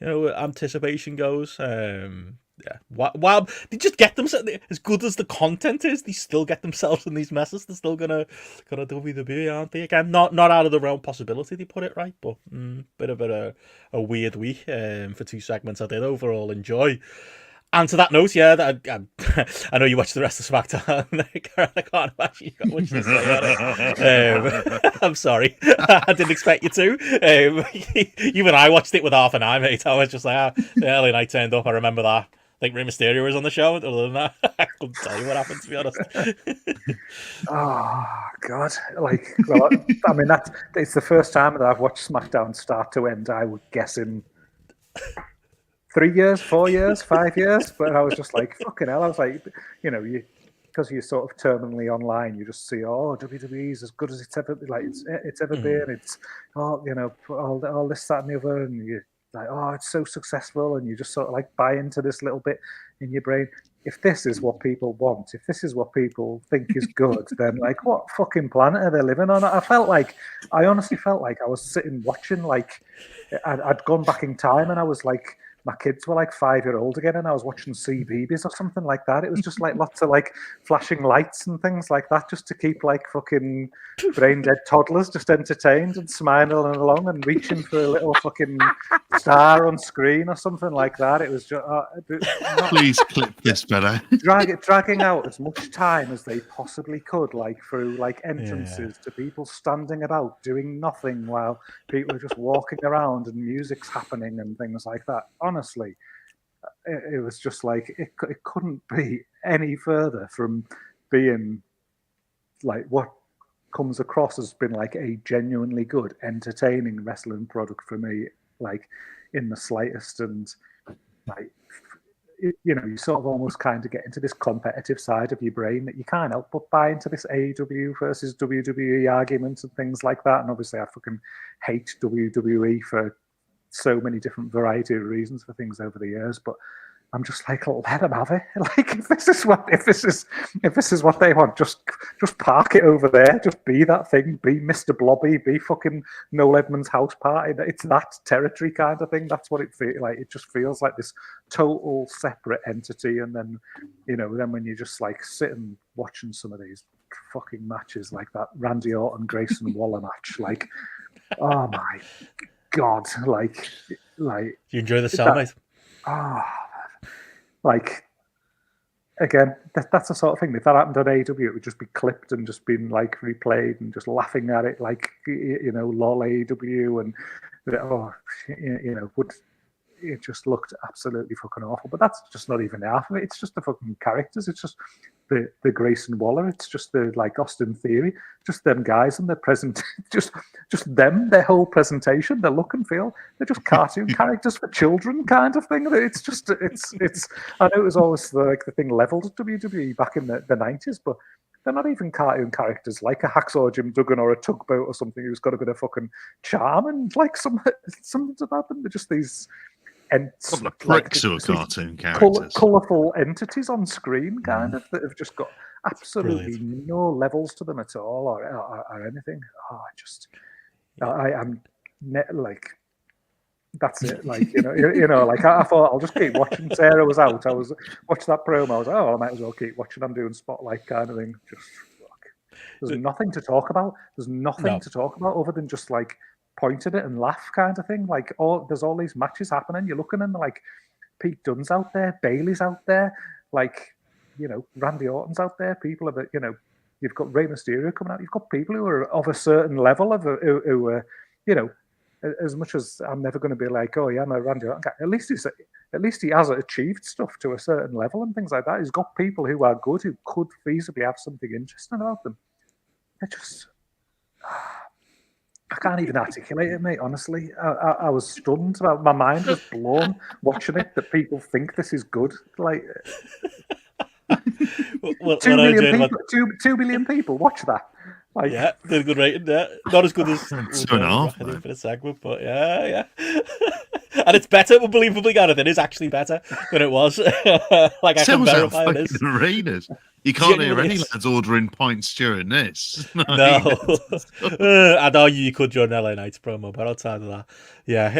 anticipation goes. Wow. They just get themselves, as good as the content is, they still get themselves in these messes. They're still gonna WWE, aren't they? Again, not out of the realm possibility, they put it right, but bit of a weird week for 2 segments I did overall enjoy. And to that note, I know you watched the rest of SmackDown. I can't imagine you got much to say on it. I'm sorry. I didn't expect you to. Even I watched it with half an eye, mate. I was just like, the early night turned up. I remember that. I think Rey Mysterio was on the show. Other than that, I couldn't tell you what happened, to be honest. Oh, God. I mean, it's the first time that I've watched SmackDown start to end, I would guess, in 3 years, 4 years, 5 years, but I was just like, fucking hell. I was like, because you're sort of terminally online, you just see, WWE's as good as it's ever been. It's all this, that, and the other, and like, oh, it's so successful, and you just sort of like buy into this little bit in your brain. If this is what people want, if this is what people think is good, then like, what fucking planet are they living on? I honestly felt like I was sitting watching, like, I'd gone back in time, and I was like, my kids were like 5-year-old again, and I was watching CBeebies or something like that. It was just like lots of like flashing lights and things like that, just to keep like fucking brain dead toddlers just entertained and smiling along and reaching for a little fucking star on screen or something like that. It was just please clip this better. dragging out as much time as they possibly could, like through like entrances to people standing about doing nothing while people are just walking around and music's happening and things like that. Honestly, it was just like it couldn't be any further from being like what comes across as been like a genuinely good, entertaining wrestling product for me, like in the slightest. And like, you know, you sort of almost kind of get into this competitive side of your brain that you can't help but buy into this AEW versus WWE arguments and things like that. And obviously I fucking hate WWE for so many different variety of reasons for things over the years, but I'm just like, let them have it. Like, if this is what they want, just park it over there. Just be that thing. Be Mr. Blobby. Be fucking Noel Edmonds' house party. It's that territory kind of thing. That's what it feels like. It just feels like this total separate entity. And then, you know, then when you just like sitting watching some of these fucking matches, like that Randy Orton Grayson Waller match, like, oh my God, like you enjoy the sound, mate? Like, again, that's the sort of thing. If that happened on AEW, it would just be clipped and just been like replayed and just laughing at it, like, you know, lol AEW, and you know, it just looked absolutely fucking awful. But that's just not even half of it. It's just the fucking characters. It's just the Grayson Waller. It's just the like Austin Theory. Just them guys and their present. just them. Their whole presentation. Their look and feel. They're just cartoon characters for children, kind of thing. It's just it's. I know it was always like the thing leveled at WWE back in the 90s, but they're not even cartoon characters like a Hacksaw Jim Duggan or a Tugboat or something who's got a bit of fucking charm and like something about them. They're just these. And bricks who are cartoon characters, colourful entities on screen, kind of, that have just got absolutely no levels to them at all, or anything. I'm like, that's it. Like, you know, like I thought I'll just keep watching. Sarah was out. I was watching that promo. I was like, oh, I might as well keep watching. I'm doing Spotlight kind of thing. Just there's nothing to talk about. There's nothing to talk about other than just like point at it and laugh kind of thing. Like, there's all these matches happening. You're looking and like Pete Dunne's out there, Bailey's out there, like, you know, Randy Orton's out there. People are, you know, you've got Rey Mysterio coming out. You've got people who are of a certain level of who are, you know, as much as I'm never going to be like, oh yeah, I'm a Randy Orton guy. At least he has achieved stuff to a certain level and things like that. He's got people who are good, who could feasibly have something interesting about them. They're just. I can't even articulate it, mate. Honestly, I was stunned. My mind was blown watching it. That people think this is good. Like, 2 billion people watch that. Like, yeah, did a good rating. Yeah, not as good as 2.5 for the segment, but yeah. And it's better, unbelievably, Gareth. It is actually better than it was. Like, I can verify it is. Arenas. You can't hear any lads ordering pints during this. No. I know you could during LA Knight's promo, but outside of that, yeah.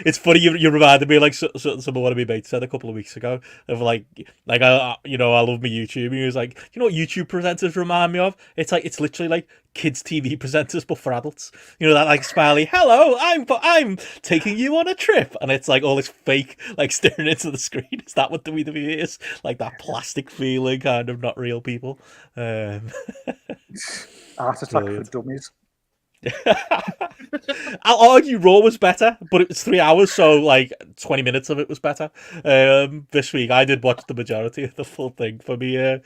It's funny, you reminded me, like, some of what my mate said a couple of weeks ago, of like I love my YouTube, and he was like, you know what YouTube presenters remind me of? It's literally like kids TV presenters, but for adults. You know, that like smiley, hello, I'm taking you on a trip, and it's like all this fake, like, staring into the screen. Is that what WWE is? Like that plastic feeling, kind of not real people. Art Attack for Dummies. I'll argue Raw was better, but it was 3 hours, so like 20 minutes of it was better. This week I did watch the majority of the full thing for me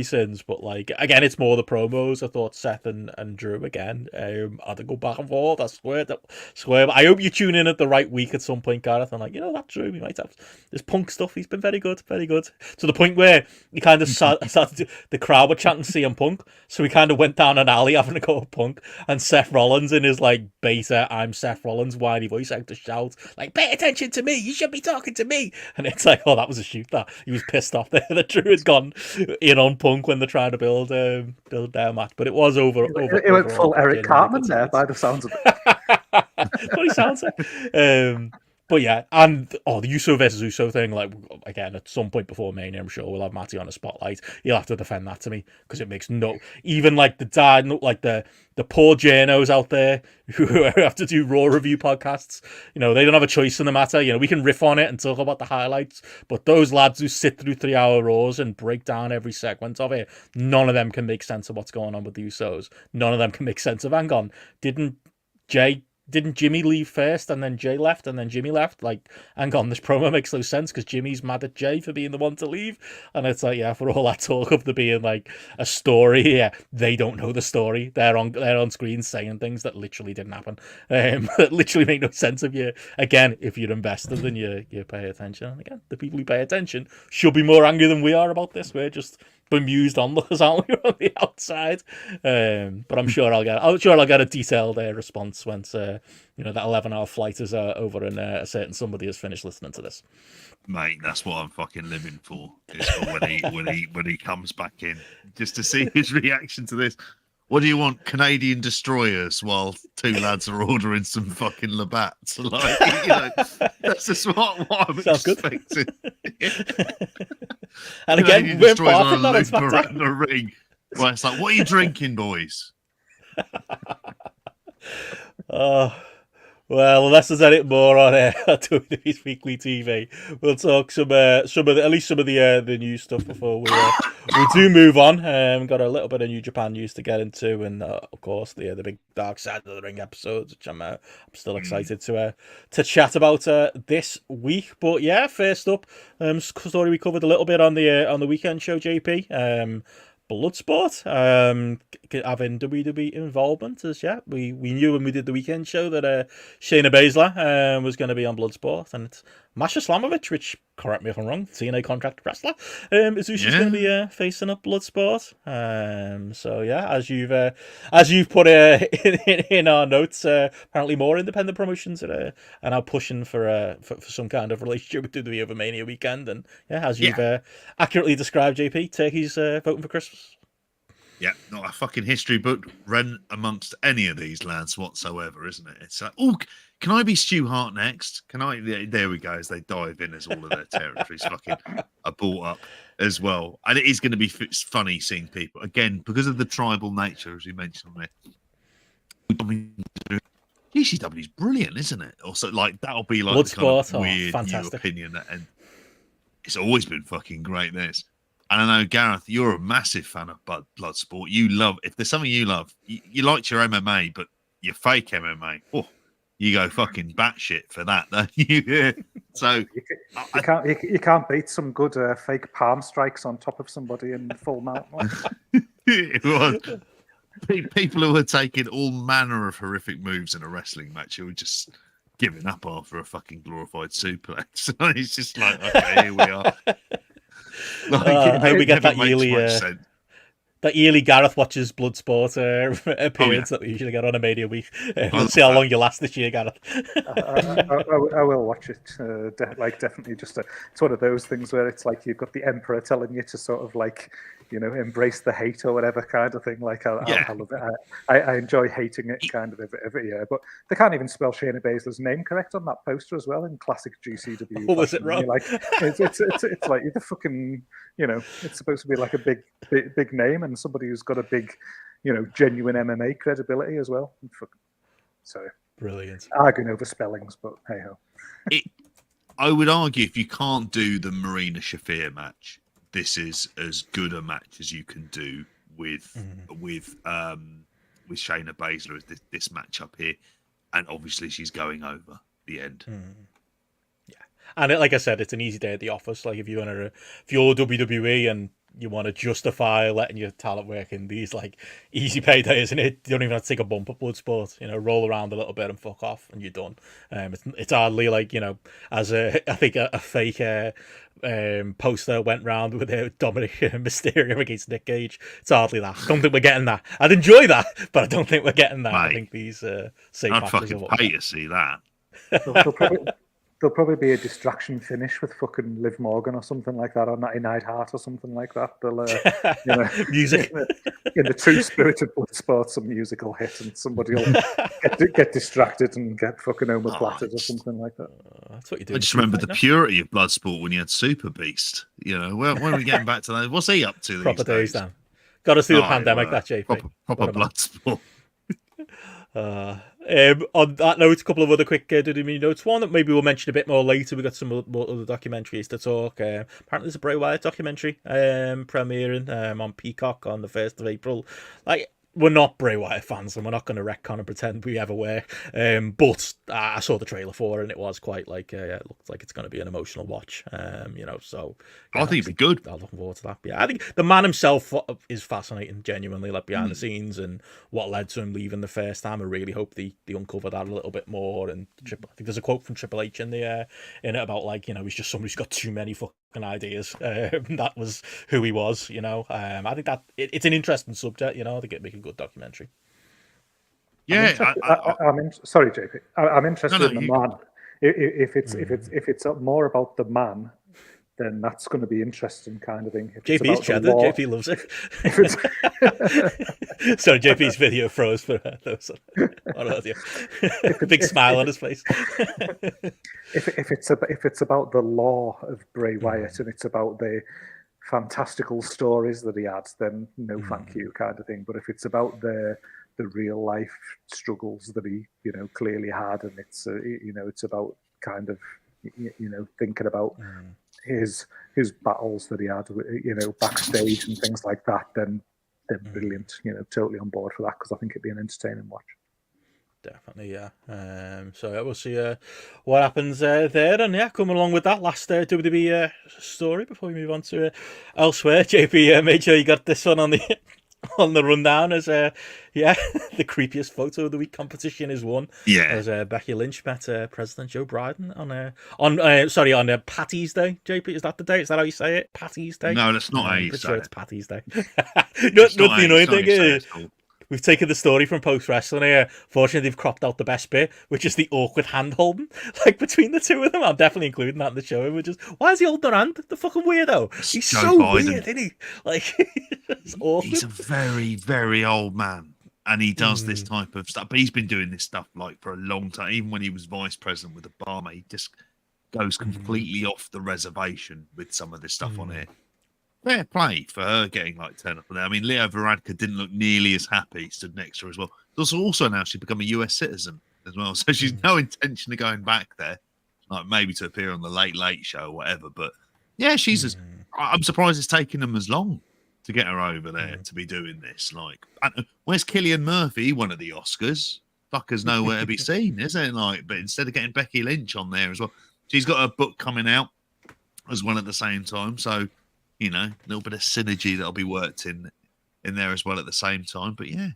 sins, but like, again, it's more the promos. I thought Seth and Drew again, I had to go back and forth. I swear. I hope you tune in at the right week at some point, Gareth, and like, you know, that Drew, we might have this Punk stuff. He's been very good, to the point where he kind of started the crowd were chanting CM Punk, so we kind of went down an alley having to go at Punk, and Seth Rollins in his like beta I'm Seth Rollins whiny voice out to shout like, pay attention to me, you should be talking to me. And it's like, oh, that was a shoot. That he was pissed off there. The Drew had gone in on Punk when they're trying to build their match, but it was over. It went full Eric Cartman there by the sounds of it. That's what he sounds like. But yeah, and the Uso versus Uso thing, like, again, at some point before Mania, I'm sure we'll have Matty on a spotlight. He'll have to defend that to me, because it makes even like the poor journos out there who have to do Raw review podcasts, they don't have a choice in the matter. We can riff on it and talk about the highlights, but those lads who sit through 3-hour Raws and break down every segment of it, none of them can make sense of what's going on with the Usos. None of them can make sense of, hang on, didn't Jimmy leave first and then Jay left and then Jimmy left? Like, hang on, this promo makes no sense because Jimmy's mad at Jay for being the one to leave. And it's like, yeah, for all that talk of there being like a story, yeah, they don't know the story. They're on screen saying things that literally didn't happen. That literally make no sense if you're invested and you pay attention. And again, the people who pay attention should be more angry than we are about this. We're just bemused onlookers, aren't we, on the outside? But I'm sure I'll get a detailed response once that 11-hour flight is over and a certain somebody has finished listening to this. Mate, that's what I'm fucking living for. Is for when he comes back in, just to see his reaction to this. What do you want? Canadian destroyers while two lads are ordering some fucking Labats. Like, that's just what I'm expecting. And again, we're far from that on SmackDown. The ring. Well, it's like, what are you drinking, boys? Well, unless there's any more on WWE's Weekly TV, we'll talk some of the new stuff before we do move on. Got a little bit of New Japan news to get into, and of course the big Dark Side of the Ring episodes, which I'm still excited to chat about this week. But yeah, first up, story we covered a little bit on the weekend show, JP. Bloodsport having WWE involvement, as we knew when we did the weekend show that Shayna Baszler was going to be on Bloodsport, and it's Masha Slamovich, which, correct me if I'm wrong, TNA contract wrestler, is who she's going to be facing up Bloodsport. So yeah, as you've put in our notes, apparently more independent promotions are now pushing for some kind of relationship with WWE over Mania weekend, and as you've accurately described, JP, Turkey's voting for Christmas. Yeah, not a fucking history book run amongst any of these lads whatsoever, isn't it? It's like, oh, can I be Stu Hart next? Can I? There we go. As they dive in, as all of their territories fucking are bought up as well. And it is going to be funny seeing people again because of the tribal nature, as we mentioned on it. I mean, GCW is brilliant, isn't it? Also, like that'll be like the kind of weird new opinion, and it's always been fucking great. This. And I know, Gareth, you're a massive fan of Bloodsport. You love, if there's something you love, you liked your MMA, but your fake MMA, you go fucking batshit for that, don't you? So you can't beat some good fake palm strikes on top of somebody in full mount. It was people who were taking all manner of horrific moves in a wrestling match who were just giving up after a fucking glorified suplex. So it's just like, okay, here we are. I hope we get that yearly Gareth watches Bloodsport appearance that we usually get on a Mania week. We'll see how long you last this year, Gareth. I will watch it. Definitely, it's one of those things where it's like you've got the Emperor telling you to sort of embrace the hate or whatever kind of thing. Like I love it. I enjoy hating it kind of every year. But they can't even spell Shayna Baszler's name correct on that poster as well in classic GCW. Oh, was it wrong? It's like the fucking it's supposed to be like a big name and somebody who's got a big genuine MMA credibility as well. So brilliant. Arguing over spellings, but hey ho. I would argue if you can't do the Marina Shafir match, this is as good a match as you can do with Shayna Baszler as this matchup here, and obviously she's going over the end. Yeah, and like I said, it's an easy day at the office. Like if you're WWE and you want to justify letting your talent work in these like easy paydays, and you don't even have to take a bump at Bloodsport. You know, roll around a little bit and fuck off, and you're done. It's hardly like, you know, as I think a fake poster went round with Dominic Mysterio against Nick Gage. It's hardly that. I don't think we're getting that. I'd enjoy that, but I don't think we're getting that. Mate, I think these safe I'd matches fucking pay to see that. There'll probably be a distraction finish with fucking Liv Morgan or something like that, or Natty Neidhart or something like that. They'll, you know, music in the true spirit of Bloodsport, some musical hit, and somebody will get distracted and get fucking omoplated or something like that. That's what you do. I just remember the purity of Bloodsport when you had Super Beast. You know, when are we getting back to that? What's he up to these proper days? Dan. Got us through the pandemic, that JP. Proper Bloodsport. On that note, a couple of other quick WWE notes. One that maybe we'll mention a bit more later. We got some more other documentaries to talk. Apparently, there's a Bray Wyatt documentary premiering on Peacock on the 1st of April. Like, we're not Bray Wyatt fans, and we're not going to retcon and pretend we ever were. But I saw the trailer for it, and it was quite like it looks like it's going to be an emotional watch. You know, so I think it'd be good. I'm looking forward to that. Yeah, I think the man himself is fascinating, genuinely, like behind the scenes and what led to him leaving the first time. I really hope they uncover that a little bit more. And I think there's a quote from Triple H in it about, like, you know, he's just somebody who's got too many fucking ideas. That was who he was, you know. I think that it's an interesting subject, you know. I think it'd make a good documentary. Yeah, sorry, JP. I'm interested in the man. If it's up more about the man, then that's going to be interesting, kind of thing. JP's cheddar. JP loves it. Sorry, JP's video froze for those on audio. Big smile on his face. If it's about the law of Bray Wyatt and it's about the fantastical stories that he had, then no, thank you, kind of thing. But if it's about the real life struggles that he, you know, clearly had, and it's you know, it's about kind of, you know, thinking about his battles that he had, you know, backstage and things like that, then they're brilliant. You know, totally on board for that, because I think it'd be an entertaining watch. Definitely, yeah. So we'll see what happens there. And yeah, coming along with that last WWE story before we move on to elsewhere. JP, made sure you got this one on the on the rundown as the creepiest photo of the week competition is won. Yeah, as Becky Lynch met President Joe Biden on Patty's Day. JP, is that the day? Is that how you say it? Patty's Day? No, that's not how you say it. It's Patty's Day. No, the annoying thing is, we've taken the story from Post Wrestling here. Fortunately, they've cropped out the best bit, which is the awkward hand holding, like between the two of them. I'm definitely including that in the show. We're just, why is he holding their hand? The fucking weirdo. He's so weird, isn't he? Like, it's awkward. He's a very, very old man, and he does this type of stuff. But he's been doing this stuff like for a long time. Even when he was vice president with Obama, he just goes completely off the reservation with some of this stuff on it. Fair play for her getting like turned up there. I mean, Leo Varadkar didn't look nearly as happy. Stood next to her as well. Also now she's become a US citizen as well, so she's no intention of going back there, like maybe to appear on the Late Show or whatever. But yeah, she's. I'm surprised it's taken them as long to get her over there to be doing this. Like, where's Cillian Murphy? He won at the Oscars. Fucker's nowhere to be seen, is it? Like, but instead of getting Becky Lynch on there as well, she's got a book coming out as well at the same time. So, you know, a little bit of synergy that'll be worked in there as well at the same time. But yeah,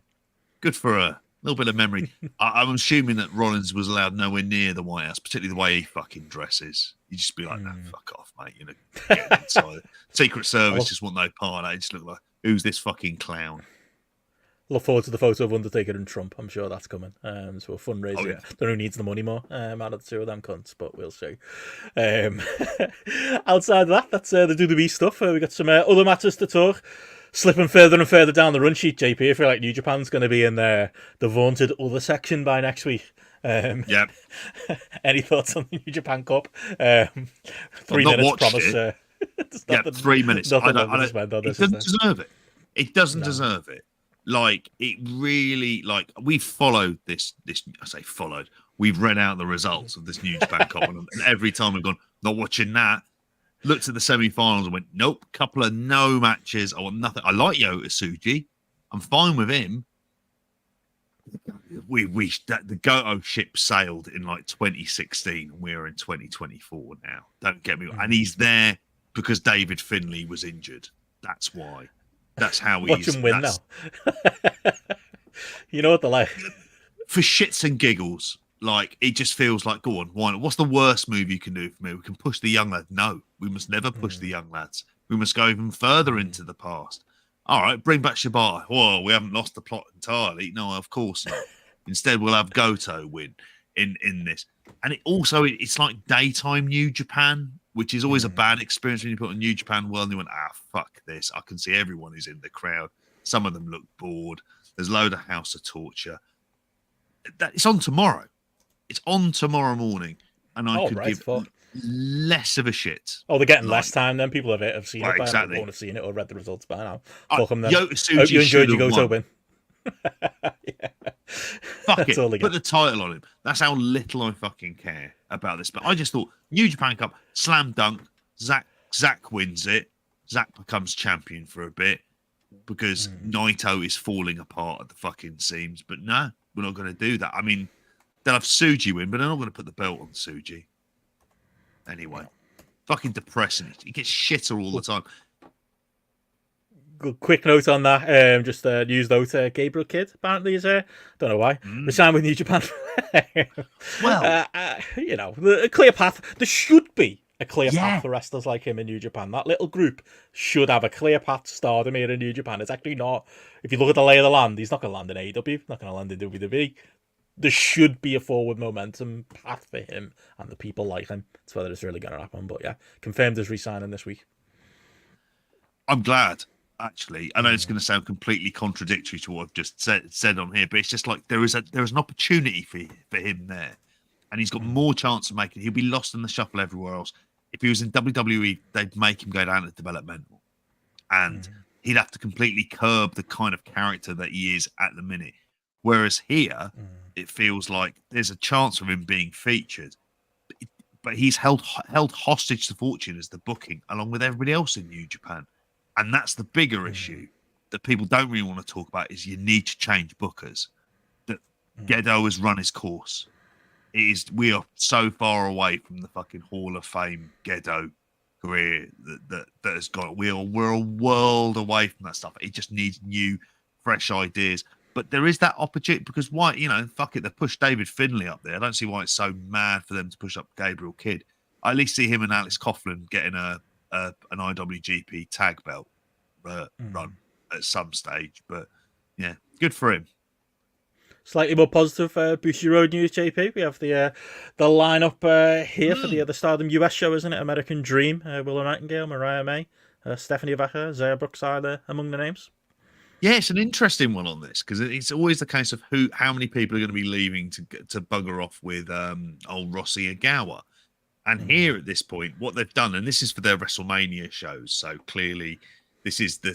good for her. A little bit of memory. I'm assuming that Rollins was allowed nowhere near the White House, particularly the way he fucking dresses. You just be like, no, fuck off, mate. You know, get inside. Secret Service just want no part. They just look like, who's this fucking clown? Look forward to the photo of Undertaker and Trump. I'm sure that's coming. So a fundraiser. Oh, yeah. Don't know who needs the money more out of the two of them cunts, but we'll see. Outside of that, that's the WWE stuff. We got some other matters to talk. Slipping further and further down the run sheet, JP. I feel like New Japan's going to be in the vaunted other section by next week. Yep. Any thoughts on the New Japan Cup? 3 minutes promise. 3 minutes. It doesn't deserve it. It doesn't deserve it. Like, it really, like, we've followed this. I say followed. We've read out the results of this New Japan Cup, and every time we've gone, not watching that. Looked at the semi-finals and went, nope, couple of no matches. I want nothing. I like Yota Tsuji. I'm fine with him. The Goto ship sailed in like 2016. We're in 2024 now. Don't get me wrong. And he's there because David Finlay was injured. That's why. That's how Watch he's. him win now. You know what they're like. For shits and giggles, like it just feels like, go on, why not? What's the worst move you can do for me? We can push the young lad. No, we must never push the young lads. We must go even further into the past. All right, bring back Shibata. Whoa, we haven't lost the plot entirely. No, of course not. Instead, we'll have Goto win in this. And it's like daytime New Japan, which is always a bad experience when you put on New Japan World and you went, fuck this. I can see everyone who's in the crowd. Some of them look bored. There's a load of House of Torture. It's on tomorrow. It's on tomorrow morning. And I could give less of a shit. Oh, they're getting less time then. People have seen it by now. Exactly. Won't have seen it or read the results by now. Fuck them then. Yota Hope you enjoyed your won. Goto win. Fuck it. Put the title on him. That's how little I fucking care about this. But I just thought New Japan Cup, slam dunk. Zack wins it. Zack becomes champion for a bit because Naito is falling apart at the fucking seams. But no, we're not going to do that. I mean, they'll have Tsuji win, but they're not going to put the belt on Tsuji. Anyway, fucking depressing. He gets shitter all the time. Good quick note on that. Just news note. Gabriel Kidd apparently is don't know why. Resigned with New Japan. Well, a clear path. There should be a clear path for wrestlers like him in New Japan. That little group should have a clear path to stardom here in New Japan. It's actually not. If you look at the lay of the land, he's not going to land in AEW. Not going to land in WWE. There should be a forward momentum path for him and the people like him. It's whether it's really going to happen. But yeah, confirmed as resigning this week. I'm glad, actually. I know it's going to sound completely contradictory to what I've just said on here, but it's just like there is an opportunity for him there. And he's got more chance of making. He'll be lost in the shuffle everywhere else. If he was in WWE, they'd make him go down to developmental. And he'd have to completely curb the kind of character that he is at the minute. Whereas here, it feels like there's a chance of him being featured, but he's held hostage to fortune as the booking, along with everybody else in New Japan, and that's the bigger issue that people don't really want to talk about. Is you need to change bookers. That Gedo has run his course. We are so far away from the fucking Hall of Fame Gedo career that has gone. We're a world away from that stuff. It just needs new, fresh ideas. But there is that opportunity because why, fuck it, they pushed David Finlay up there. I don't see why it's so mad for them to push up Gabriel Kidd. I at least see him and Alex Coughlin getting an IWGP tag belt run at some stage. But yeah, good for him. Slightly more positive Bushy Road news, JP. We have the lineup here for the Stardom US show, isn't it? American Dream, Willow Nightingale, Mariah May, Stephanie Vaca, Zaya Brookside among the names. Yeah, it's an interesting one on this because it's always the case of how many people are going to be leaving to bugger off with old Rossi Agawa. And here at this point, what they've done, and this is for their WrestleMania shows, so clearly this is the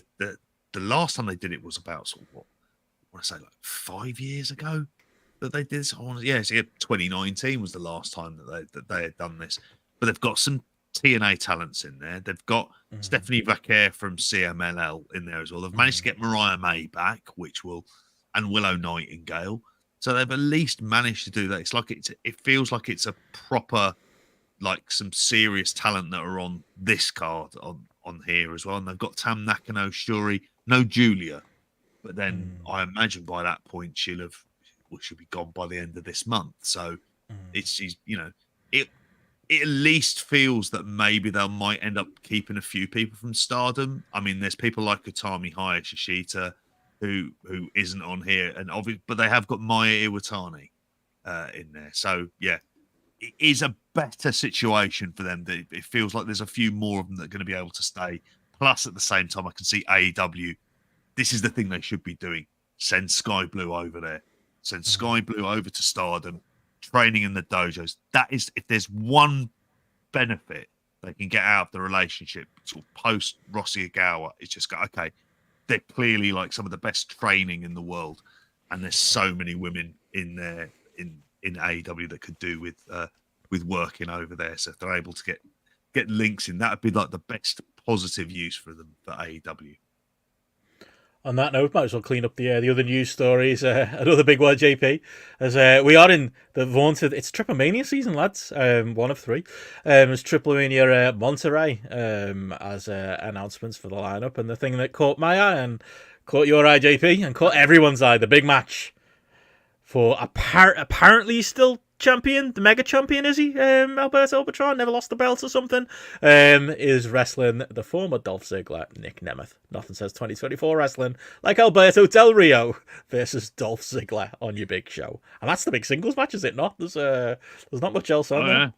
last time they did it was about sort of what I want to say like 5 years ago that they did this. 2019 was the last time that they had done this. But they've got some TNA talents in there. They've got Stephanie Vaquer from CMLL in there as well. They've managed to get Mariah May back, and Willow Nightingale. So they've at least managed to do that. It's like it feels like it's a proper, like some serious talent that are on this card on here as well. And they've got Tam Nakano, Shuri, no Julia, but then I imagine by that point she'll be gone by the end of this month. So it at least feels that maybe they might end up keeping a few people from Stardom. I mean, there's people like Utami Hayashishita who isn't on here, and but they have got Maya Iwatani in there. So yeah, it is a better situation for them. That it feels like there's a few more of them that are going to be able to stay. Plus, at the same time, I can see AEW. This is the thing they should be doing: send Sky Blue over there, send Sky Blue over to Stardom. Training in the dojos. That is, if there's one benefit they can get out of the relationship sort of post Rossi Agawa, it's just go, okay, they're clearly like some of the best training in the world, and there's so many women in there in AEW that could do with working over there. So if they're able to get links in, that would be like the best positive use for them for AEW. On that note, might as well clean up the other news stories. Another big one, JP, as we are in the vaunted. It's Triple Mania season, lads. One of three. It's Triple Mania Monterey as announcements for the lineup, and the thing that caught my eye and caught your eye, JP, and caught everyone's eye, the big match for apparently he's still champion, the mega champion, is he? Alberto Patron, never lost the belt or something. Is wrestling the former Dolph Ziggler, Nick Nemeth. Nothing says 2024 wrestling like Alberto Del Rio versus Dolph Ziggler on your big show, and that's the big singles match, is it not? There's not much else on there.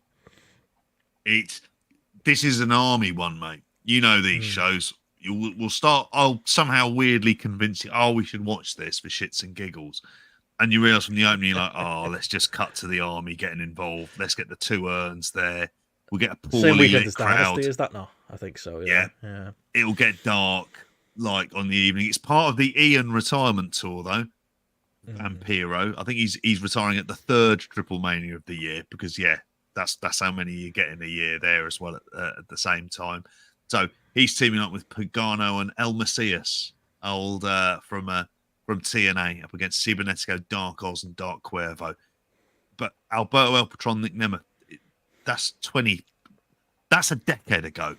This is an army one, mate. You know these shows. We'll start. I'll somehow weirdly convince you. Oh, we should watch this for shits and giggles. And you realise from the opening, you're like, oh, let's just cut to the army getting involved. Let's get the two urns there. We'll get a poorly lit crowd. Is that not? I think so. Yeah. It'll get dark, like on the evening. It's part of the Ian retirement tour, though. And Piro, I think he's retiring at the third Triple Mania of the year because that's how many you get in a year there as well at the same time. So he's teaming up with Pagano and El Macias, old from TNA, up against Cibernetico, Dark Oz, and Dark Cuervo. But Alberto El Patron, Nick Nemeth, that's a decade ago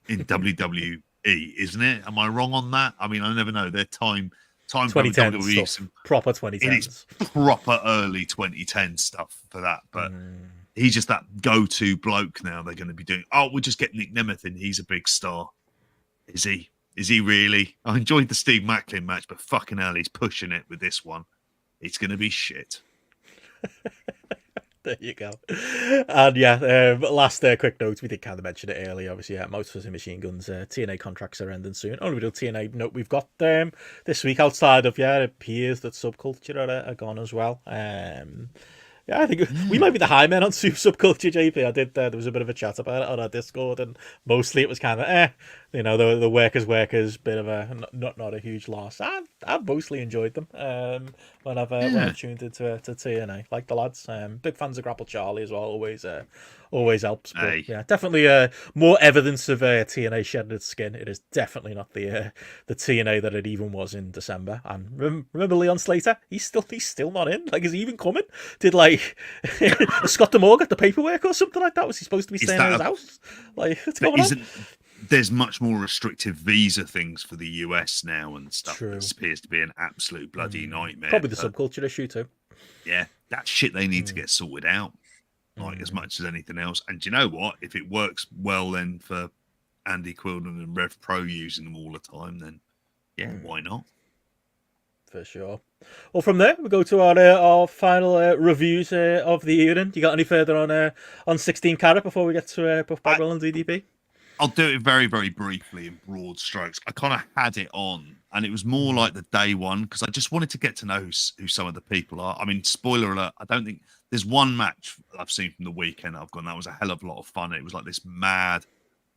in WWE, isn't it? Am I wrong on that? I mean, I never know. Their time 2010 stuff. Proper 2010s. It is proper early 2010 stuff for that. But he's just that go-to bloke now. They're going to be doing, we'll just get Nick Nemeth in. He's a big star. Is he? Is he really? I enjoyed the Steve Macklin match, but fucking hell, he's pushing it with this one. It's going to be shit. There you go. And last quick note, we did kind of mention it earlier. Obviously, Motors and Machine Guns TNA contracts are ending soon. Only real TNA note we've got this week outside of it appears that Subculture are gone as well. I think we might be the high men on Subculture, JP. I did. There was a bit of a chat about it on our Discord, and mostly it was kind of, the workers, bit of a not a huge loss. I've mostly enjoyed them when I've tuned into TNA. Like the lads, big fans of Grapple Charlie as well. Always helps. But, definitely more evidence of TNA shedding its skin. It is definitely not the TNA that it even was in December. And remember Leon Slater? He's still not in. Like, is he even coming? Did Scott D'Amore get the paperwork or something like that? Was he supposed to be staying in his house? Like, what's going on? There's much more restrictive visa things for the US now and stuff. True. It appears to be an absolute bloody nightmare. Probably the Subculture issue too. Yeah, that shit they need to get sorted out. As much as anything else. And do you know what? If it works well then for Andy Quildan and Rev Pro using them all the time, then why not? For sure. Well, from there we go to our final reviews of the evening. You got any further on 16 Carat before we get to Buff Bagwell and DDP? I'll do it very, very briefly in broad strokes. I kind of had it on, and it was more like the day one because I just wanted to get to know who some of the people are. I mean, spoiler alert, I don't think there's one match I've seen from the weekend that I've gone, that was a hell of a lot of fun. It was like this mad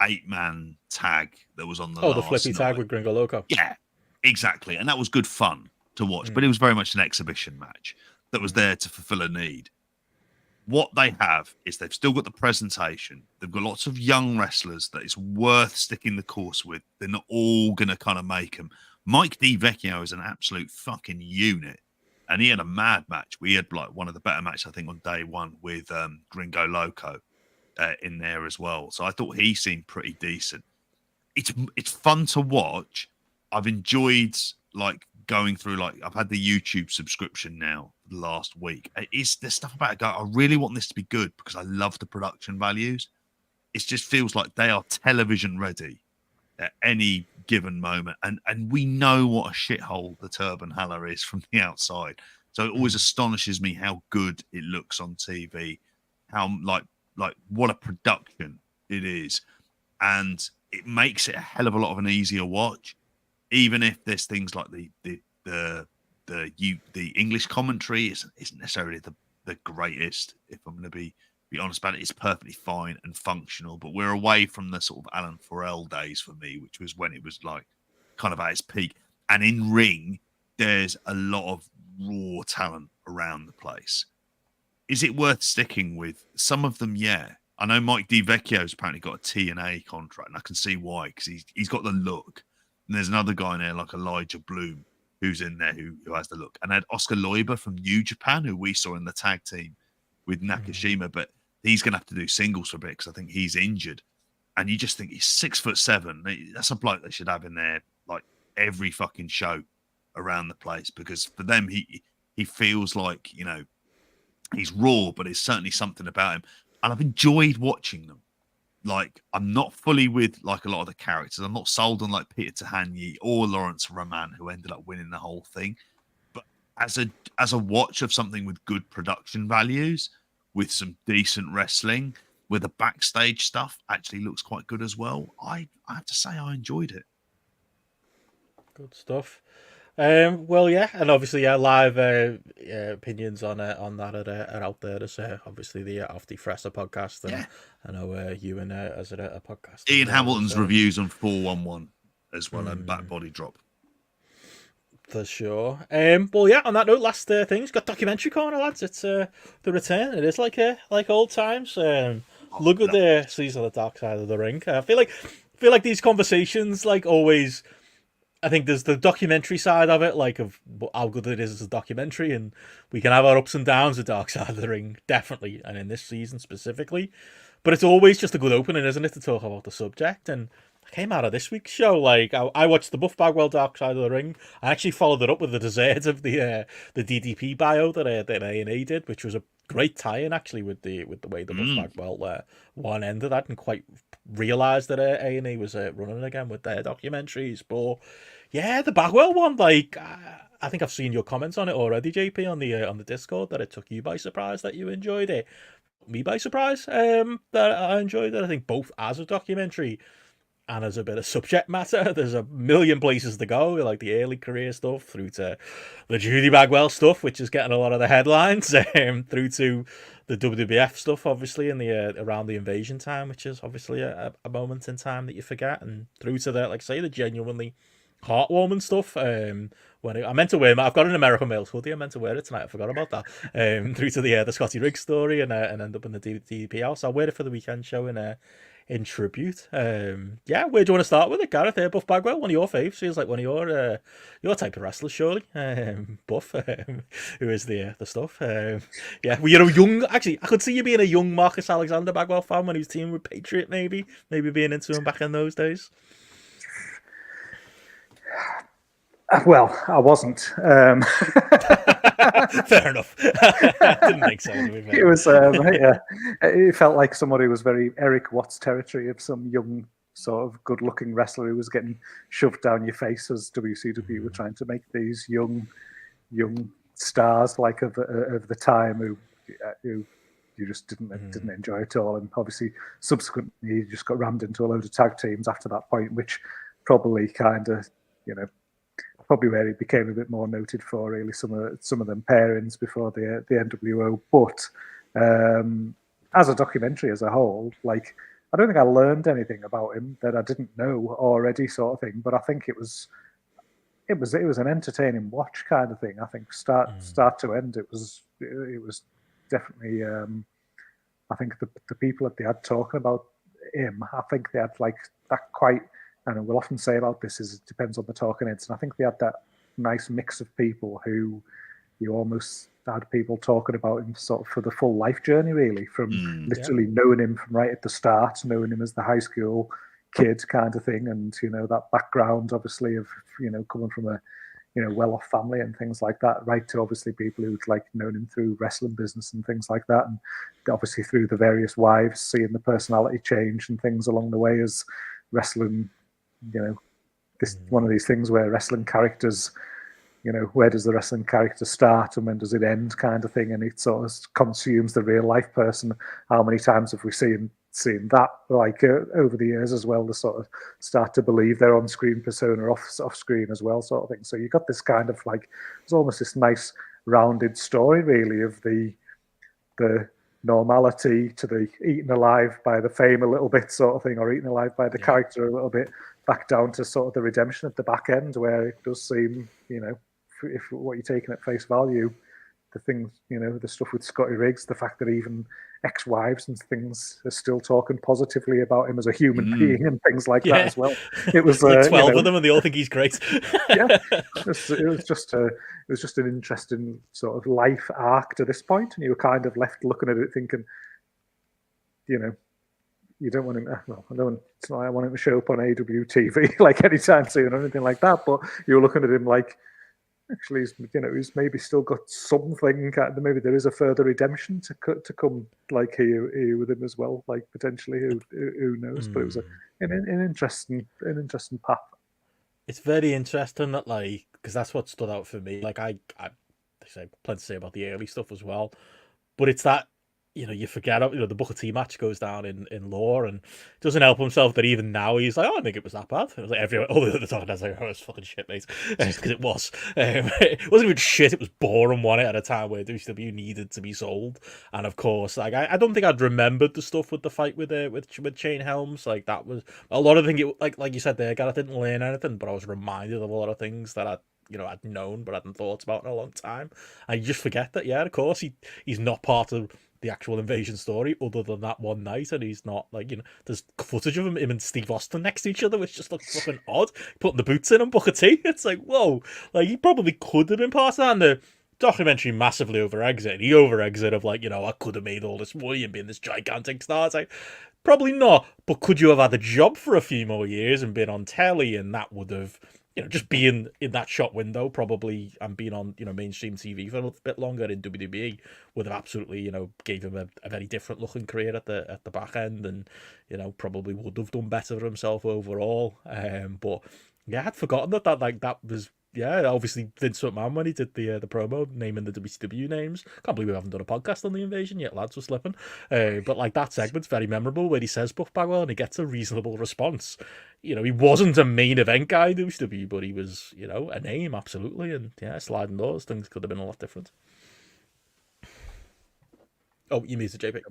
8-man tag that was on the last the flippy night. Tag with Gringo Loco. Yeah, exactly. And that was good fun to watch, but it was very much an exhibition match that was there to fulfill a need. What they have is they've still got the presentation. They've got lots of young wrestlers that it's worth sticking the course with. They're not all going to kind of make them. Mike DiVecchio is an absolute fucking unit. And he had a mad match. We had like one of the better matches, I think, on day one with Gringo Loco in there as well. So I thought he seemed pretty decent. It's fun to watch. I've enjoyed going through, I've had the YouTube subscription now last week. There's stuff about it I really want this to be good because I love the production values. It just feels like they are television ready at any given moment. And we know what a shithole the Turban Halla is from the outside. So it always astonishes me how good it looks on TV, how like what a production it is. And it makes it a hell of a lot of an easier watch. Even if there's things like the English commentary isn't necessarily the greatest, if I'm going to be honest about it, it's perfectly fine and functional. But we're away from the sort of Alan Forel days for me, which was when it was like kind of at its peak. And in ring, there's a lot of raw talent around the place. Is it worth sticking with? Some of them, yeah. I know Mike DiVecchio's apparently got a TNA contract, and I can see why, because he's got the look. And there's another guy in there like Elijah Bloom who's in there who has the look. And I had Oscar Leuber from New Japan, who we saw in the tag team with Nakashima, but he's going to have to do singles for a bit because I think he's injured. And you just think he's 6'7". That's a bloke they should have in there like every fucking show around the place, because for them he feels like, you know, he's raw, but there's certainly something about him. And I've enjoyed watching them. Like, I'm not fully with like a lot of the characters. I'm not sold on like Peter Tahanyi or Lawrence Roman, who ended up winning the whole thing. But as a watch of something with good production values, with some decent wrestling, with the backstage stuff, actually looks quite good as well. I have to say I enjoyed it. Good stuff. Well, yeah, and obviously, live opinions on that are out there. There's obviously the Off the Fresser podcast, and I know you and as a podcast. Ian Hamilton's reviews on 411 as well, and Back Body Drop. For sure. Well, yeah. On that note, last things got documentary corner, lads. It's the return. It is like old times. Look at the season of the Dark Side of the Ring. I feel like these conversations, like always. I think there's the documentary side of it, like of how good it is as a documentary, and we can have our ups and downs with Dark Side of the Ring, definitely, and in this season specifically. But it's always just a good opening, isn't it, to talk about the subject? And I came out of this week's show, like, I watched the Buff Bagwell Dark Side of the Ring. I actually followed it up with the dessert of the DDP bio that A&E did, which was a great tie-in, actually, with the way the Buff Bagwell one ended. I hadn't quite realised that A&E was running again with their documentaries, but yeah, the Bagwell one, like, I think I've seen your comments on it already, JP, on the Discord, that it took you by surprise that you enjoyed it. Me by surprise that I enjoyed it. I think both as a documentary and as a bit of subject matter, there's a million places to go, like the early career stuff through to the Judy Bagwell stuff, which is getting a lot of the headlines, through to the WWF stuff, obviously, in the around the invasion time, which is obviously a moment in time that you forget, and through to the, like, say, the genuinely heartwarming stuff. When I meant to wear, I've got an American Males hoodie. I meant to wear it tonight. I forgot about that. Through to the Scotty Riggs story, and end up in the DDP house. I'll wear it for the weekend show in tribute. Yeah, where do you want to start with it, Gareth? Buff Bagwell, one of your faves. Feels like one of your type of wrestlers, surely. Buff, who is the stuff. Yeah, well, you're a young. Actually, I could see you being a young Marcus Alexander Bagwell fan when he was teaming with Patriot, maybe being into him back in those days. Well, I wasn't. Fair enough. Didn't think so. It was, yeah, it felt like somebody was very Eric Watts territory of some young, sort of good-looking wrestler who was getting shoved down your face as WCW were trying to make these young stars like of the time who you just didn't enjoy at all. And obviously, subsequently, you just got rammed into a load of tag teams after that point, which probably kind of, you know, probably where he became a bit more noted for, really, some of them pairings before the NWO. But as a documentary as a whole, like, I don't think I learned anything about him that I didn't know already, sort of thing. But I think it was an entertaining watch kind of thing. I think start to end, it was definitely. I think the people that they had talking about him, I think they had like that quite. And we'll often say about this is it depends on the talking heads. And I think they had that nice mix of people who you almost had people talking about him sort of for the full life journey, really, from literally knowing him from right at the start, knowing him as the high school kid kind of thing. And, you know, that background, obviously, of, you know, coming from a, you know, well-off family and things like that, right to obviously people who'd like known him through wrestling business and things like that. And obviously through the various wives, seeing the personality change and things along the way as wrestling. You know, this one of these things where wrestling characters, you know, where does the wrestling character start and when does it end, kind of thing, and it sort of consumes the real life person. How many times have we seen that, like over the years as well, to sort of start to believe their on-screen persona off screen as well, sort of thing. So you got this kind of like, it's almost this nice rounded story, really, of the normality to the eaten alive by the fame a little bit, sort of thing, or eaten alive by the character a little bit, back down to sort of the redemption at the back end, where it does seem, you know, if what you're taking at face value, the things, the stuff with Scotty Riggs, the fact that even ex-wives and things are still talking positively about him as a human being and things like that as well. It was like 12 of them, and they all think he's great. Yeah, it was just an interesting sort of life arc to this point, and you were kind of left looking at it thinking, you don't want him. Well, it's not like I want him to show up on AEW TV like anytime soon or anything like that. But you're looking at him like, actually, he's maybe still got something. Maybe there is a further redemption to come, like here with him as well. Like potentially, who knows? But it was an interesting path. It's very interesting that, like, because that's what stood out for me. Like, I say plenty to say about the early stuff as well, but it's that, you forget, the Booker T match goes down in lore, and doesn't help himself that even now he's like, oh, I don't think it was that bad. It was like everyone, all the other talking heads like, oh, it's fucking shit, mate. Because it was. It wasn't even shit, it was boring, wasn't it, at a time where WCW needed to be sold. And of course, like, I don't think I'd remembered the stuff with the fight with Shane Helms. Like, that was a lot of things, like you said there, Gareth, I didn't learn anything, but I was reminded of a lot of things that I'd known but hadn't thought about in a long time. And you just forget that, of course, he's not part of the actual invasion story other than that one night, and he's not, like, there's footage of him and Steve Austin next to each other, which just looks fucking odd, putting the boots in on Booker T. It's like, whoa, like, he probably could have been part of that, and the documentary massively over-eggs it. He over-eggs it of, like, I could have made all this money and been this gigantic star. It's like, probably not, but could you have had a job for a few more years and been on telly, and that would have, just being in that shot window probably, and being on, mainstream TV for a little bit longer in WWE would have absolutely, gave him a very different looking career at the back end, and, probably would have done better for himself overall. But yeah, I had forgotten that was, obviously Vince McMahon, when he did the promo naming the WCW names. Can't believe we haven't done a podcast on the invasion yet, lads, we're slipping. But like, that segment's very memorable where he says Buff Bagwell and he gets a reasonable response. He wasn't a main event guy in WCW, but he was, a name, absolutely. And sliding doors, things could have been a lot different. Oh, you muted JP.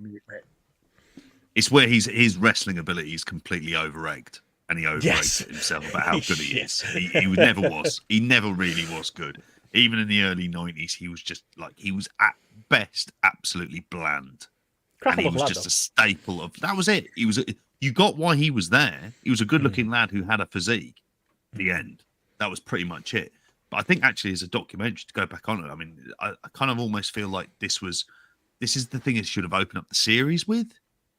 It's where his wrestling ability is completely over-egged. And he overrated himself about how good he is. He never was. He never really was good. Even in the early 90s, he was just like, he was at best absolutely bland. And he was just a staple of, that was it. You got why he was there. He was a good looking lad who had a physique. The end. That was pretty much it. But I think actually as a documentary, to go back on it, I mean, I kind of almost feel like this is the thing it should have opened up the series with.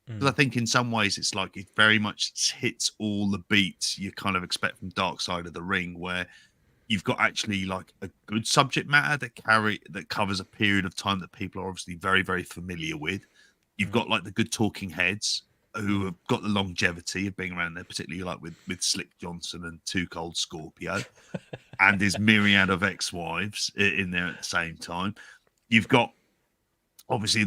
Because I think in some ways it's like it very much hits all the beats you kind of expect from Dark Side of the Ring, where you've got actually like a good subject matter that covers a period of time that people are obviously very, very familiar with. You've got like the good talking heads who have got the longevity of being around there, particularly like with Slick Johnson and Too Cold Scorpio and his myriad of ex-wives in there at the same time. You've got obviously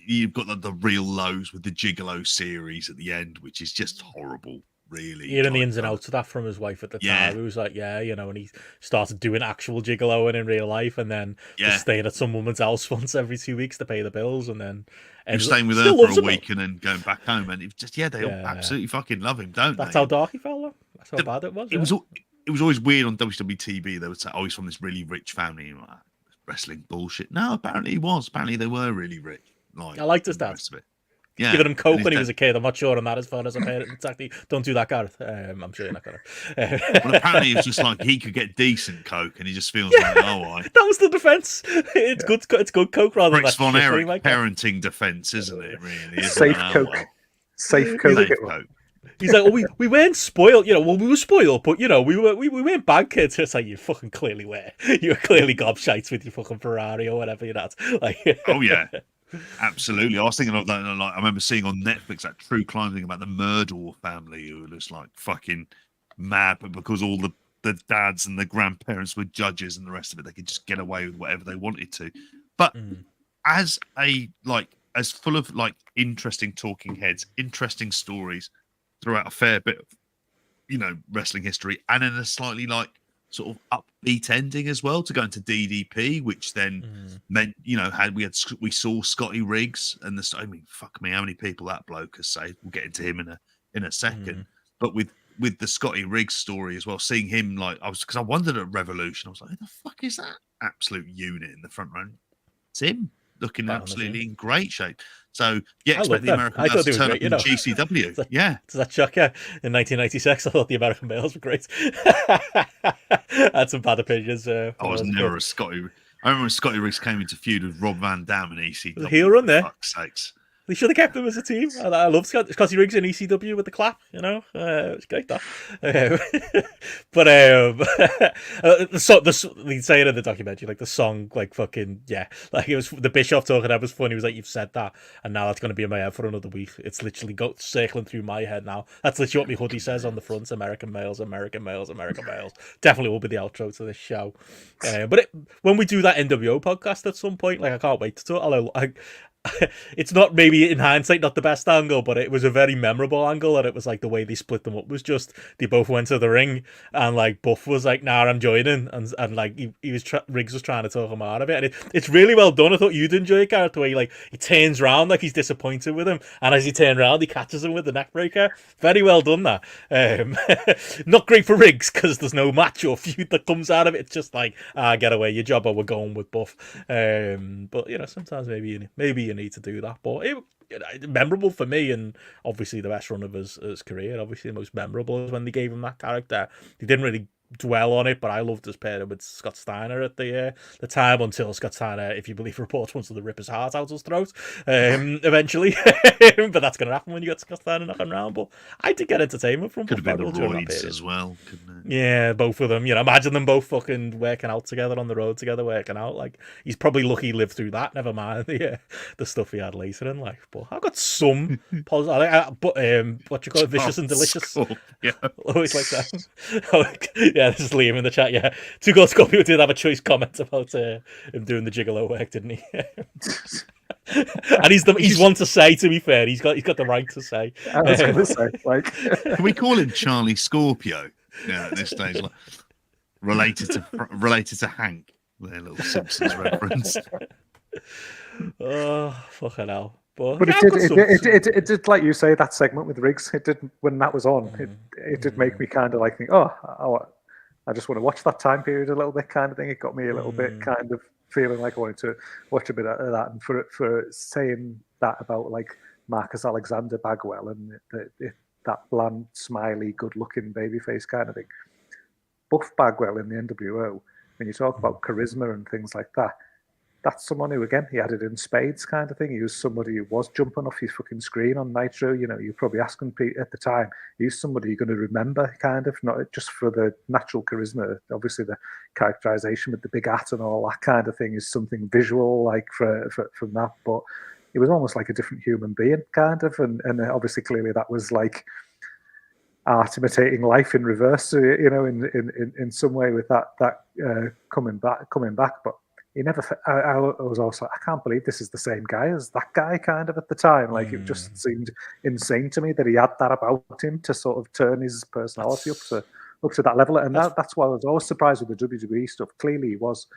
you've got the real lows with the Gigolo series at the end, which is just horrible, really. Hearing the ins and outs of that from his wife at the time, it was like, and he started doing actual gigoloing in real life, and then just staying at some woman's house once every 2 weeks to pay the bills, and then staying with her for a week and then going back home, and it was just they all absolutely fucking love him, don't they? That's how dark he felt, though. That's how bad it was. It was always weird on WWTV. They would say, "Oh, he's from this really rich family." And like, wrestling bullshit. No, apparently he was. Apparently they were really rich. Like, I liked his dad. Yeah, giving him coke when he was a kid. I'm not sure on that as far as I've heard it exactly. Don't do that, Gareth. I'm sure you're not gonna. Well, apparently it's just like he could get decent coke, and he just feels like, that was the defense. It's good. It's good coke rather than Bricks that Von Erich like parenting defense, isn't it? Really, safe coke. Safe coke. He's like, oh, we weren't spoiled, well, we were spoiled, but we weren't bad kids. It's like, you fucking clearly were. You were clearly gobshites with your fucking Ferrari or whatever you're at. Like, oh yeah, absolutely. I was thinking of that. Like, I remember seeing on Netflix that true crime thing about the Murdaugh family who were just like fucking mad, but because all the dads and the grandparents were judges and the rest of it, they could just get away with whatever they wanted to. But as full of like interesting talking heads, interesting stories throughout a fair bit of, wrestling history, and in a slightly like sort of upbeat ending as well to go into DDP, which then meant, we saw Scotty Riggs and fuck me, how many people that bloke has saved. We'll get into him in a second. But with the Scotty Riggs story as well, seeing him because I wondered at Revolution, I was like, who the fuck is that absolute unit in the front row? It's him looking Right on the absolutely in great shape. So yeah, I expect love the them. American I thought males they to were turn great, up you in know. GCW. Yeah, Does that shock you? In 1996, I thought the American males were great. I had some bad opinions. I When was a never kid. a Scotty. I remember when Scotty Riggs came into feud with Rob Van Dam in There's a ECW. heel run For there. fuck's sakes. They should have kept them as a team. I love Scotty Riggs in ECW with the clap, you know. It's great, that. But they say it in the documentary, like the song, like fucking, yeah. Like it was, the Bischoff talking, that was funny. He was like, you've said that, and now that's going to be in my head for another week. It's literally circling through my head now. That's literally what my hoodie says on the front: American males, American males, American males. Definitely will be the outro to this show. But when we do that NWO podcast at some point, like I can't wait to talk. It's not, maybe in hindsight, not the best angle, but it was a very memorable angle, and it was like the way they split them up was just, they both went to the ring, and like Buff was like, nah, I'm joining, and like he was Riggs was trying to talk him out of it, and it's really well done. I thought you'd enjoy it, Gareth, the way he turns around like he's disappointed with him, and as he turned around he catches him with the neck breaker. Very well done, that. Not great for Riggs because there's no match or feud that comes out of it. It's just like, get away, your job, or we're going with Buff. But you know, sometimes maybe you need to do that. But memorable for me, and obviously the best run of his career. Obviously the most memorable is when they gave him that character. They didn't really dwell on it, but I loved his pairing with Scott Steiner at the time, until Scott Steiner, if you believe reports, wanted to rip his heart out his throat eventually. But that's going to happen when you got Scott Steiner knocking around. But I did get entertainment from Could have Buff been the Bagwell during that Roids period as well, couldn't it? Yeah, both of them. You know, imagine them both fucking working out together on the road together, working out. Like, he's probably lucky he lived through that. Never mind the stuff he had later in life. But I've got some positive. But what you call it, vicious and delicious. Cool. Yeah. Always like that. Yeah, this is Liam in the chat. Yeah, Two Gold Scorpio did have a choice comment about him doing the gigolo work, didn't he? And he's one to say. To be fair, he's got the right to say. I was going to say, like, Can we call him Charlie Scorpio? Yeah, at this stage, like, related to Hank. Their little Simpsons reference. Oh, fucking hell. But it did, like you say, that segment with Riggs. It did, when that was on. It did make me kind of like think, I just want to watch that time period a little bit, kind of thing. It got me a little bit kind of feeling like I wanted to watch a bit of that. And for saying that about like Marcus Alexander Bagwell and that bland, smiley, good-looking babyface kind of thing. Buff Bagwell in the NWO, when you talk about charisma and things like that, that's someone who, again, he had it in spades kind of thing. He was somebody who was jumping off his fucking screen on Nitro. You know, you're probably asking Pete at the time, he's somebody you're going to remember, kind of, not just for the natural charisma. Obviously, the characterization with the big hat and all that kind of thing is something visual, like, from that. But it was almost like a different human being, kind of. And obviously, clearly, that was like art imitating life in reverse, you know, in some way with that coming back. But he never. I was also like, I can't believe this is the same guy as that guy, kind of, at the time. Like, it just seemed insane to me that he had that about him to sort of turn his personality up to that level. And that's why I was always surprised with the WWE stuff. Clearly, he was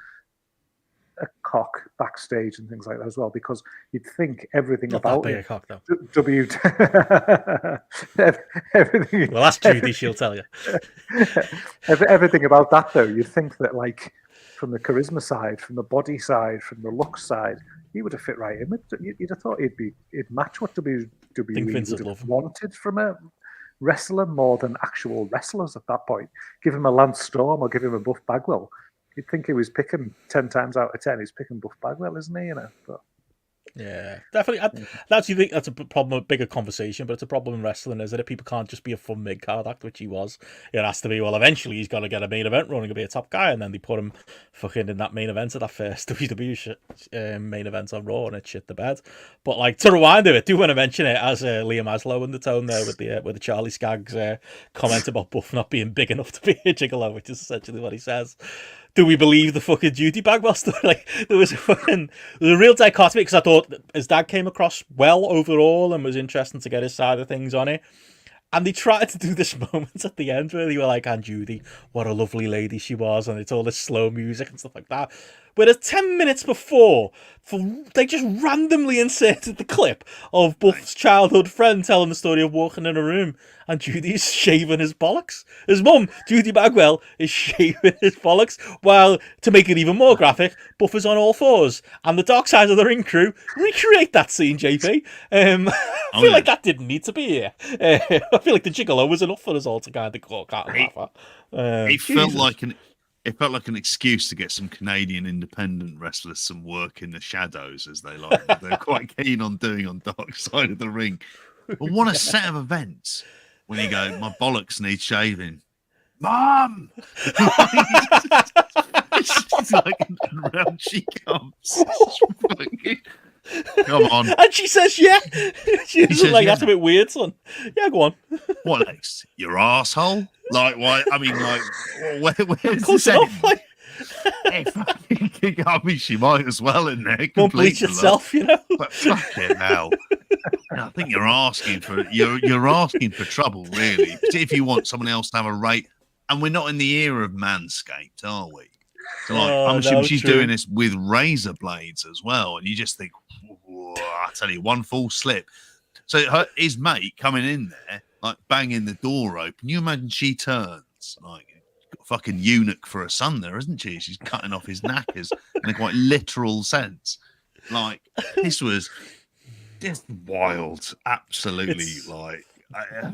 a cock backstage and things like that as well, because you'd think everything Not about that big a cock, though. everything. Well, that's Judy. She'll tell you. Everything about that, though, you'd think that, like, from the charisma side, from the body side, from the look side, he would have fit right in. You'd have thought he'd match what WWE would have wanted from a wrestler more than actual wrestlers at that point. Give him a Lance Storm or give him a Buff Bagwell. You'd think he was picking 10 times out of 10. He's picking Buff Bagwell, isn't he? You know, but yeah, definitely. That's, you think that's a problem, a bigger conversation, but it's a problem in wrestling, is that people can't just be a fun mid-card act, which he was. It has to be, well, eventually he's got to get a main event run and be a top guy, and then they put him fucking in that main event of that first WWE main event on Raw, and it shit the bed. But, like, to rewind of it, do want to mention it as Liam Aslow in the tone there with the Charlie Skaggs comment about Buff not being big enough to be a gigolo, which is essentially what he says. Do we believe the fucking Judy Bagwell story? Like, there was a real dichotomy, because I thought his dad came across well overall and was interesting to get his side of things on it. And they tried to do this moment at the end where they were like, Aunt Judy, what a lovely lady she was, and it's all this slow music and stuff like that. Whereas 10 minutes before, they just randomly inserted the clip of Buff's childhood friend telling the story of walking in a room and Judy's shaving his bollocks. His mum, Judy Bagwell, is shaving his bollocks, while, to make it even more graphic, Buff is on all fours. And the Dark Side of the Ring crew recreate that scene, JP. I feel like that didn't need to be here. I feel like the gigolo was enough for us all to kind of call cat and laugh at. It felt like an excuse to get some Canadian independent wrestlers some work in the shadows, as they like. They're quite keen on doing on Dark Side of the Ring. But what a set of events when you go, my bollocks need shaving. Mom! It's like, and round she comes. Come on. And she says, yeah. She's like, that's a bit weird, son. Yeah, go on. What next? Your asshole? Like, why? I mean, like, where's Close the enough, like. I mean, she might as well in there. Won't bleach itself, you know. But fucking hell. I think you're asking for trouble, really. If you want someone else to have a rate, and we're not in the era of Manscaped, are we? So like, I'm assuming she's doing this with razor blades as well, and you just think, I tell you, one full slip. So his mate coming in there, like banging the door open. You imagine she turns like got a fucking eunuch for a son there, isn't she? She's cutting off his knackers in a quite literal sense. Like this was just wild, absolutely.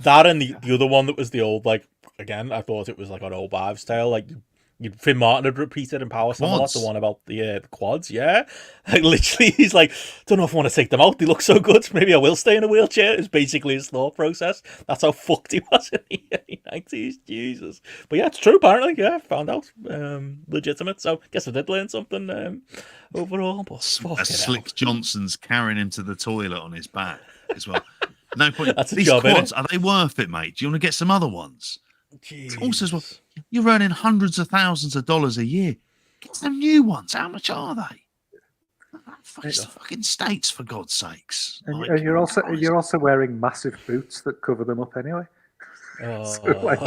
That and the other one that was the old, like, again, I thought it was like an old wives' tale, like Finn Martin had repeated in Power Slam a lot, the one about the quads, yeah. Like, literally, he's like, don't know if I want to take them out, they look so good, maybe I will stay in a wheelchair. It's basically his thought process. That's how fucked he was in the early 90s, Jesus. But yeah, it's true, apparently, yeah, found out. Legitimate, so guess I did learn something overall. But Slick Johnson's carrying him to the toilet on his back as well. No point. That's a These job, quads, are they worth it, mate? Do you want to get some other ones? Jeez. Also, as well, you're earning hundreds of thousands of dollars a year. Get some new ones. How much are they? It's the fucking States, for God's sakes. And, Like, and you're also wearing massive boots that cover them up anyway. Oh, So, like,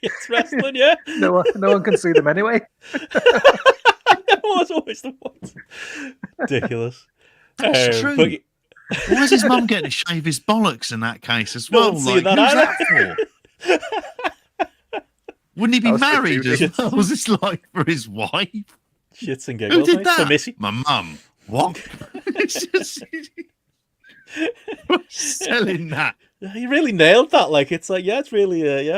it's wrestling, yeah. no one can see them anyway. That was always the point. Ridiculous. That's true. But... Why is his mum getting to shave his bollocks in that case as well? See Like, that who's either. that for? Wouldn't he be married as Judy. well? Was this like for his wife? Shits and giggles. Who did mate. that? For Missy. My mum. What? It's just selling that. He really nailed that. Like, it's like, yeah, it's really,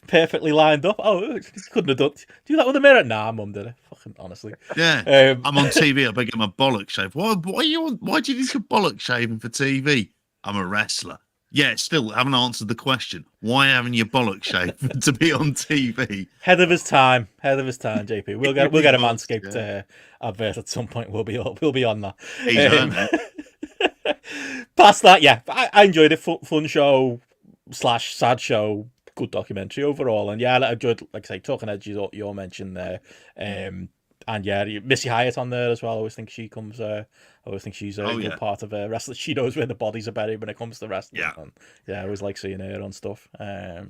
perfectly lined up. Oh, he couldn't have do that with a mirror. Nah, mum did it. Fucking honestly. Yeah. I'm on TV. I better get my bollock shaved. Why do you need your bollock shaving for TV? I'm a wrestler. Yeah, still haven't answered the question. Why haven't you bollock shaved to be on TV? Head of his time, JP. We'll get a Manscaped advert at some point. We'll be on that. He's earned it. Past that, yeah, I enjoyed it. Fun show / sad show. Good documentary overall, and yeah, I enjoyed, like I say, Talking Edges. You mentioned there, and yeah, Missy Hyatt on there as well. I always think she comes. I always think she's a good part of wrestling. She knows where the bodies are buried when it comes to wrestling. Yeah, and, yeah, I always like seeing her on stuff.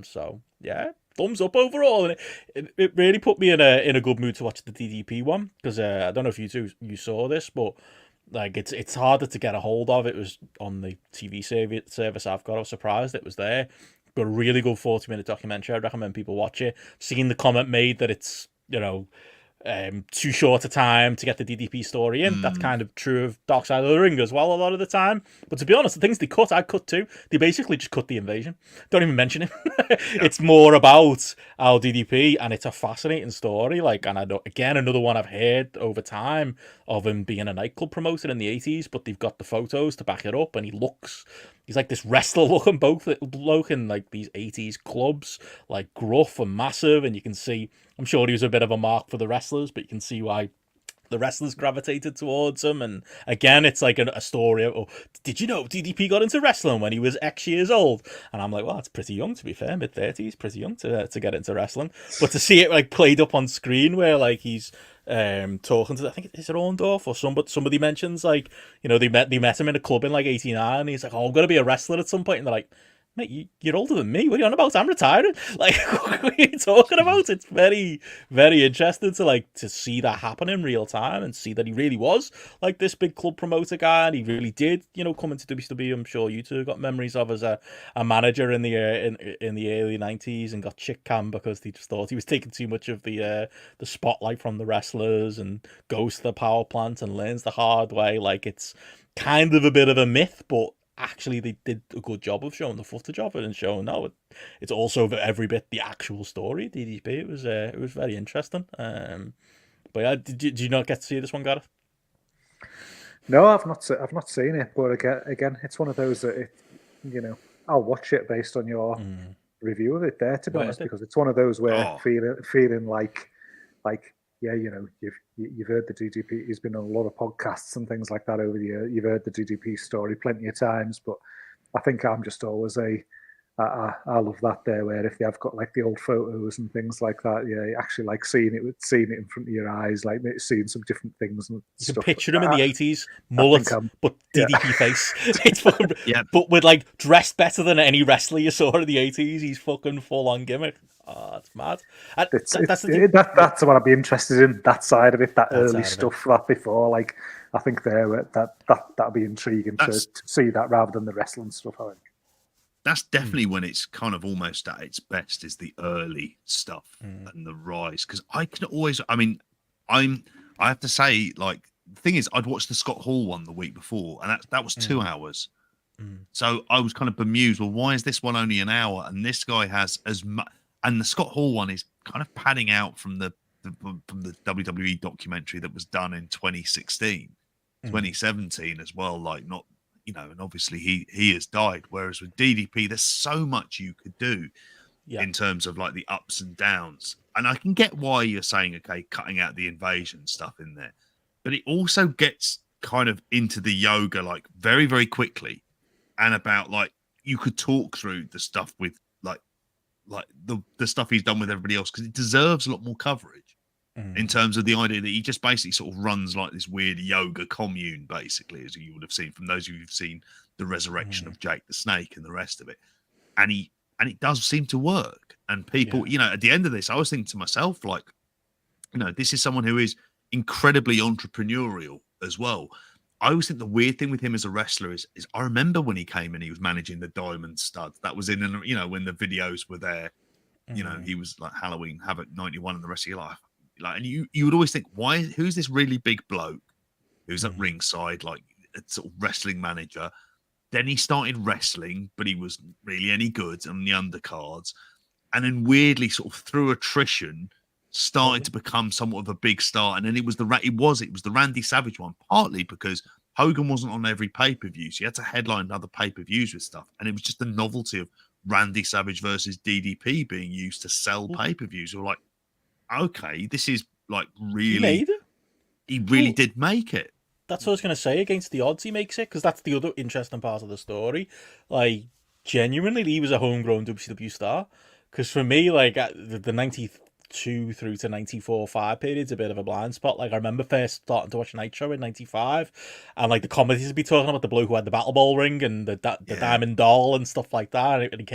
So yeah, thumbs up overall, and it really put me in a good mood to watch the DDP one, because I don't know if you saw this, but like it's harder to get a hold of. It was on the TV service I've got. I was surprised it was there. But a really good 40-minute documentary. I'd recommend people watch it. Seeing the comment made that it's, too short a time to get the DDP story in. That's kind of true of Dark Side of the Ring as well a lot of the time. But to be honest, the things they cut, I'd cut too. They basically just cut the invasion. Don't even mention him. It's more about our DDP, and it's a fascinating story. Like, and again, another one I've heard over time of him being a nightclub promoter in the 80s, but they've got the photos to back it up, and he's like this wrestler looking bloke in like these 80s clubs, like gruff and massive, and you can see, I'm sure he was a bit of a mark for the wrestlers, but you can see why the wrestlers gravitated towards him. And again, it's like a story of, did you know DDP got into wrestling when he was X years old? And I'm like, well, that's pretty young, to be fair, mid-30s, pretty young to get into wrestling. But to see it like played up on screen where like he's talking to, I think it's Orndorff or somebody mentions, like, they met him in a club in like 89, and he's like, oh, I'm gonna be a wrestler at some point, and they're like, Mate, you're older than me. What are you on about? I'm retiring. Like, what are you talking about? It's very, very interesting to see that happen in real time and see that he really was like this big club promoter guy, and he really did, come into WCW. I'm sure you two got memories of as a manager in the in the early '90s, and got chick cam because he just thought he was taking too much of the spotlight from the wrestlers, and goes to the power plant and learns the hard way. Like, it's kind of a bit of a myth, but actually they did a good job of showing the footage of it and showing it's also every bit the actual story of DDP. It was very interesting. But yeah, did you not get to see this one, Gareth? No, I've not seen it. But again, it's one of those that I'll watch it based on your review of it there. To be honest, because it's one of those where feeling like. Yeah, you've heard the DDP. He's been on a lot of podcasts and things like that over the year. You've heard the DDP story plenty of times, but I think I'm just always I love that there where if they have got like the old photos and things like that, you actually like seeing it in front of your eyes, like seeing some different things and you can picture him in the 80s, mullet, but DDP face. It's fucking, but with like dressed better than any wrestler you saw in the 80s. He's fucking full on gimmick. Oh, it's mad. That's what I'd be interested in. That side of it, that early stuff, that before. Like, I think that'd be intriguing to see that rather than the wrestling stuff. I think that's definitely when it's kind of almost at its best, is the early stuff and the rise. Because I can always, I have to say, like, the thing is, I'd watched the Scott Hall one the week before, and that was 2 hours. So I was kind of bemused. Well, why is this one only an hour? And this guy has as much. And the Scott Hall one is kind of padding out from the WWE documentary that was done in 2016, 2017 as well. Like, not, and obviously he has died. Whereas with DDP, there's so much you could do in terms of like the ups and downs. And I can get why you're saying, okay, cutting out the invasion stuff in there, but it also gets kind of into the yoga like very, very quickly, and about like you could talk through the stuff with like the stuff he's done with everybody else, because it deserves a lot more coverage in terms of the idea that he just basically sort of runs like this weird yoga commune, basically, as you would have seen from those of you who've seen the resurrection of Jake the Snake and the rest of it. And it does seem to work. And people, at the end of this, I was thinking to myself, like, this is someone who is incredibly entrepreneurial as well. I always think the weird thing with him as a wrestler is I remember when he came in, he was managing the Diamond Studs. That was in, when the videos were there, he was like Halloween Havoc 91 and the rest of your life. Like, and you would always think, who's this really big bloke who's at ringside, like a sort of wrestling manager? Then he started wrestling, but he wasn't really any good on the undercards. And then weirdly, sort of through attrition, started to become somewhat of a big star. And then it was the Randy Savage one, partly because Hogan wasn't on every pay-per-view, so you had to headline other pay-per-views with stuff, and it was just the novelty of Randy Savage versus DDP being used to sell pay-per-views. You're like, okay, this is like really, he really did make it. That's what I was going to say. Against the odds, he makes it, because that's the other interesting part of the story. Like, genuinely, he was a homegrown WCW star. Because for me, like, the 92 through to 94-5 period's a bit of a blind spot. Like, I remember first starting to watch Nitro in 95, and like the commentators would be talking about the bloke who had the Battle Ball ring and the Diamond Doll and stuff like that, and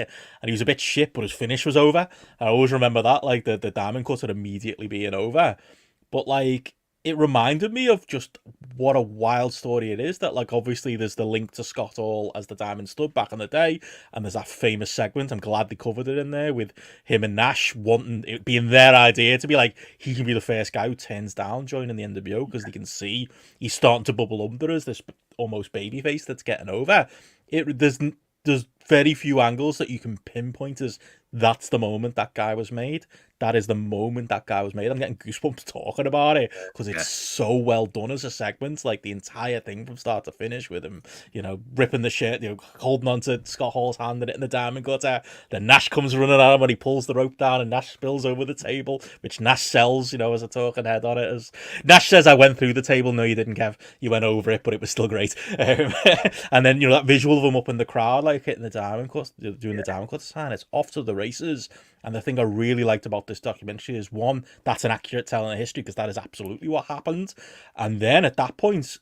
he was a bit shit, but his finish was over. I always remember that, like the Diamond Cutter immediately being over. But like, it reminded me of just what a wild story it is, that like obviously there's the link to Scott Hall as the Diamond Stud back in the day, and there's that famous segment, I'm glad they covered it in there, with him and Nash wanting it being their idea to be like, he can be the first guy who turns down joining the NWO because they can see he's starting to bubble under as this almost baby face that's getting over. There's very few angles that you can pinpoint as that's the moment that guy was made. That is the moment that guy was made. I'm getting goosebumps talking about it because it's so well done as a segment. Like the entire thing from start to finish, with him, ripping the shirt, holding on to Scott Hall's hand and it in the Diamond Cutter. Then Nash comes running at him and he pulls the rope down, and Nash spills over the table, which Nash sells, as a talking head on it. As Nash says, I went through the table. No, you didn't, Kev. You went over it, but it was still great. And then, that visual of him up in the crowd, like hitting the Diamond Cutter, doing the Diamond Cutter sign, it's off to the races. And the thing I really liked about this documentary is, one, that's an accurate telling of history, because that is absolutely what happened. And then at that point,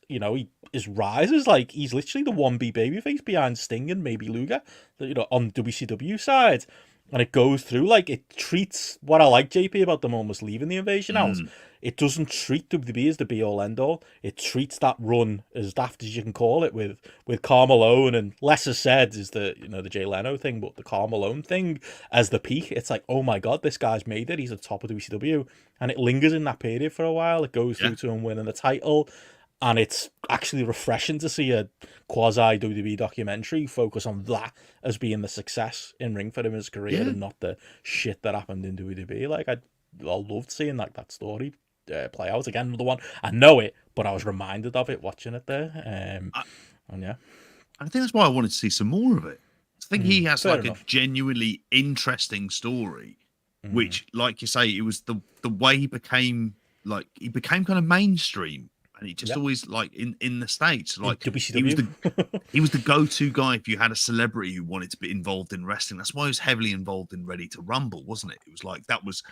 his rise is like, he's literally the 1B babyface behind Sting and maybe Luger, on WCW side. And it goes through, like, it treats what I like, JP, about them almost leaving the Invasion House. It doesn't treat WWE as the be-all, end-all. It treats that run as daft as you can call it, with Carmelo, and less is said is the Jay Leno thing, but the Carmelo thing as the peak. It's like, oh my God, this guy's made it. He's at the top of WCW. And it lingers in that period for a while. It goes through to him winning the title. And it's actually refreshing to see a quasi-WWE documentary focus on that as being the success in ring for him in his career, and not the shit that happened in WWE. Like, I loved seeing that story play out again. Another one, I know it, but I was reminded of it watching it there. And yeah, I think that's why I wanted to see some more of it. I think he has like enough. a genuinely interesting story, which, like you say, it was the way he became kind of mainstream. And he just always, like, in the States, like, he was the go-to guy if you had a celebrity who wanted to be involved in wrestling. That's why he was heavily involved in Ready to Rumble, wasn't it? It was like, that was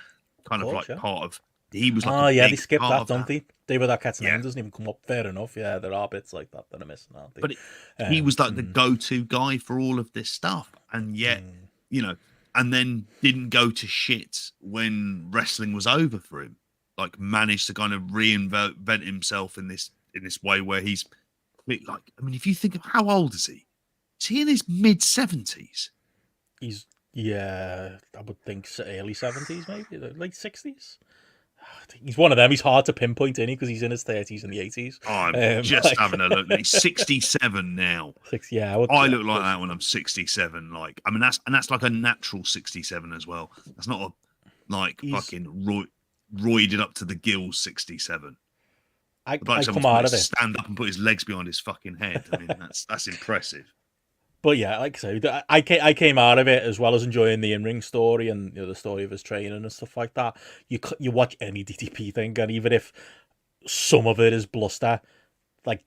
kind of like part of, he was like, they skipped that, don't they? David Arquette's name doesn't even come up. Fair enough. Yeah, there are bits like that are missing, aren't they? But he was like the go-to guy for all of this stuff. And yet, and then didn't go to shit when wrestling was over for him. Like, managed to kind of reinvent himself in this way where he's like, I mean, if you think of how old is he in his mid-70s? He's I would think early 70s, maybe late 60s. He's one of them. He's hard to pinpoint, isn't he? Because he's in his 30s and the 80s. I'm just having a look. He's 67 now. I look like that when I'm 67. Like, I mean, that's like a natural 67 as well. That's not a fucking roided up to the gills 67. I come out of it. Stand up and put his legs behind his fucking head. I mean, that's impressive. But yeah, like I say, I came out of it as well as enjoying the in-ring story and the story of his training and stuff like that. You watch any DDP thing, and even if some of it is bluster, like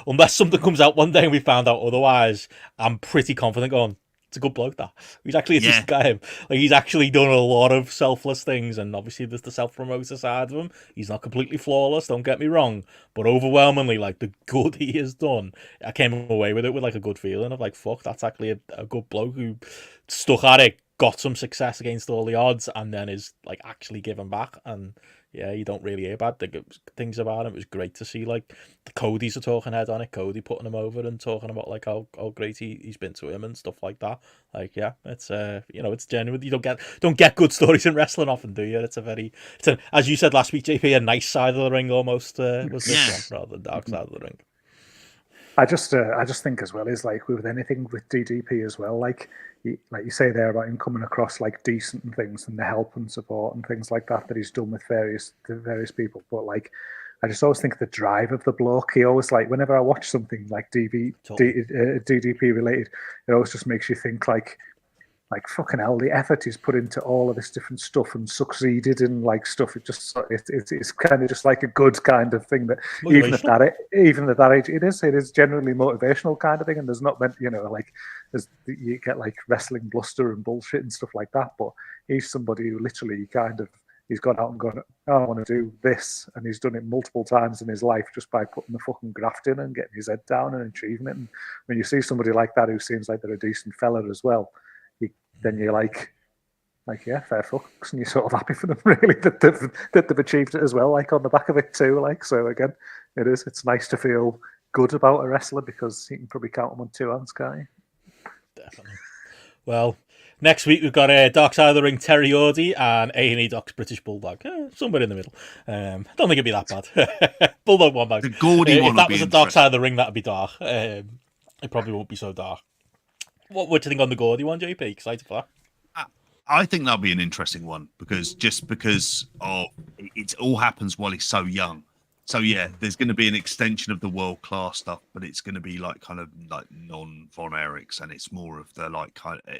unless something comes out one day and we found out otherwise, I'm pretty confident going, it's a good bloke, that. He's actually a decent guy. Like, he's actually done a lot of selfless things, and obviously there's the self-promoter side of him. He's not completely flawless, don't get me wrong, but overwhelmingly, like, the good he has done, I came away with it with, like, a good feeling of, like, fuck, that's actually a good bloke who stuck at it, got some success against all the odds, and then is, like, actually giving back. And yeah, you don't really hear bad things about him. It was great to see, like, the Cody's a talking head on it. Cody putting him over and talking about, like, how great he's been to him and stuff like that. Like, yeah, it's it's genuine. You don't get good stories in wrestling often, do you? It's as you said last week, JP, a nice side of the ring almost was this one rather than dark side of the ring. I just think as well is, like, with anything with DDP as well, like you say there about him coming across like decent and things, and the help and support and things like that he's done with various people. But, like, I just always think the drive of the bloke. He always, like, whenever I watch something like DDP related, it always just makes you think like fucking hell, the effort he's put into all of this different stuff and succeeded in, like, stuff. It's kind of just like a good kind of thing that even at that age, it is generally motivational kind of thing. And there's not meant, like, you get like wrestling bluster and bullshit and stuff like that. But he's somebody who literally he's gone out and gone, I want to do this, and he's done it multiple times in his life just by putting the fucking graft in and getting his head down and achieving it. And when you see somebody like that who seems like they're a decent fella as well, then you're like, yeah, fair fucks, and you're sort of happy for them, really, that they've achieved it as well, like, on the back of it too. Like, so again, it's nice to feel good about a wrestler, because you can probably count them on two hands, can't you? Definitely. Well, next week we've got Dark Side of the Ring Terry Ordy and A&E Doc's British Bulldog. Somewhere in the middle. I don't think it'd be that bad. Bulldog one bag. The Gordy one. If that was a Dark Side of the Ring, that'd be dark. It probably won't be so dark. What do you think on the Gordy one, JP? Excited for that? I think that'll be an interesting one, because of it all happens while he's so young. So yeah, there's going to be an extension of the world class stuff, but it's going to be like kind of like non-Von Erichs, and it's more of the like kind of,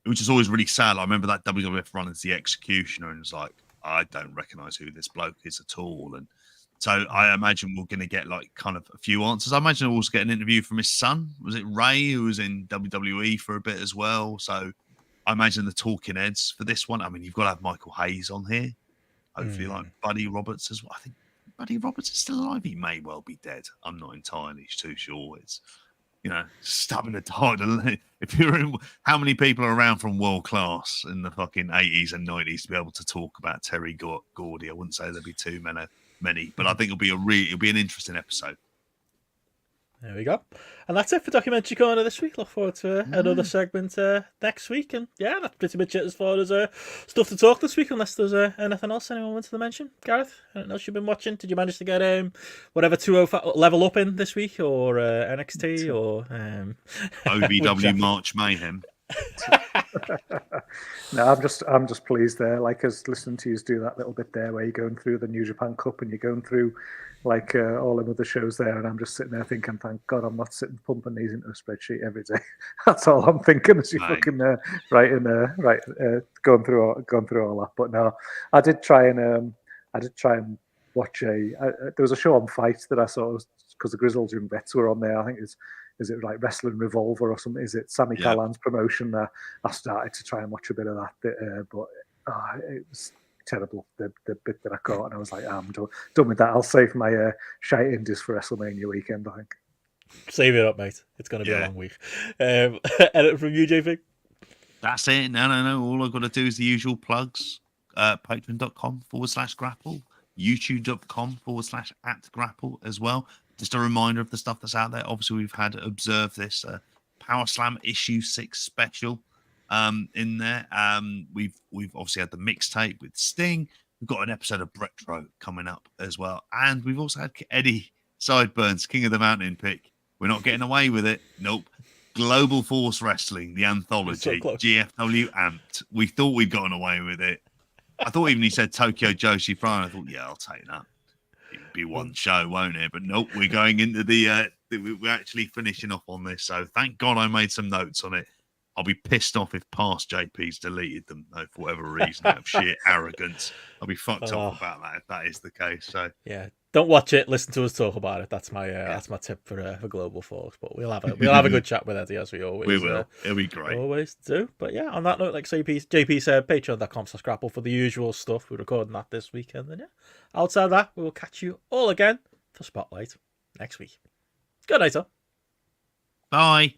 which is always really sad. I remember that WWF run as the Executioner, and it's like, I don't recognize who this bloke is at all. And so I imagine we're going to get like kind of a few answers. I imagine we'll also get an interview from his son. Was it Ray, who was in WWE for a bit as well? So I imagine the talking heads for this one. I mean, you've got to have Michael Hayes on here. Hopefully, like Buddy Roberts as well. I think Buddy Roberts is still alive. He may well be dead. I'm not entirely too sure. It's, stabbing the dart. If you're in, how many people are around from World Class in the fucking 80s and 90s to be able to talk about Terry Gordy? I wouldn't say there'd be too many, but I think it'll be an interesting episode. There we go. And that's it for Documentary Corner this week. Look forward to another segment next week. And yeah, that's pretty much it as far as stuff to talk this week, unless there's anything else anyone wants to mention. Gareth, anything else you've been watching? Did you manage to get whatever 205 level up in this week, or NXT, or OVW March Mayhem? No, I'm just pleased there. Like, as listening to you do that little bit there where you're going through the New Japan Cup and you're going through like all them other shows there, and I'm just sitting there thinking, thank God I'm not sitting pumping these into a spreadsheet every day. That's all I'm thinking as you fucking going through all that. But no, I did try and watch there was a show on Fight that I saw because the Grizzled Young Vets were on there. I think is it like Wrestling Revolver or something? Is it Sammy Callan's promotion? I started to try and watch a bit of that, but it was terrible, the bit that I caught, and I was like, I'm done with that. I'll save my shite indies for WrestleMania weekend, I think. Save it up, mate. It's going to be a long week. Edit from you, JP. That's it. No. All I've got to do is the usual plugs. Patreon.com/grapple, youtube.com/@grapple as well. Just a reminder of the stuff that's out there. Obviously, we've had Observe This Power Slam issue 6 special in there. We've obviously had the mixtape with Sting. We've got an episode of Retro coming up as well. And we've also had Eddie Sideburns, King of the Mountain pick. We're not getting away with it. Nope. Global Force Wrestling, the anthology, so GFW Amped. We thought we'd gotten away with it. I thought even he said Tokyo Joshi Prime. I thought, yeah, I'll take that. It'll be one show, won't it? But nope, we're going into we're actually finishing off on this. So thank God I made some notes on it. I'll be pissed off if past JP's deleted them though, for whatever reason, out of sheer arrogance. I'll be fucked off about that if that is the case. So yeah, don't watch it. Listen to us talk about it. That's my tip for Global Force. But we'll have a good chat with Eddie as we always. We will. It'll be great. Always do. But yeah, on that note, like JP said, Patreon.com/grapple for the usual stuff. We're recording that this weekend. And yeah, outside of that, we will catch you all again for Spotlight next week. Good night, sir. Bye.